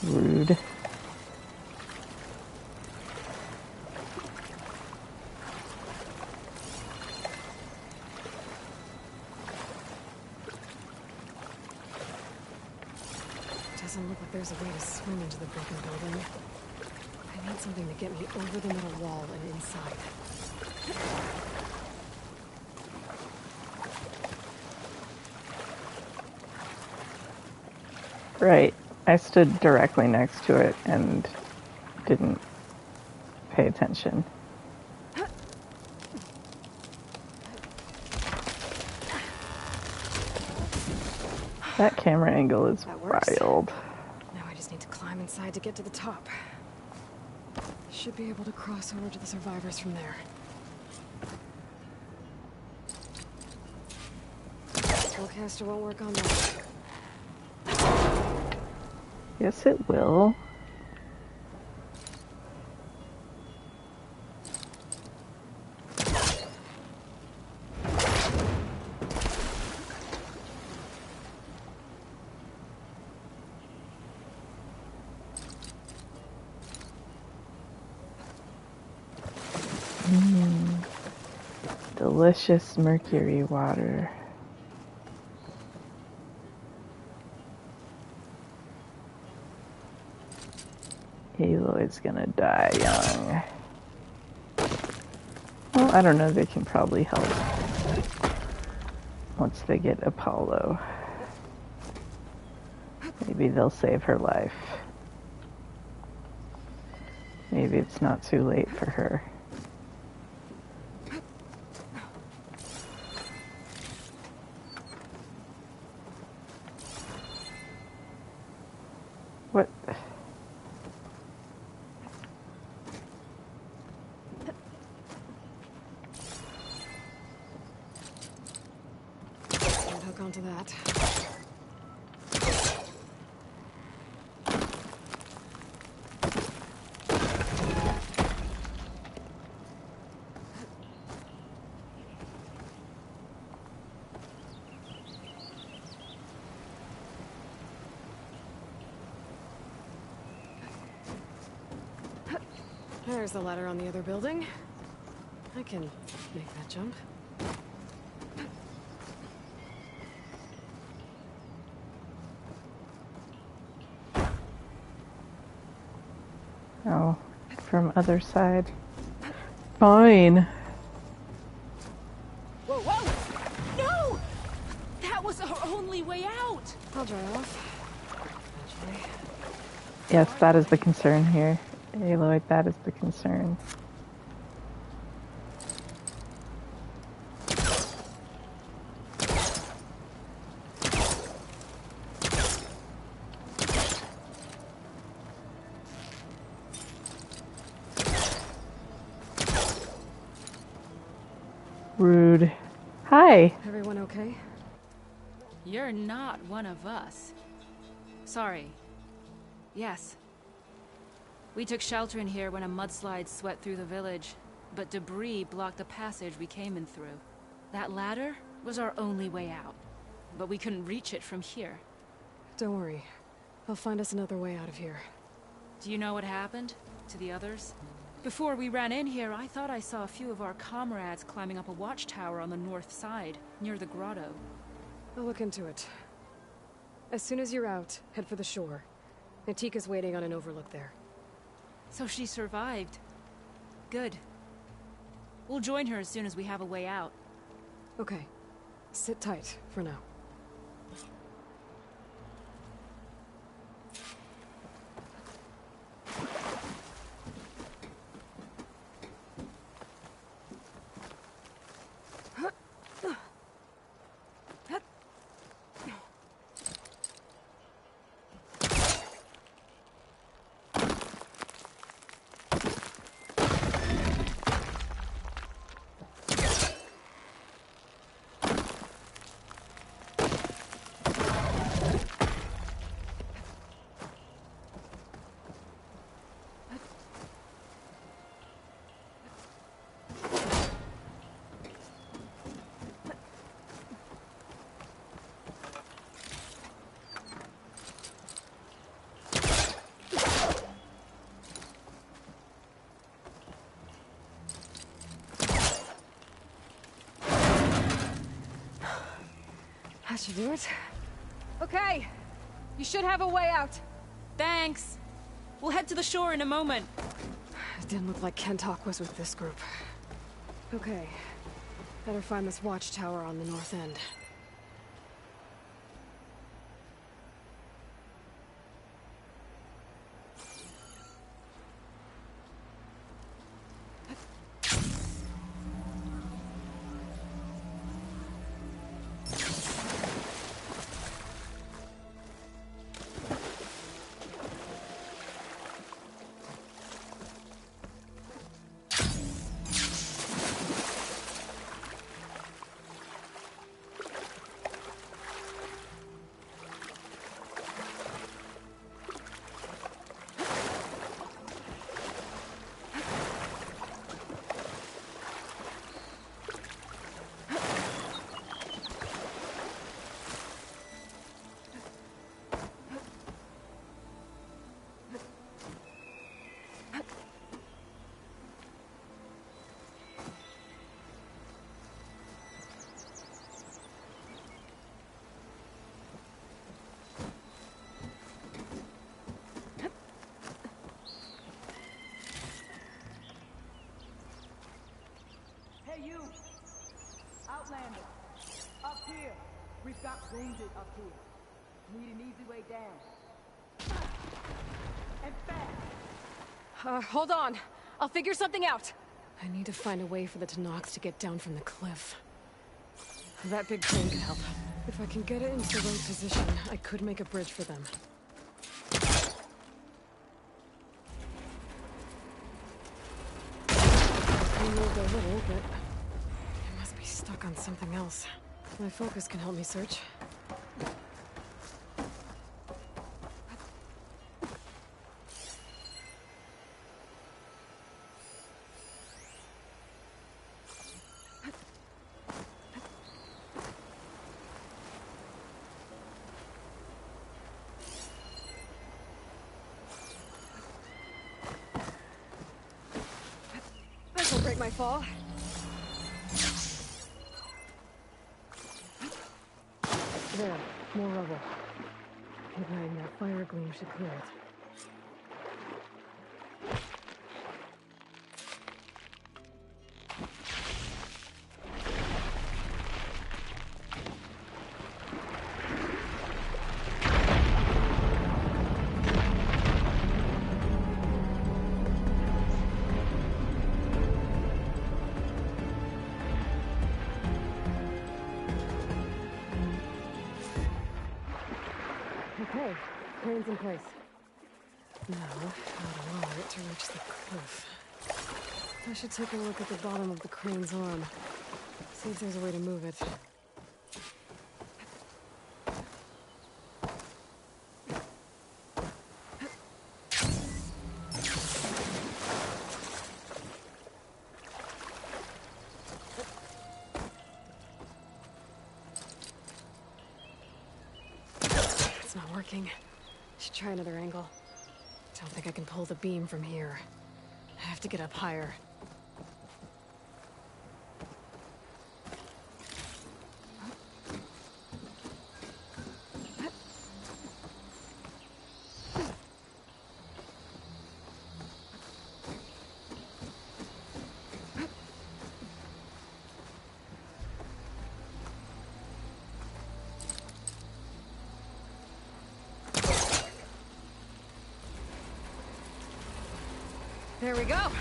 Speaker 1: Rude.
Speaker 4: Doesn't look like there's a way to swim into the broken building. I need something to get me over the middle wall and inside.
Speaker 1: Right. I stood directly next to it and didn't pay attention. That camera angle is wild.
Speaker 4: Now I just need to climb inside to get to the top. Should be able to cross over to the survivors from there. Spellcaster won't work on that.
Speaker 1: Yes, it will. Delicious mercury water. Aloy's gonna die young. Well, I don't know, they can probably help once they get Apollo. Maybe they'll save her life. Maybe it's not too late for her. What?
Speaker 4: Can't hook onto that. There's the ladder on the other building. I can make that jump.
Speaker 1: Oh, from other side. Fine.
Speaker 6: Whoa, whoa! No! That was our only way out!
Speaker 4: I'll dry off. Eventually.
Speaker 1: Yes, that is the concern here. Aloy, that is the concern. Rude. Hi.
Speaker 4: Everyone okay?
Speaker 6: You're not one of us. Sorry. Yes. We took shelter in here when a mudslide swept through the village, but debris blocked the passage we came in through. That ladder was our only way out, but we couldn't reach it from here.
Speaker 4: Don't worry. I'll find us another way out of here.
Speaker 6: Do you know what happened to the others? Before we ran in here, I thought I saw a few of our comrades climbing up a watchtower on the north side, near the grotto.
Speaker 4: I'll look into it. As soon as you're out, head for the shore. Natika's waiting on an overlook there.
Speaker 6: So she survived. Good. We'll join her as soon as we have a way out.
Speaker 4: Okay. Sit tight for now. That should do it.
Speaker 6: Okay. You should have a way out. Thanks. We'll head to the shore in a moment.
Speaker 4: It didn't look like Kentok was with this group. Okay. Better find this watchtower on the north end.
Speaker 17: Outlander, up here. We've got wounded up here. Need an easy way down. And fast.
Speaker 4: Hold on. I'll figure something out. I need to find a way for the Tanox to get down from the cliff. That big crane could help. If I can get it into the right position, I could make a bridge for them. I moved a little, but it must be stuck on something else. My focus can help me search. This'll break my fall. There, more rubble. Igniting that fire gleam should clear it. Okay, crane's in place. Now, how to lower it to reach the cliff? I should take a look at the bottom of the crane's arm. See if there's a way to move it. Not working. Should try another angle. Don't think I can pull the beam from here. I have to get up higher. There we go. Oh,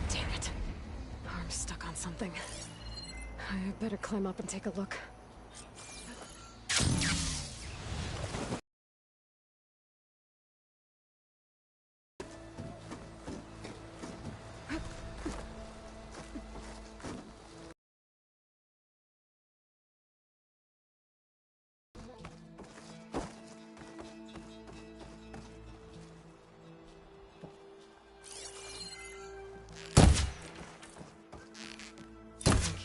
Speaker 4: damn it. Arm's stuck on something. I better climb up and take a look.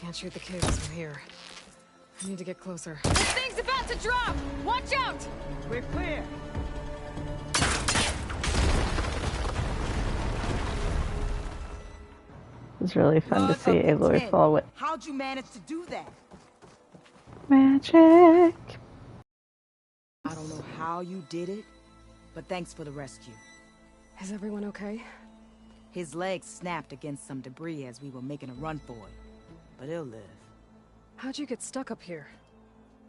Speaker 4: Can't shoot the cables from here. I need to get closer.
Speaker 17: This thing's about to drop! Watch out! We're clear!
Speaker 1: It's really fun to see Aloy fall with
Speaker 17: How'd you manage to do that?
Speaker 1: magic.
Speaker 17: I don't know how you did it, but thanks for the rescue.
Speaker 4: Is everyone okay?
Speaker 17: His legs snapped against some debris as we were making a run for it. But he'll live.
Speaker 4: How'd you get stuck up here?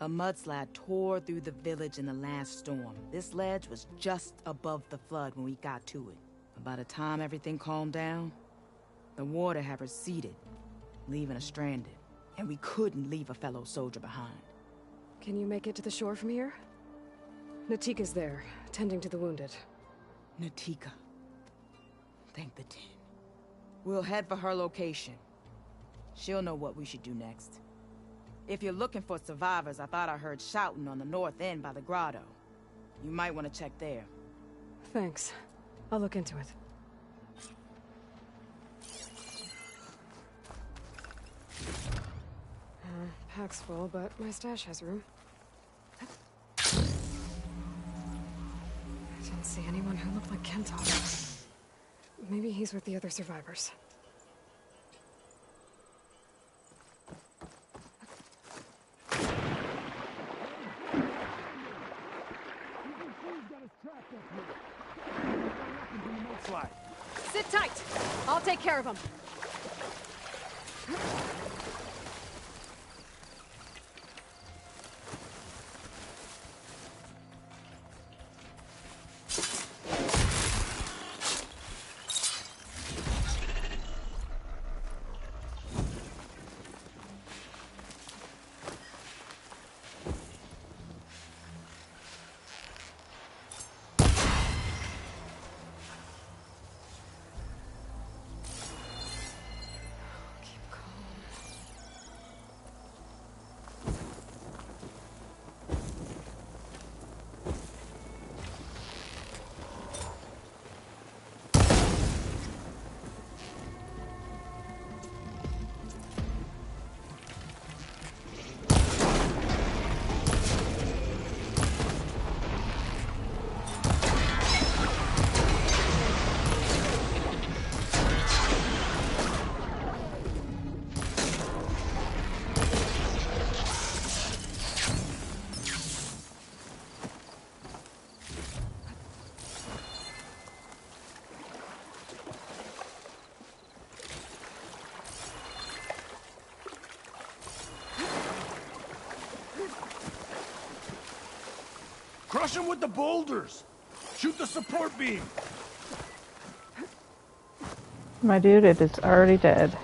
Speaker 17: A mudslide tore through the village in the last storm. This ledge was just above the flood when we got to it. But by the time everything calmed down, the water had receded, leaving us stranded. And we couldn't leave a fellow soldier behind.
Speaker 4: Can you make it to the shore from here? Natika's there, tending to the wounded.
Speaker 17: Natika. Thank the tin. We'll head for her location. She'll know what we should do next. If you're looking for survivors, I thought I heard shouting on the north end by the grotto. You might want to check there.
Speaker 4: Thanks. I'll look into it. Pack's full, but my stash has room. I didn't see anyone who looked like Kentok. Maybe he's with the other survivors.
Speaker 8: Sit tight. I'll take
Speaker 4: care of him.
Speaker 16: Crush him with the boulders! Shoot the support beam!
Speaker 1: My dude, it is already dead.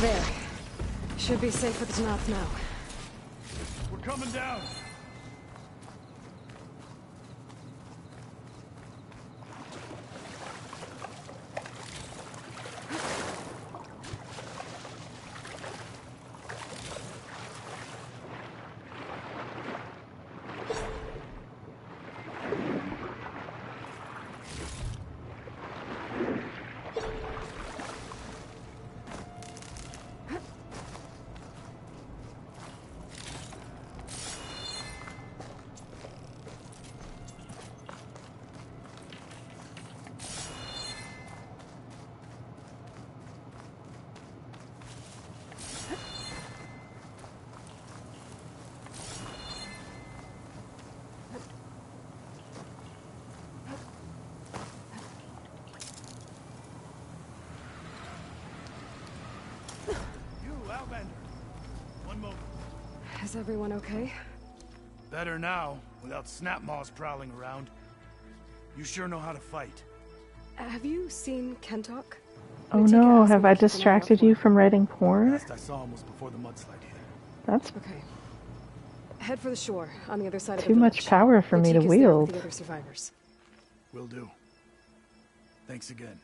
Speaker 4: There. Should be safe with the knock now.
Speaker 16: We're coming down! One moment.
Speaker 4: Is everyone okay?
Speaker 16: Better now, without snapmaws prowling around. You sure know how to fight.
Speaker 4: Have you seen Kentok?
Speaker 1: Oh no, have I distracted you from writing porn?
Speaker 16: Last I saw him was before the mudslide hit.
Speaker 1: That's
Speaker 4: okay. Head for the shore, on the other side of the
Speaker 1: too
Speaker 4: village.
Speaker 1: much power for me to
Speaker 4: Ratik is there with
Speaker 1: wield.
Speaker 4: the other survivors.
Speaker 16: Will do. Thanks again.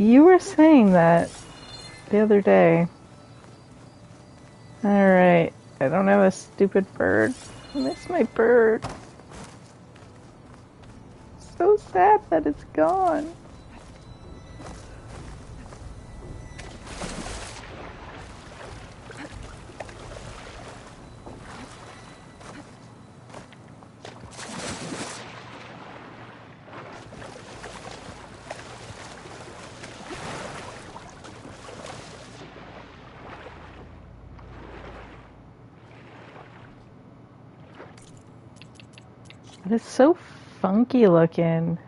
Speaker 1: You were saying that the other day. Alright, I don't have a stupid bird. I miss my bird. So sad that it's gone. It's so funky looking.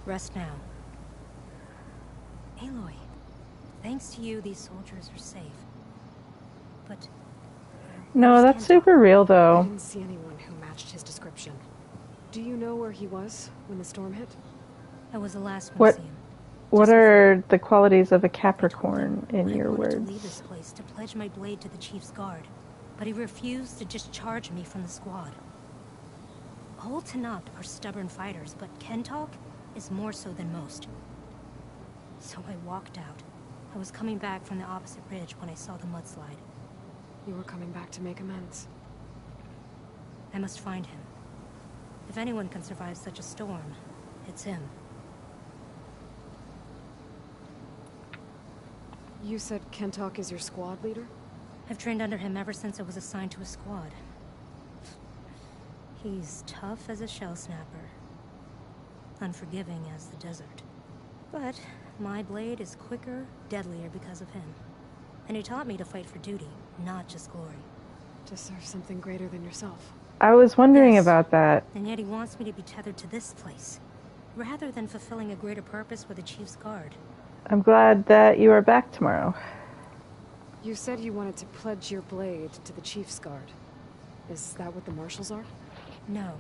Speaker 18: Rest now. Aloy, thanks to you, these soldiers are safe. But...
Speaker 1: No, that's super real,
Speaker 4: I
Speaker 1: though.
Speaker 4: didn't see anyone who matched his description. Do you know where he was when the storm hit?
Speaker 18: I was the last one to see him.
Speaker 1: What are the qualities of a Capricorn in your words?
Speaker 18: I wanted to leave this place to pledge my blade to the Chief's guard, but he refused to discharge me from the squad. All Tenakth are stubborn fighters, but Kentalk is more so than most. So I walked out. I was coming back from the opposite ridge when I saw the mudslide.
Speaker 4: You were coming back to make amends.
Speaker 18: I must find him. If anyone can survive such a storm, it's him.
Speaker 4: You said Kentalk is your squad leader?
Speaker 18: I've trained under him ever since I was assigned to a squad. He's tough as a shell snapper. Unforgiving as the desert. But my blade is quicker, deadlier because of him. And he taught me to fight for duty, not just glory.
Speaker 4: To serve something greater than yourself.
Speaker 1: I was wondering about that.
Speaker 18: And yet he wants me to be tethered to this place, rather than fulfilling a greater purpose for the Chief's guard.
Speaker 1: I'm glad that you are back tomorrow.
Speaker 4: You said you wanted to pledge your blade to the Chief's guard. Is that what the Marshals are?
Speaker 18: No.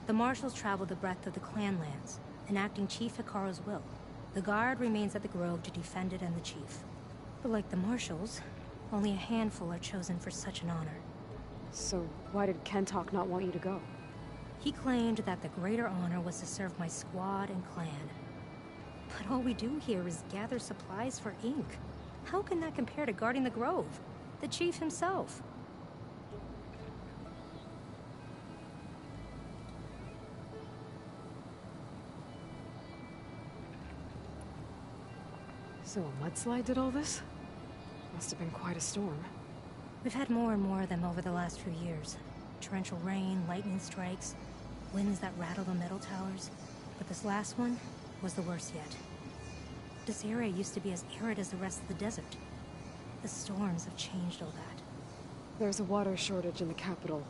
Speaker 18: The Marshals travel the breadth of the clan lands, enacting Chief Hikaru's will. The guard remains at the Grove to defend it and the Chief. But like the Marshals, only a handful are chosen for such an honor.
Speaker 4: So why did Kentalk not want you to go?
Speaker 18: He claimed that the greater honor was to serve my squad and clan. But all we do here is gather supplies for ink. How can that compare to guarding the Grove? The Chief himself.
Speaker 4: So a mudslide did all this? Must have been quite a storm.
Speaker 18: We've had more and more of them over the last few years. Torrential rain, lightning strikes, winds that rattle the metal towers. But this last one was the worst yet. This area used to be as arid as the rest of the desert. The storms have changed all that.
Speaker 4: There's a water shortage in the capital.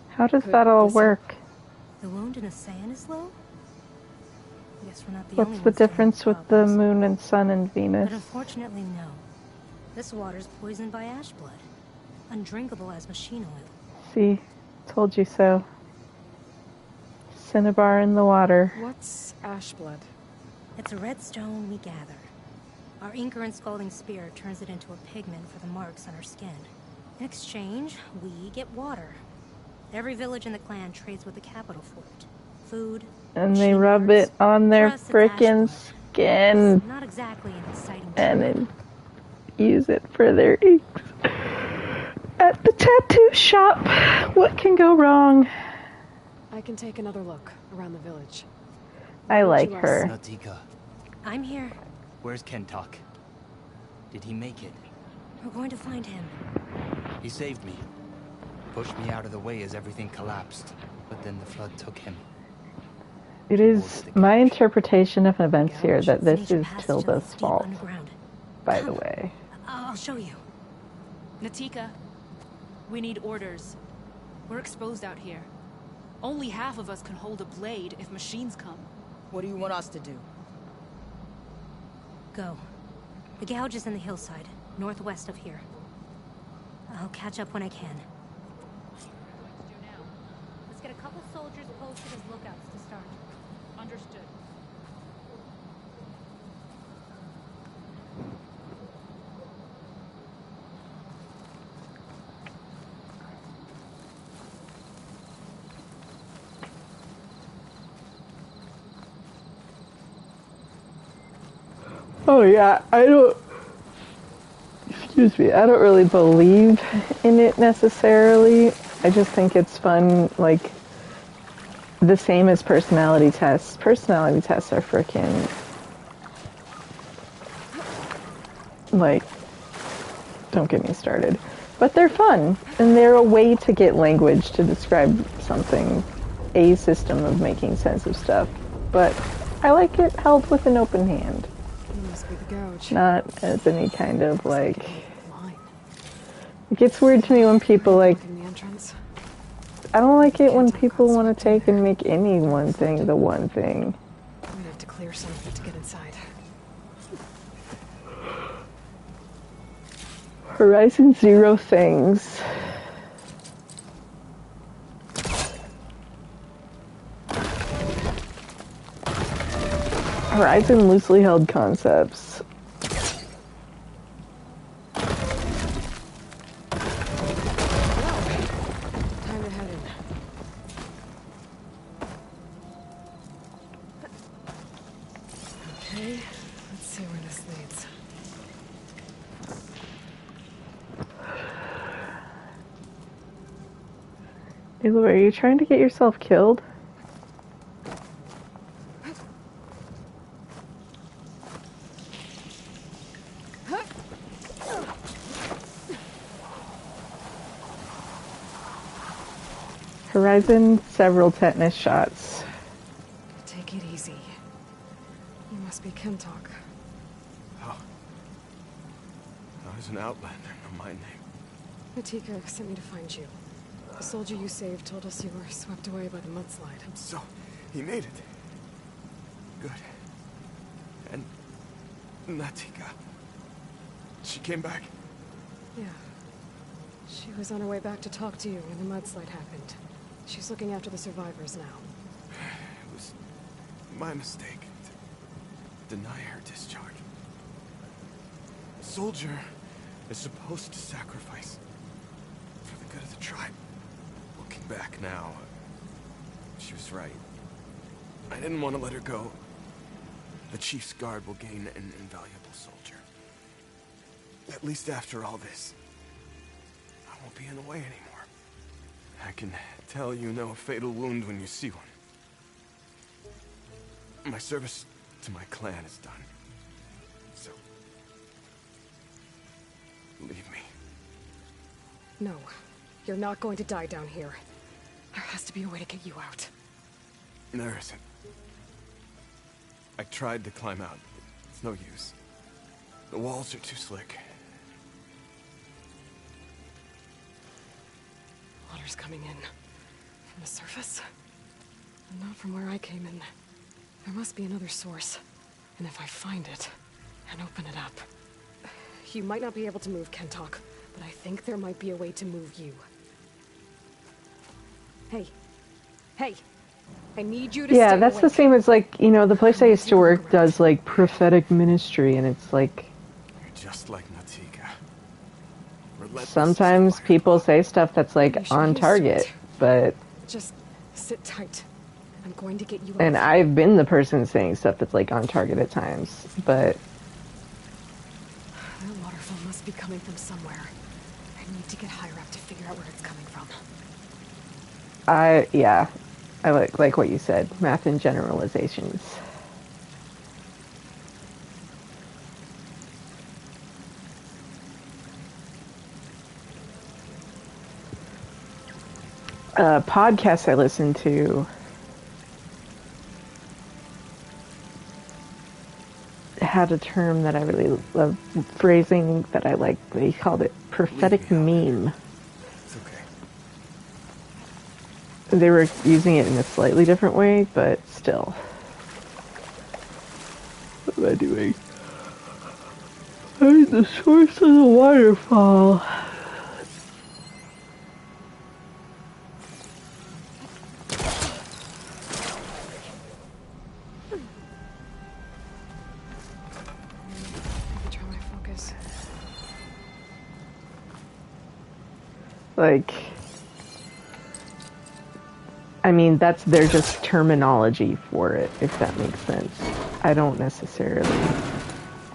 Speaker 1: How does that all work?
Speaker 18: The wound in Asan is low? Guess we're not the only
Speaker 1: What's the
Speaker 18: ones to have
Speaker 1: difference with the moon and sun and Venus?
Speaker 18: But unfortunately, no. This water's poisoned by ash blood. Undrinkable as machine oil.
Speaker 1: See, told you so. Cinnabar in the water.
Speaker 4: What's ash blood?
Speaker 18: It's a red stone we gather. Our inker and scalding spear turns it into a pigment for the marks on our skin. In exchange, we get water. Every village in the clan trades with the capital for it. food.
Speaker 1: And they rub it on their frickin' skin.
Speaker 18: Not exactly an exciting
Speaker 1: and then use it for their inks. At the tattoo shop, what can go wrong?
Speaker 4: I can take another look around the village.
Speaker 1: I like her.
Speaker 11: Natika,
Speaker 18: I'm here.
Speaker 11: where's Kentok? Did he make it?
Speaker 18: We're going to find him.
Speaker 11: He saved me. Pushed me out of the way as everything collapsed. But then the flood took him.
Speaker 1: It is my interpretation of events here that this is Tilda's fault, by the way.
Speaker 18: I'll show you.
Speaker 6: Natika, we need orders. We're exposed out here. Only half of us can hold a blade if machines come.
Speaker 17: What do you want us to do?
Speaker 18: Go. The gouge is in the hillside, northwest of here. I'll catch up when I can. Let's get a couple soldiers posted as lookouts to start.
Speaker 6: Understood.
Speaker 1: Oh yeah, I don't really believe in it necessarily. I just think it's fun, like, the same as personality tests. Personality tests are freaking, like, don't get me started. But they're fun, and they're a way to get language to describe something, a system of making sense of stuff. But I like it held with an open hand.
Speaker 4: Must be the gouge.
Speaker 1: Not as any kind of, like... It gets weird to me when people, like... I don't like it when people want to take and make any one thing the one thing.
Speaker 4: I'm gonna have to clear some of it to get inside.
Speaker 1: Horizon Zero things. Horizon loosely held concepts.
Speaker 4: Time to head in. Okay, let's see where this leads.
Speaker 1: Aloy, are you trying to get yourself killed? Horizon, several tetanus shots.
Speaker 4: Take it easy. You must be Kentok.
Speaker 13: Oh. I was an outlander, no my name.
Speaker 4: Natika sent me to find you. The soldier you saved told us you were swept away by the mudslide.
Speaker 13: So, he made it. Good. And Natika. She came back.
Speaker 4: Yeah. She was on her way back to talk to you when the mudslide happened. She's looking after the survivors now.
Speaker 13: It was my mistake to deny her discharge. A soldier is supposed to sacrifice for the good of the tribe. Looking back now, she was right. I didn't want to let her go. The chief's guard will gain an invaluable soldier. At least after all this, I won't be in the way anymore. I can tell you know a fatal wound when you see one. My service to my clan is done. So, leave me.
Speaker 4: No, you're not going to die down here. There has to be a way to get you out.
Speaker 13: There isn't. I tried to climb out. It's no use. The walls are too slick.
Speaker 4: Water's coming in. From the surface? Not from where I came in. There must be another source. And if I find it, and open it up... You might not be able to move Kentok, but I think there might be a way to move you. Hey. Hey! I need you to
Speaker 1: Yeah,
Speaker 4: stay
Speaker 1: that's
Speaker 4: awake.
Speaker 1: the same as, like, you know, the place I used to work does, like, prophetic ministry, and it's like...
Speaker 13: You're just like Natika. Relentless.
Speaker 1: Sometimes people say stuff that's, like, on target, but...
Speaker 4: Just sit tight. I'm going to get you out.
Speaker 1: And I've been the person saying stuff that's like on target at times, but
Speaker 4: That waterfall must be coming from somewhere. I need to get higher up to figure out where it's coming from.
Speaker 1: I like what you said, math and generalizations. Podcasts I listen to had a term that I really love, phrasing that I like. They called it prophetic meme.
Speaker 7: It's okay.
Speaker 1: They were using it in a slightly different way, but still. What am I doing? I'm the source of the waterfall. Like, I mean, they're just terminology for it, if that makes sense. I don't necessarily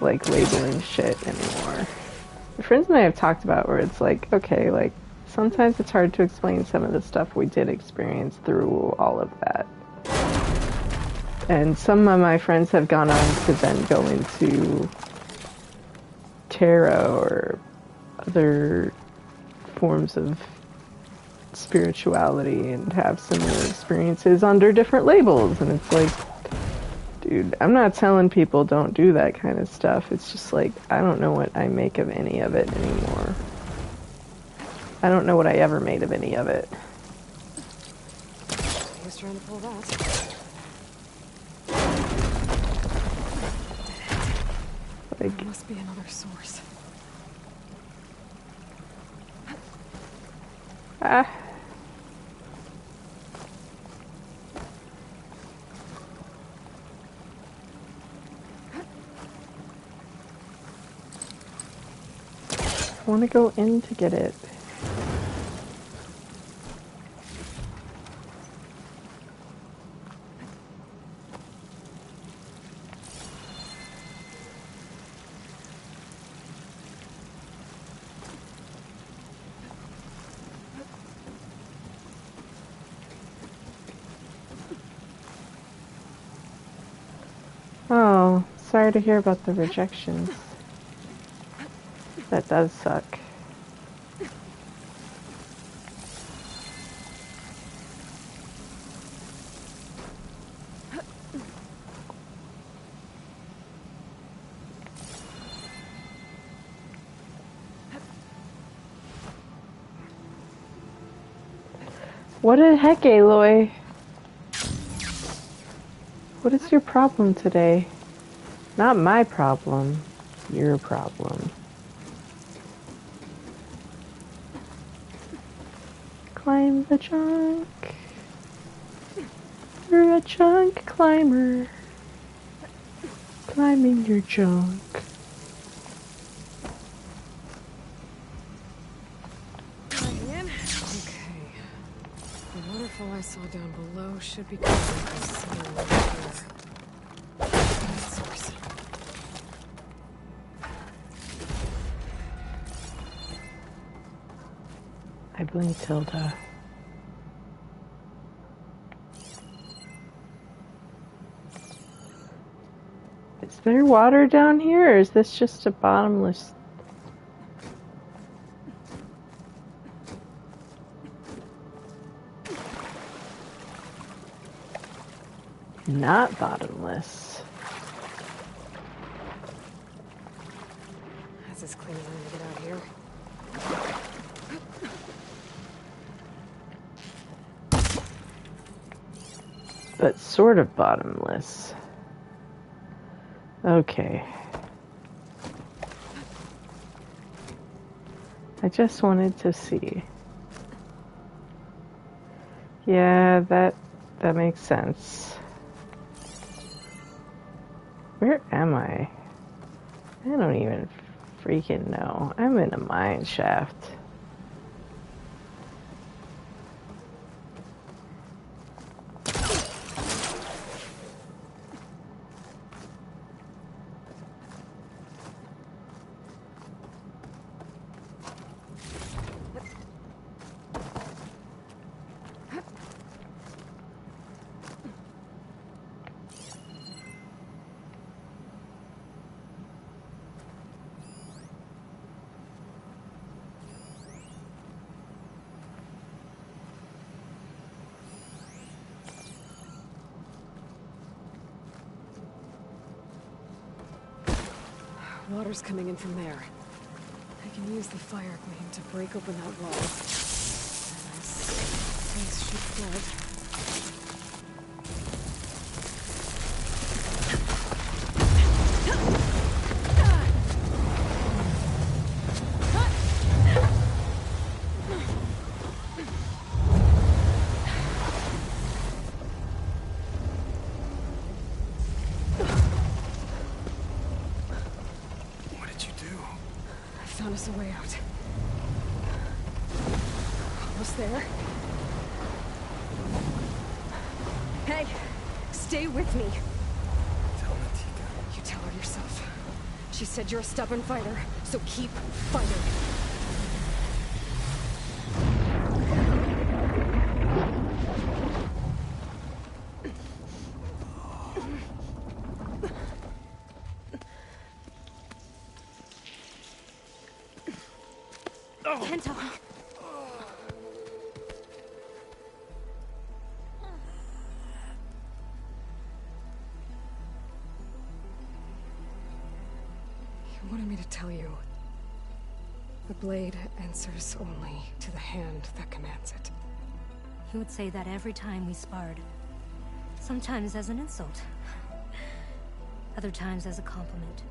Speaker 1: like labeling shit anymore. My friends and I have talked about where it's like, okay, like, sometimes it's hard to explain some of the stuff we did experience through all of that. And some of my friends have gone on to then go into tarot or other forms of spirituality and have similar experiences under different labels, and it's like, dude, I'm not telling people don't do that kind of stuff. It's just like, I don't know what I make of any of it anymore. I don't know what I ever made of any of it.
Speaker 4: He was trying to pull that.
Speaker 1: Like,
Speaker 4: there must be another source.
Speaker 1: I want to go in to get it. Oh, sorry to hear about the rejections. That does suck. What the heck, Aloy? What is your problem today? Not my problem. Your problem. Climb the junk. You're a junk climber. Climbing your junk.
Speaker 4: Okay. The waterfall I saw down below should be coming from somewhere over here. Source.
Speaker 1: I blame Tilda. Is there water down here, or is this just a bottomless? Not bottomless.
Speaker 4: That's as clean as I'm gonna get out here.
Speaker 1: But sort of bottomless. Okay. I just wanted to see. Yeah, that makes sense. Where am I? I don't even freaking know. I'm in a mine shaft.
Speaker 4: Water's coming in from there. I can use the fire gleam to break open that wall. Nice sheep blood. Found us a way out. Almost there. Hey, stay with me.
Speaker 13: Tell Natika.
Speaker 4: You tell her yourself. She said you're a stubborn fighter, so keep fighting.
Speaker 18: Kento.
Speaker 4: He wanted me to tell you. The blade answers only to the hand that commands it.
Speaker 18: He would say that every time we sparred. Sometimes as an insult. Other times as a compliment.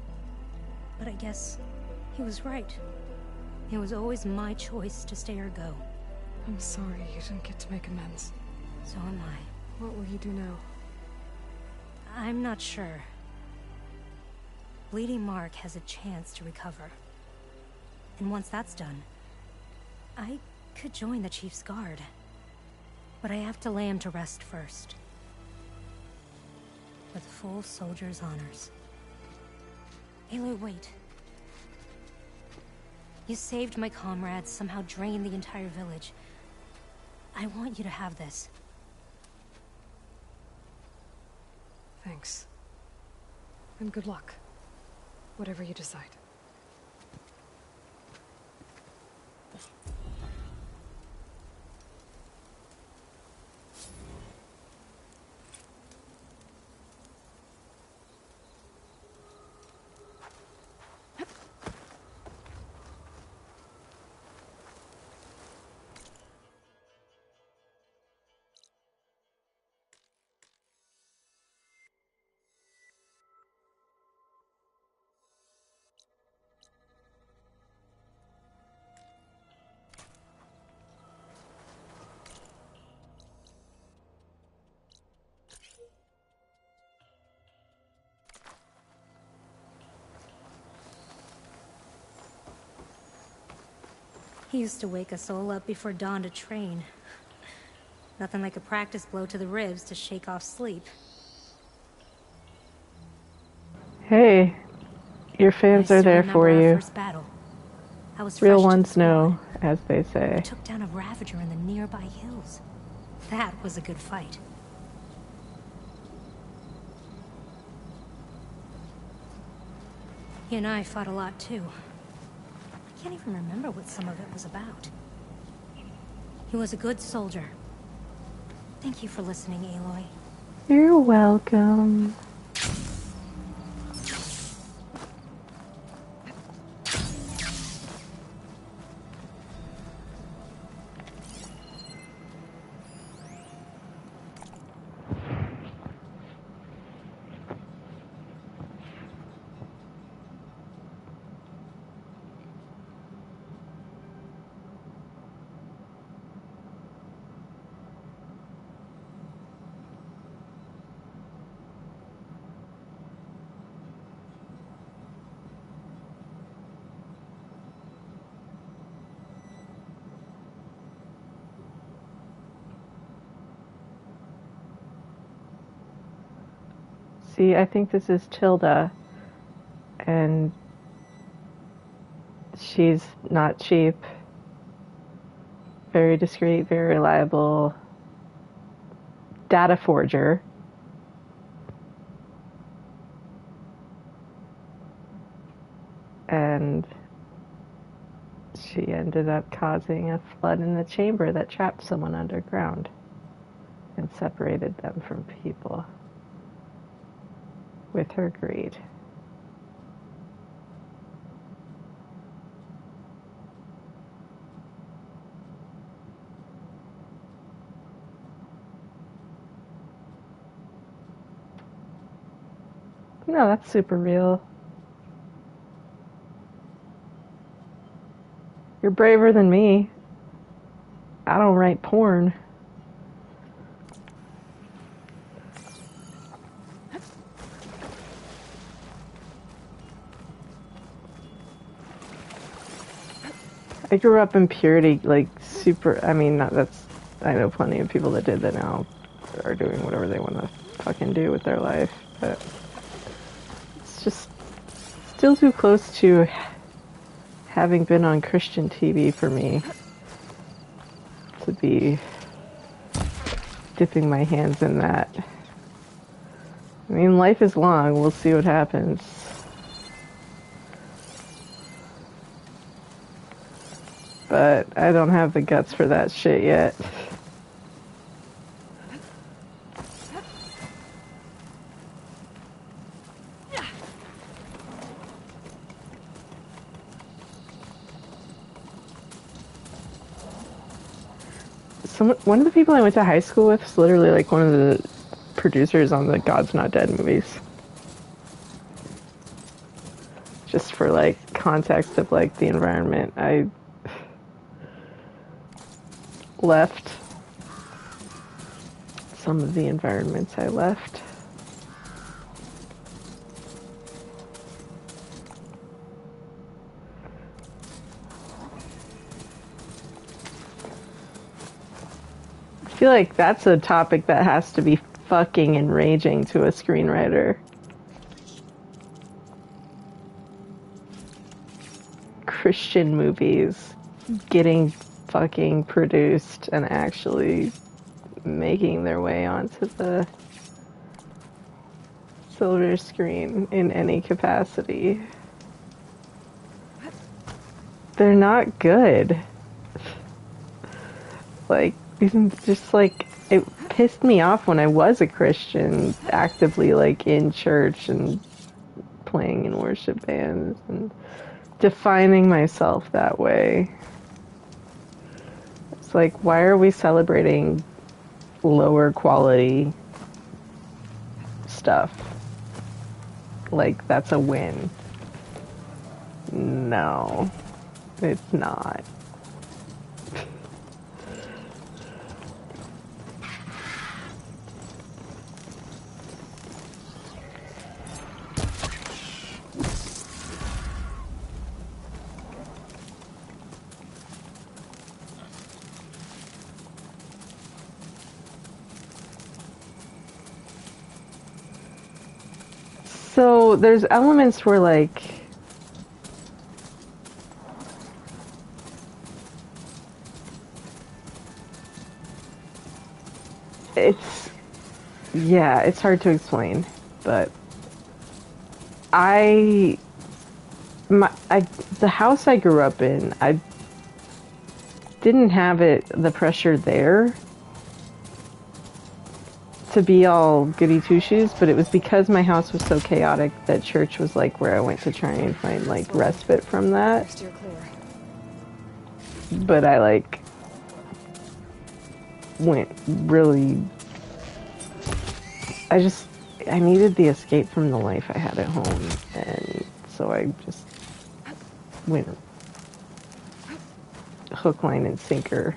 Speaker 18: But I guess he was right. It was always my choice to stay or go.
Speaker 4: I'm sorry you didn't get to make amends.
Speaker 18: So am I.
Speaker 4: What will you do now?
Speaker 18: I'm not sure. Bleeding Mark has a chance to recover. And once that's done, I could join the Chief's Guard. But I have to lay him to rest first. With full soldier's honors. Aloy, wait. You saved my comrades, somehow drained the entire village. I want you to have this.
Speaker 4: Thanks. And good luck. Whatever you decide.
Speaker 18: He used to wake us all up before dawn to train. Nothing like a practice blow to the ribs to shake off sleep.
Speaker 1: Hey, your fans are there for you.
Speaker 18: First battle. I was
Speaker 1: Real
Speaker 18: fresh to
Speaker 1: ones
Speaker 18: the
Speaker 1: know, as they say.
Speaker 18: We took down a Ravager in the nearby hills. That was a good fight. He and I fought a lot too. I can't even remember what some of it was about. He was a good soldier. Thank you for listening, Aloy.
Speaker 1: You're welcome. See, I think this is Tilda, and she's not cheap. Very discreet, very reliable. Data forger. And she ended up causing a flood in the chamber that trapped someone underground and separated them from people with her greed. No, that's super real. You're braver than me. I don't write porn. I grew up in purity, like super. I mean, not that's. I know plenty of people that did that now are doing whatever they want to fucking do with their life, but it's just still too close to having been on Christian TV for me to be dipping my hands in that. I mean, life is long. We'll see what happens. But I don't have the guts for that shit yet. One of the people I went to high school with is literally like one of the producers on the God's Not Dead movies. Just for like context of like the environment I left. Some of the environments I left. I feel like that's a topic that has to be fucking enraging to a screenwriter. Christian movies getting fucking produced and actually making their way onto the silver screen in any capacity. They're not good. Like, just like, it pissed me off when I was a Christian, actively like in church and playing in worship bands and defining myself that way. It's like, why are we celebrating lower quality stuff? Like, that's a win. No, it's not. So there's elements where like it's hard to explain, but the house I grew up in, I didn't have the pressure there to be all goody two shoes, but it was because my house was so chaotic that church was like where I went to try and find like respite from that. But I like went really, I needed the escape from the life I had at home, and so I just went hook, line, and sinker.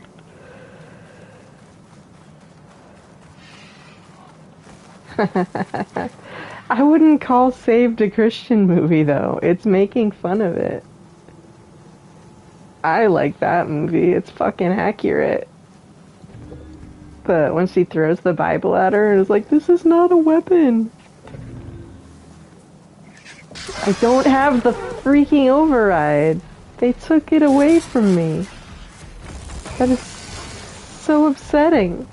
Speaker 1: I wouldn't call Saved a Christian movie, though. It's making fun of it. I like that movie. It's fucking accurate. But when she throws the Bible at her and is like, this is not a weapon. I don't have the freaking override. They took it away from me. That is so upsetting.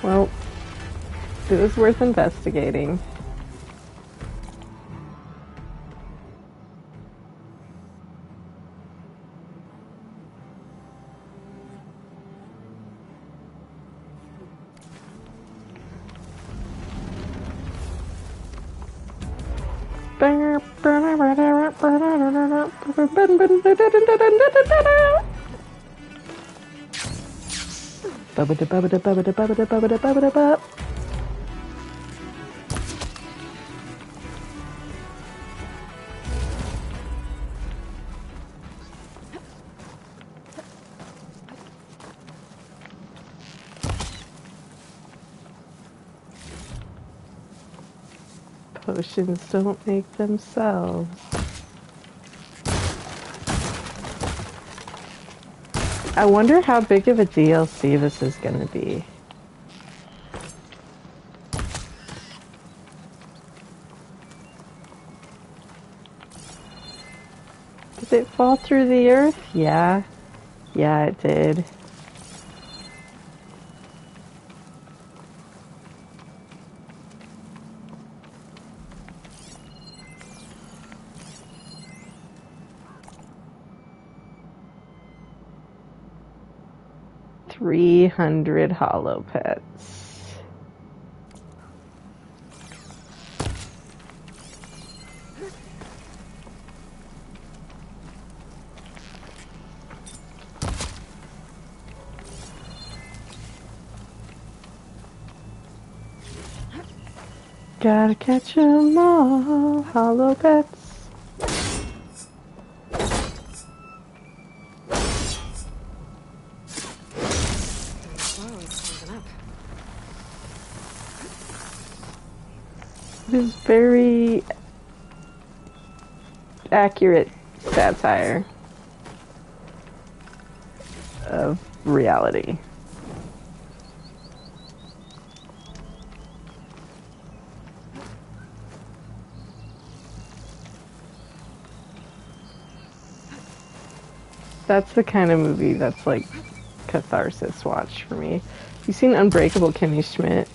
Speaker 1: Well, it was worth investigating. Potions don't make themselves. I wonder how big of a DLC this is gonna be. Did it fall through the earth? Yeah. Yeah, it did. $300 hollow pets. Gotta catch 'em all, hollow pets. It is very accurate satire of reality. That's the kind of movie that's like catharsis watch for me. You seen Unbreakable Kimmy Schmidt?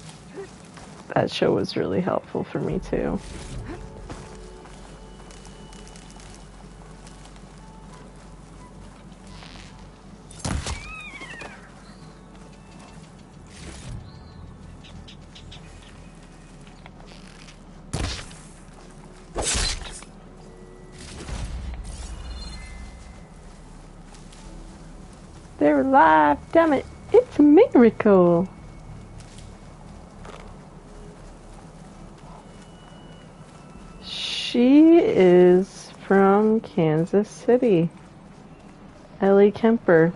Speaker 1: That show was really helpful for me too. They're alive, damn it. It's a miracle. She is from Kansas City. Ellie Kemper.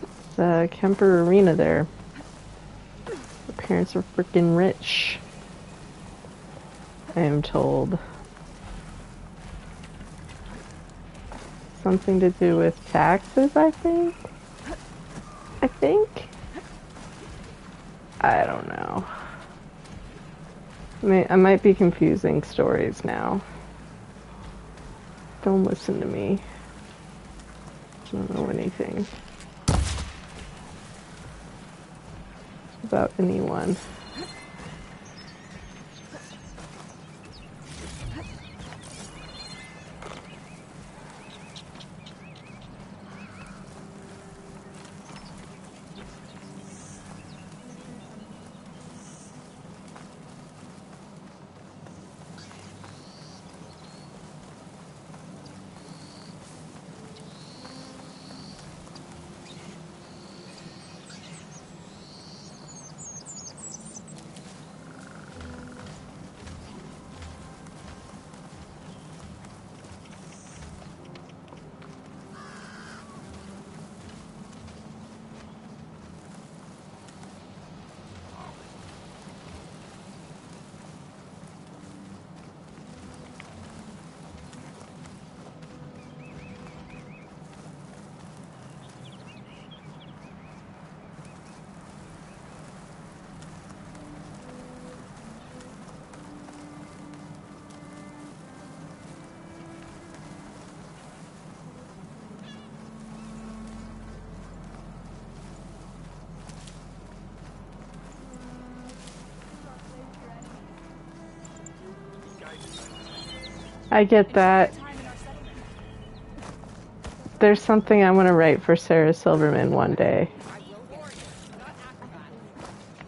Speaker 1: It's the Kemper Arena there. Her parents are freaking rich, I am told. Something to do with taxes, I think? I don't know. I might be confusing stories now. Don't listen to me. I don't know anything about anyone. I get that. There's something I want to write for Sarah Silverman one day.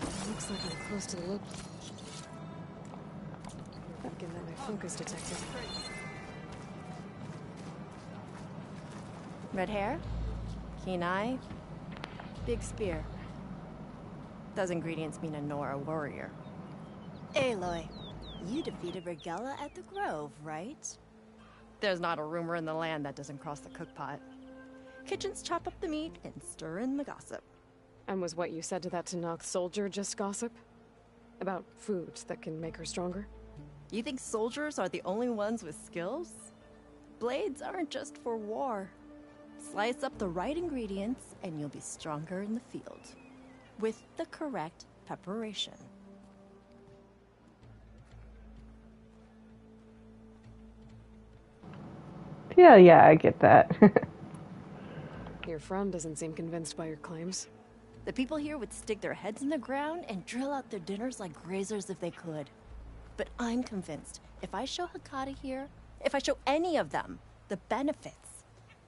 Speaker 4: Looks like I'm close to the location.
Speaker 19: Red hair, keen eye, big spear. Those ingredients mean a Nora warrior.
Speaker 5: Aloy, you defeated Regella at the Grove, right?
Speaker 19: There's not a rumor in the land that doesn't cross the cookpot. Kitchens chop up the meat and stir in the gossip.
Speaker 4: And was what you said to that Tanakh soldier just gossip? About foods that can make her stronger?
Speaker 19: You think soldiers are the only ones with skills? Blades aren't just for war. Slice up the right ingredients and you'll be stronger in the field. With the correct preparation.
Speaker 1: Yeah, I get that.
Speaker 4: Your friend doesn't seem convinced by your claims.
Speaker 19: The people here would stick their heads in the ground and drill out their dinners like grazers if they could. But I'm convinced if I show Hakata here, if I show any of them the benefits,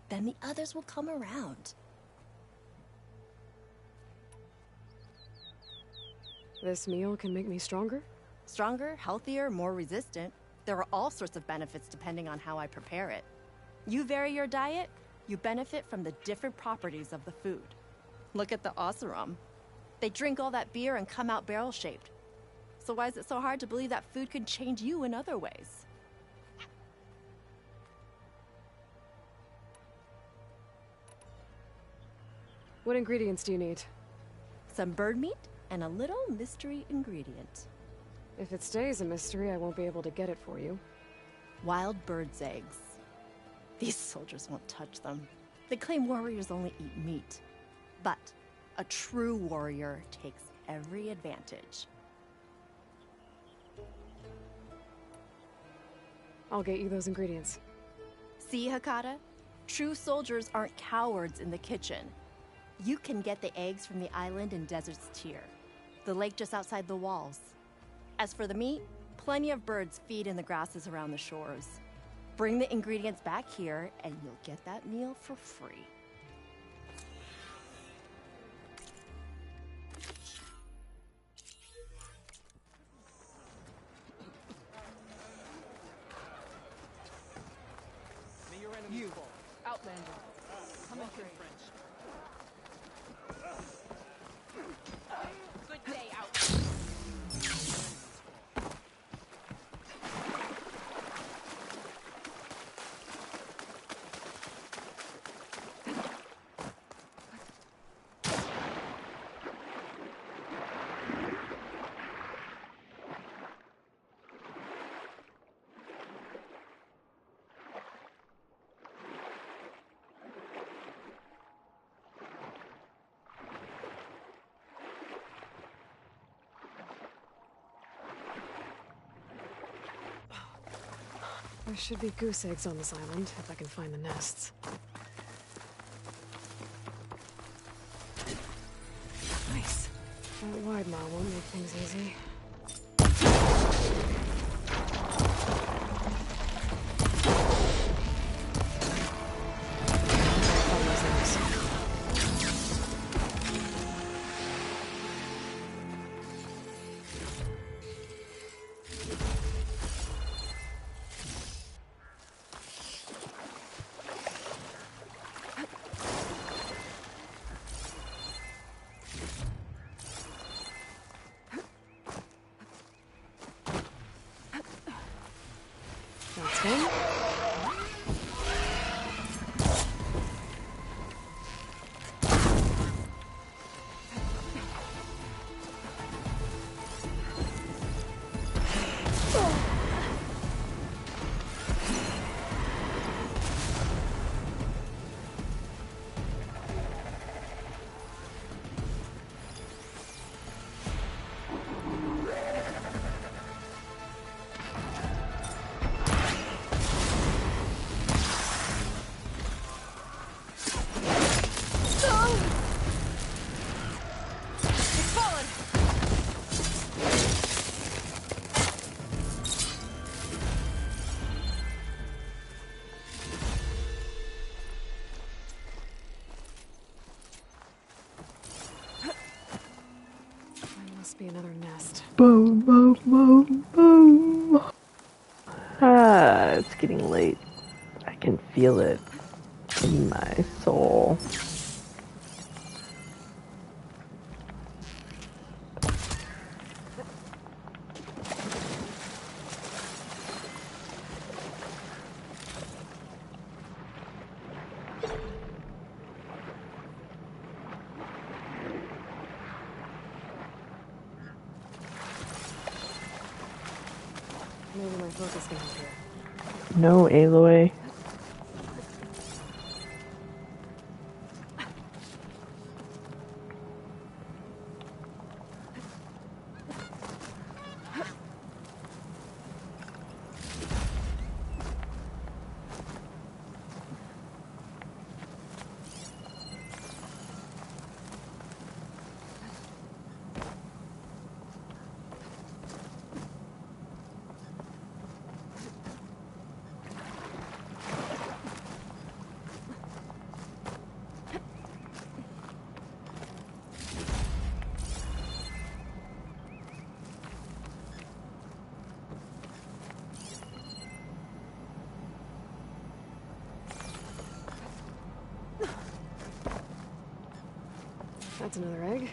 Speaker 19: then the others will come around.
Speaker 4: This meal can make me stronger?
Speaker 19: Stronger, healthier, more resistant. There are all sorts of benefits depending on how I prepare it. You vary your diet, you benefit from the different properties of the food. Look at the Oseram. They drink all that beer and come out barrel-shaped. So why is it so hard to believe that food can change you in other ways?
Speaker 4: What ingredients do you need?
Speaker 19: Some bird meat and a little mystery ingredient.
Speaker 4: If it stays a mystery, I won't be able to get it for you.
Speaker 19: Wild bird's eggs. These soldiers won't touch them. They claim warriors only eat meat. But a true warrior takes every advantage.
Speaker 4: I'll get you those ingredients.
Speaker 19: See, Hakata? True soldiers aren't cowards in the kitchen. You can get the eggs from the island in Desert's Tier, the lake just outside the walls. As for the meat, plenty of birds feed in the grasses around the shores. Bring the ingredients back here, and you'll get that meal for free.
Speaker 12: You, Outlander, come and trade. Good day, Outlander.
Speaker 4: There should be goose eggs on this island, if I can find the nests. Nice. That wide mile won't make things easy. Be another nest.
Speaker 1: Boom, boom, boom, boom. Ah, it's getting late. I can feel it. My soul.
Speaker 4: Maybe my focus can help here.
Speaker 1: No, Aloy.
Speaker 4: That's another egg.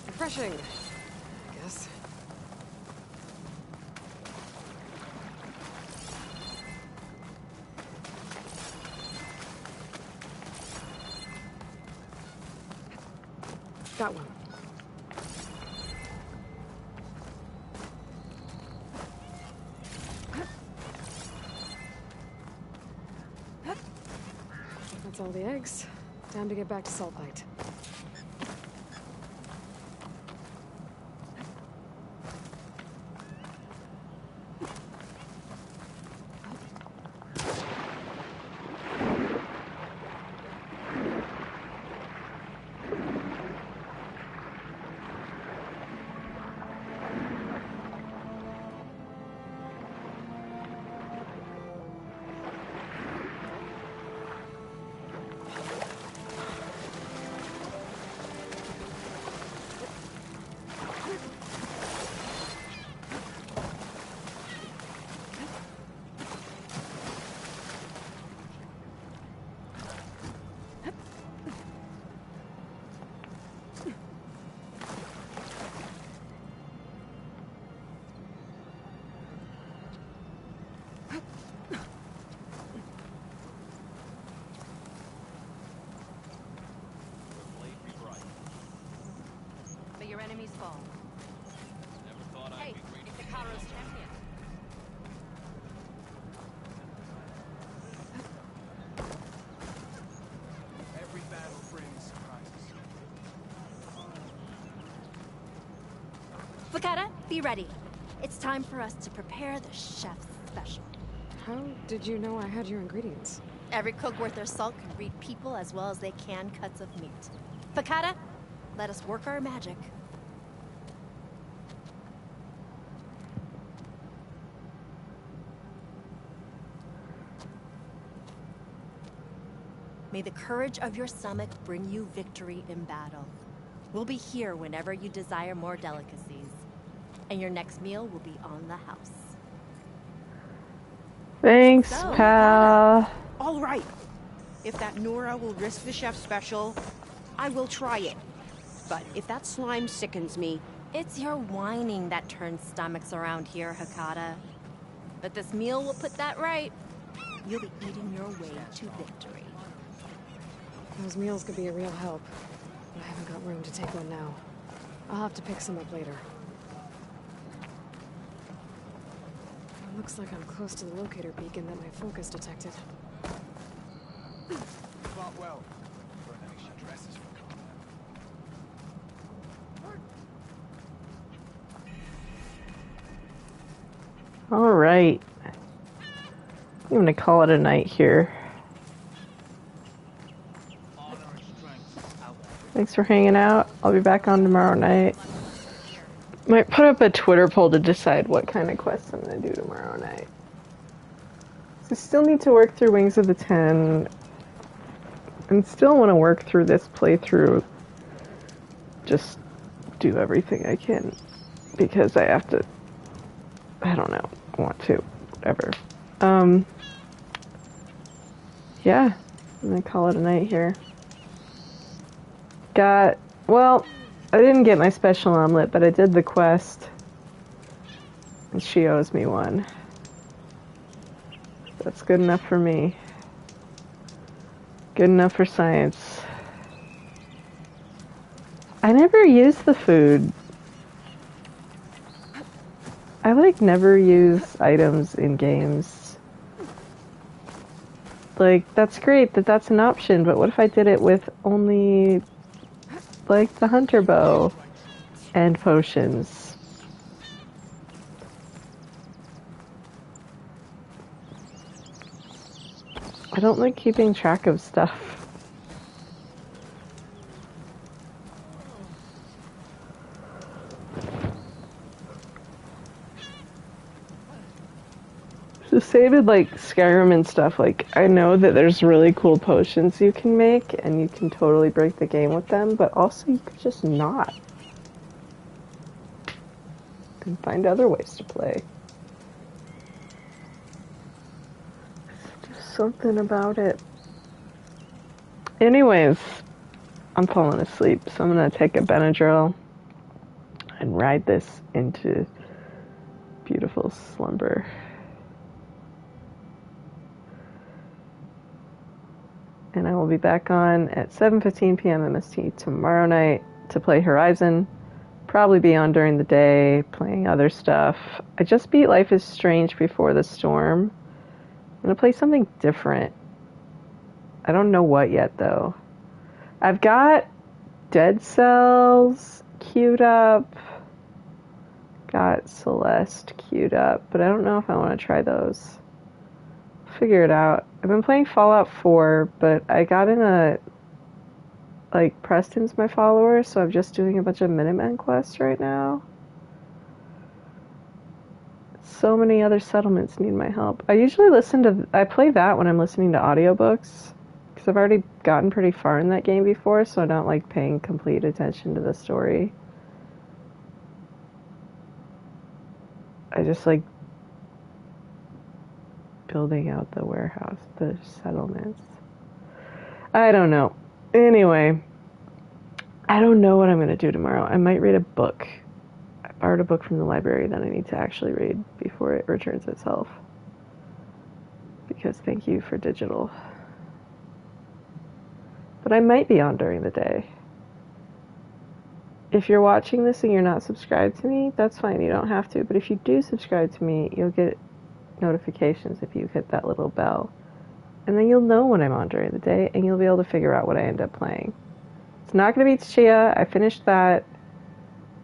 Speaker 4: Refreshing, I guess. Got one. That's all the eggs. Time to get back to Saltlight.
Speaker 19: But your enemies fall.
Speaker 11: Never thought I'd be great.
Speaker 19: It's the Karo's champion.
Speaker 12: Every battle brings surprises.
Speaker 19: Fakata, be ready. It's time for us to prepare the chef's special.
Speaker 4: How did you know I had your ingredients?
Speaker 19: Every cook worth their salt can read people as well as they can cuts of meat. Fakata, let us work our magic. May the courage of your stomach bring you victory in battle. We'll be here whenever you desire more delicacies. And your next meal will be on the house.
Speaker 1: Thanks,
Speaker 20: So,
Speaker 1: pal.
Speaker 20: All right. If that Nora will risk the chef special, I will try it. But if that slime sickens me...
Speaker 19: It's your whining that turns stomachs around here, Hakata. But this meal will put that right. You'll be eating your way to victory.
Speaker 4: Those meals could be a real help. I haven't got room to take one now. I'll have to pick some up later. It looks like I'm close to the locator beacon that my focus detected.
Speaker 12: Fought well. Burning she dresses for combat.
Speaker 1: All right. I'm going to call it a night here. Thanks for hanging out. I'll be back on tomorrow night. Might put up a Twitter poll to decide what kind of quests I'm going to do tomorrow night. So I still need to work through Wings of the Ten. And still want to work through this playthrough. Just do everything I can. Because I have to... I don't know. I want to. Whatever. Yeah. I'm going to call it a night here. Well, I didn't get my special omelet, but I did the quest. And she owes me one. That's good enough for me. Good enough for science. I never use the food. I never use items in games. That's great that that's an option, but what if I did it with only the hunter bow and potions? I don't like keeping track of stuff. The same in Skyrim and stuff. I know that there's really cool potions you can make and you can totally break the game with them, but also you could just not. And find other ways to play. Do something about it. Anyways, I'm falling asleep, so I'm gonna take a Benadryl and ride this into beautiful slumber. And I will be back on at 7:15 p.m. MST tomorrow night to play Horizon. Probably be on during the day, playing other stuff. I just beat Life is Strange Before the Storm. I'm gonna play something different. I don't know what yet, though. I've got Dead Cells queued up. Got Celeste queued up, but I don't know if I want to try those. Figure it out. I've been playing Fallout 4, but I got in a... Preston's my follower, so I'm just doing a bunch of Minutemen quests right now. So many other settlements need my help. I usually I play that when I'm listening to audiobooks, because I've already gotten pretty far in that game before, so I don't paying complete attention to the story. I just building out the warehouse, the settlements. I don't know. Anyway, I don't know what I'm going to do tomorrow. I might read a book. I borrowed a book from the library that I need to actually read before it returns itself. Because thank you for digital. But I might be on during the day. If you're watching this and you're not subscribed to me, that's fine. You don't have to. But if you do subscribe to me, you'll get notifications if you hit that little bell. And then you'll know when I'm on during the day, and you'll be able to figure out what I end up playing. It's not going to be Tchia. I finished that.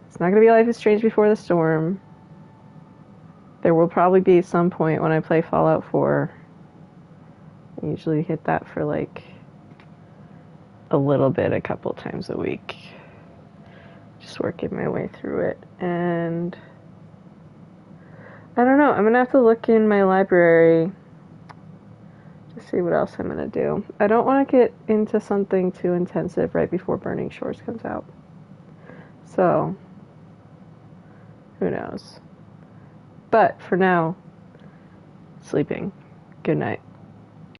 Speaker 1: It's not going to be Life is Strange Before the Storm. There will probably be some point when I play Fallout 4. I usually hit that for a little bit, a couple times a week. Just working my way through it. And I don't know. I'm going to have to look in my library to see what else I'm going to do. I don't want to get into something too intensive right before Burning Shores comes out. So, who knows? But for now, sleeping. Good night.